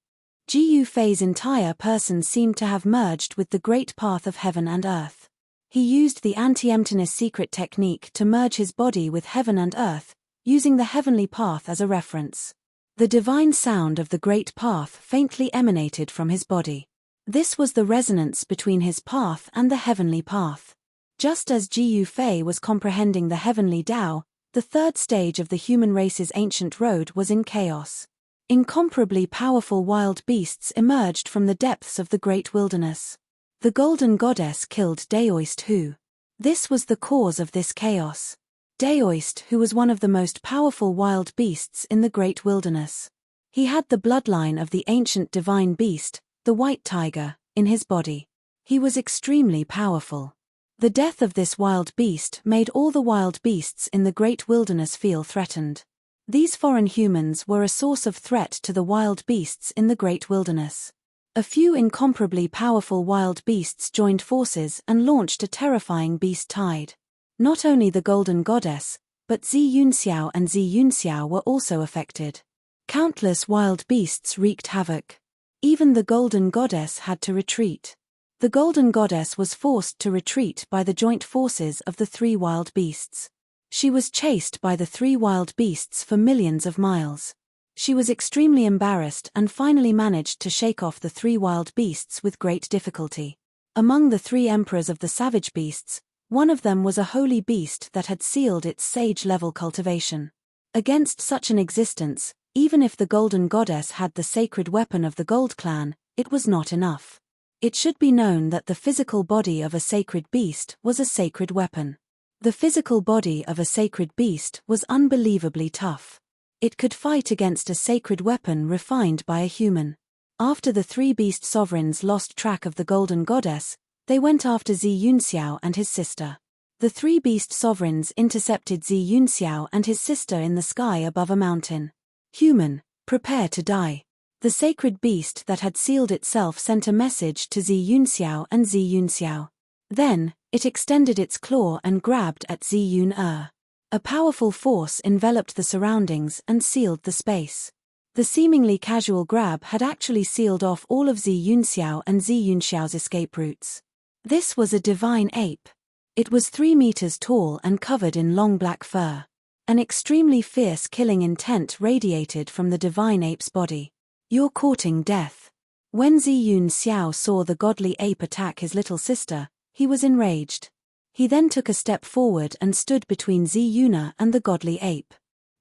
Jiyu Fei's entire person seemed to have merged with the great path of heaven and earth. He used the anti-emptiness secret technique to merge his body with heaven and earth, using the heavenly path as a reference. The divine sound of the great path faintly emanated from his body. This was the resonance between his path and the heavenly path. Just as Jiyu Fei was comprehending the heavenly Tao, the third stage of the human race's ancient road was in chaos. Incomparably powerful wild beasts emerged from the depths of the great wilderness. The golden goddess killed Daoist Hu. This was the cause of this chaos. Daoist Hu was one of the most powerful wild beasts in the great wilderness. He had the bloodline of the ancient divine beast, the white tiger, in his body. He was extremely powerful. The death of this wild beast made all the wild beasts in the great wilderness feel threatened. These foreign humans were a source of threat to the wild beasts in the great wilderness. A few incomparably powerful wild beasts joined forces and launched a terrifying beast tide. Not only the Golden Goddess, but Zi Yunxiao and Zi Yunxiao were also affected. Countless wild beasts wreaked havoc. Even the Golden Goddess had to retreat. The Golden Goddess was forced to retreat by the joint forces of the 3 wild beasts. She was chased by the 3 wild beasts for millions of miles. She was extremely embarrassed and finally managed to shake off the 3 wild beasts with great difficulty. Among the 3 emperors of the savage beasts, one of them was a holy beast that had sealed its sage-level cultivation. Against such an existence, even if the Golden Goddess had the sacred weapon of the Gold Clan, it was not enough. It should be known that the physical body of a sacred beast was a sacred weapon. The physical body of a sacred beast was unbelievably tough. It could fight against a sacred weapon refined by a human. After the three beast sovereigns lost track of the golden goddess, they went after Zi Yunxiao and his sister. The three beast sovereigns intercepted Zi Yunxiao and his sister in the sky above a mountain. Human, prepare to die. The sacred beast that had sealed itself sent a message to Zi Yunxiao and Zi Yunxiao. Then, it extended its claw and grabbed at Zi Yun-er. A powerful force enveloped the surroundings and sealed the space. The seemingly casual grab had actually sealed off all of Zi Yunxiao and Zi Yunxiao's escape routes. This was a divine ape. It was 3 meters tall and covered in long black fur. An extremely fierce killing intent radiated from the divine ape's body. You're courting death. When Zi Yunxiao saw the godly ape attack his little sister, he was enraged. He then took a step forward and stood between Zi Yuna and the godly ape.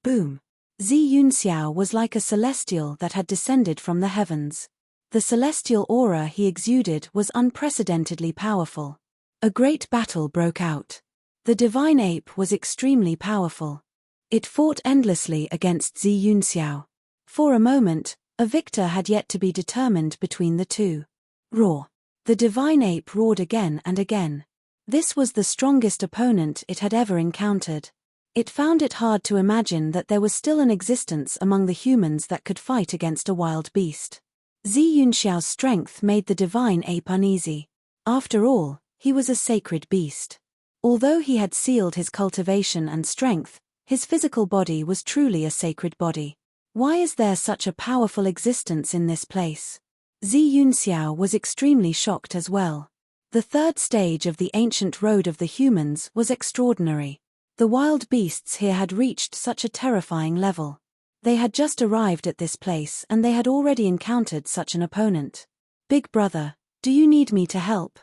Boom! Zi Yunxiao was like a celestial that had descended from the heavens. The celestial aura he exuded was unprecedentedly powerful. A great battle broke out. The divine ape was extremely powerful. It fought endlessly against Zi Yunxiao. For a moment, a victor had yet to be determined between the two. Roar! The divine ape roared again and again. This was the strongest opponent it had ever encountered. It found it hard to imagine that there was still an existence among the humans that could fight against a wild beast. Zi Yunxiao's strength made the divine ape uneasy. After all, he was a sacred beast. Although he had sealed his cultivation and strength, his physical body was truly a sacred body. Why is there such a powerful existence in this place? Zi Yunxiao was extremely shocked as well. The third stage of the ancient road of the humans was extraordinary. The wild beasts here had reached such a terrifying level. They had just arrived at this place and they had already encountered such an opponent. Big brother, do you need me to help?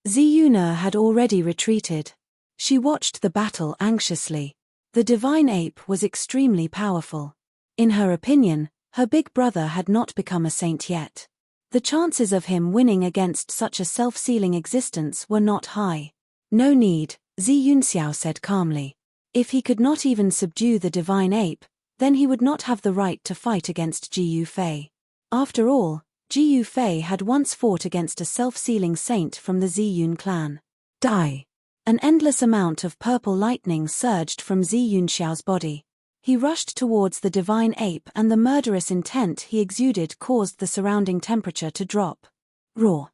Zi Yuna had already retreated. She watched the battle anxiously. The divine ape was extremely powerful. In her opinion, her big brother had not become a saint yet. The chances of him winning against such a self-sealing existence were not high. No need, Zi Yunxiao said calmly. If he could not even subdue the divine ape, then he would not have the right to fight against Ji Yufei. After all, Ji Yufei had once fought against a self-sealing saint from the Zi Yun clan. Die! An endless amount of purple lightning surged from Zi Yunxiao's body. He rushed towards the divine ape and the murderous intent he exuded caused the surrounding temperature to drop. Roar!